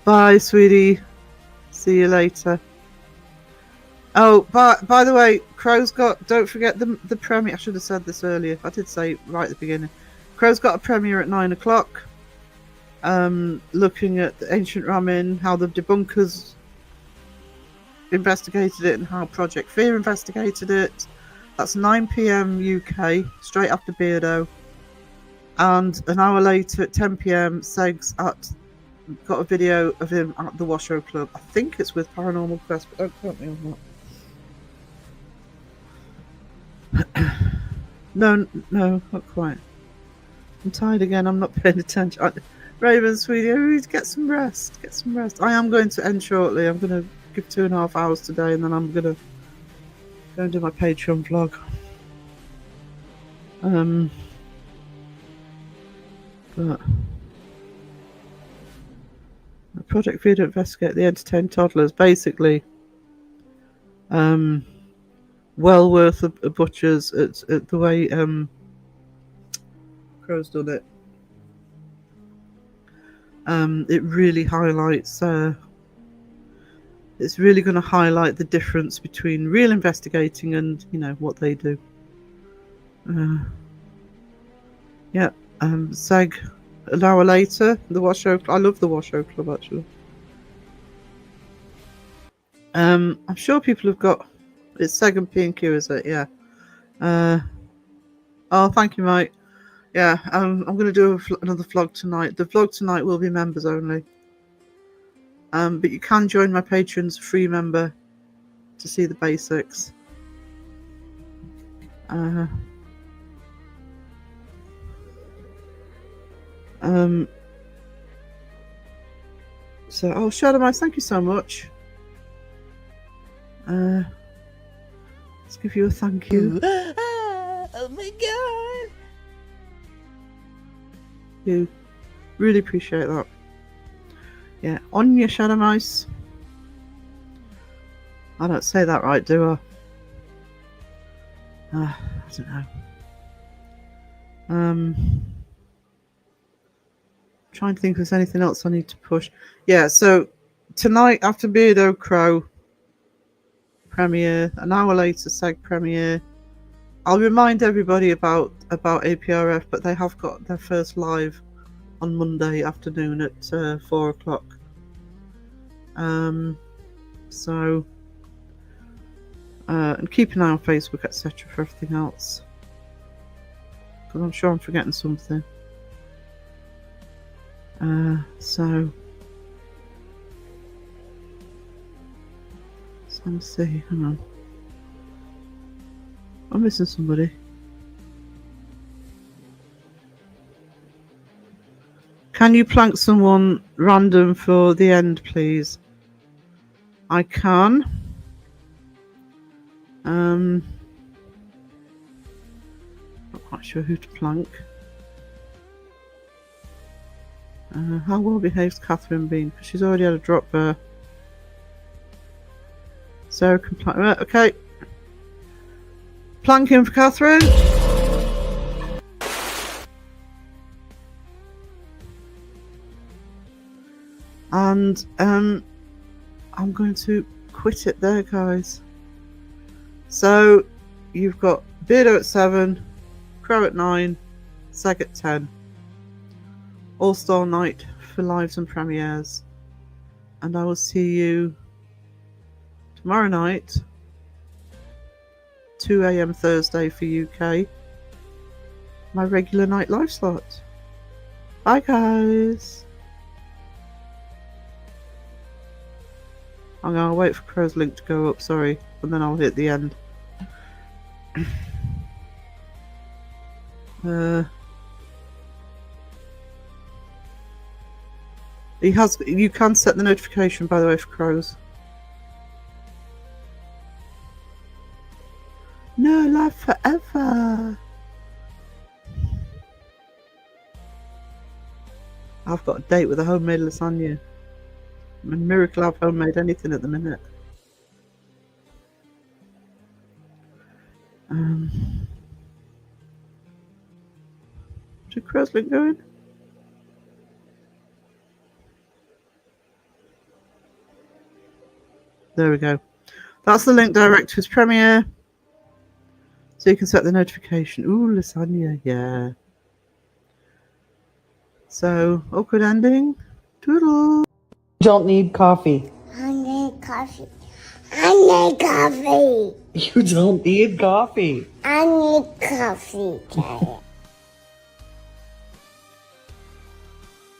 Bye, sweetie. See you later. Oh, by the way, Crow's got. Don't forget the premiere. I should have said this earlier. I did say it right at the beginning. Crow's got a premiere at 9 o'clock. Looking at the ancient ramen, how the debunkers investigated it, and how Project Fear investigated it. That's 9 p.m. UK, straight after Beardo. And an hour later at 10 p.m, Seg's got a video of him at the Washoe Club. I think it's with Paranormal Quest, but don't quote me on that. No, not quite. I'm tired again. I'm not paying attention. Raven, sweetie, get some rest. Get some rest. I am going to end shortly. I'm going to give 2.5 hours today, and then I'm going to go and do my Patreon vlog. But the Project Fear to investigate the entertained toddlers, basically. Well worth a butcher's at the way Crow's done it. It really highlights. It's really going to highlight the difference between real investigating and what they do. Yeah. Seg an hour later. The Washoe. I love the Washoe Club actually. I'm sure people have got. It's Seg and P&Q, is it? Yeah. Oh, thank you, mate. Yeah, I'm going to do another vlog tonight. The vlog tonight will be members only. But you can join my patrons, free member, to see the basics. So, oh, Shadow Mice, thank you so much. Let's give you a thank you. Oh my god! You really appreciate that. Yeah, on your Shadow Mice. I don't say that right, do I? I don't know. Trying to think if there's anything else I need to push. Yeah, so tonight after Beardo Crow premiere, an hour later Seg premiere. I'll remind everybody about APRF, but they have got their first live on Monday afternoon at 4 o'clock. So and keep an eye on Facebook, etc. for everything else, because I'm sure I'm forgetting something. So let me see. Hang on. I'm missing somebody. Can you plank someone random for the end, please? I can. Not quite sure who to plank. How well behaved Catherine been? Because she's already had a drop there. Sarah can plank. Right, okay. Planking for Catherine. And I'm going to quit it there, guys. So you've got Beardo at 7, Crow at 9, Seg at 10. All-Star night for lives and premieres. And I will see you tomorrow night, 2 a.m. Thursday for UK. My regular night live slot. Bye, guys. I'm gonna wait for Crow's link to go up, sorry, and then I'll hit the end. You can set the notification, by the way, for Crows. No, life forever. I've got a date with a homemade lasagna. I'm a miracle I've homemade anything at the minute. Is Creslin going? There we go. That's the link direct to his premiere. So you can set the notification. Ooh, lasagna, yeah. So, awkward ending. Toodle. Don't need coffee. I need coffee. I need coffee. You don't need coffee. I need coffee.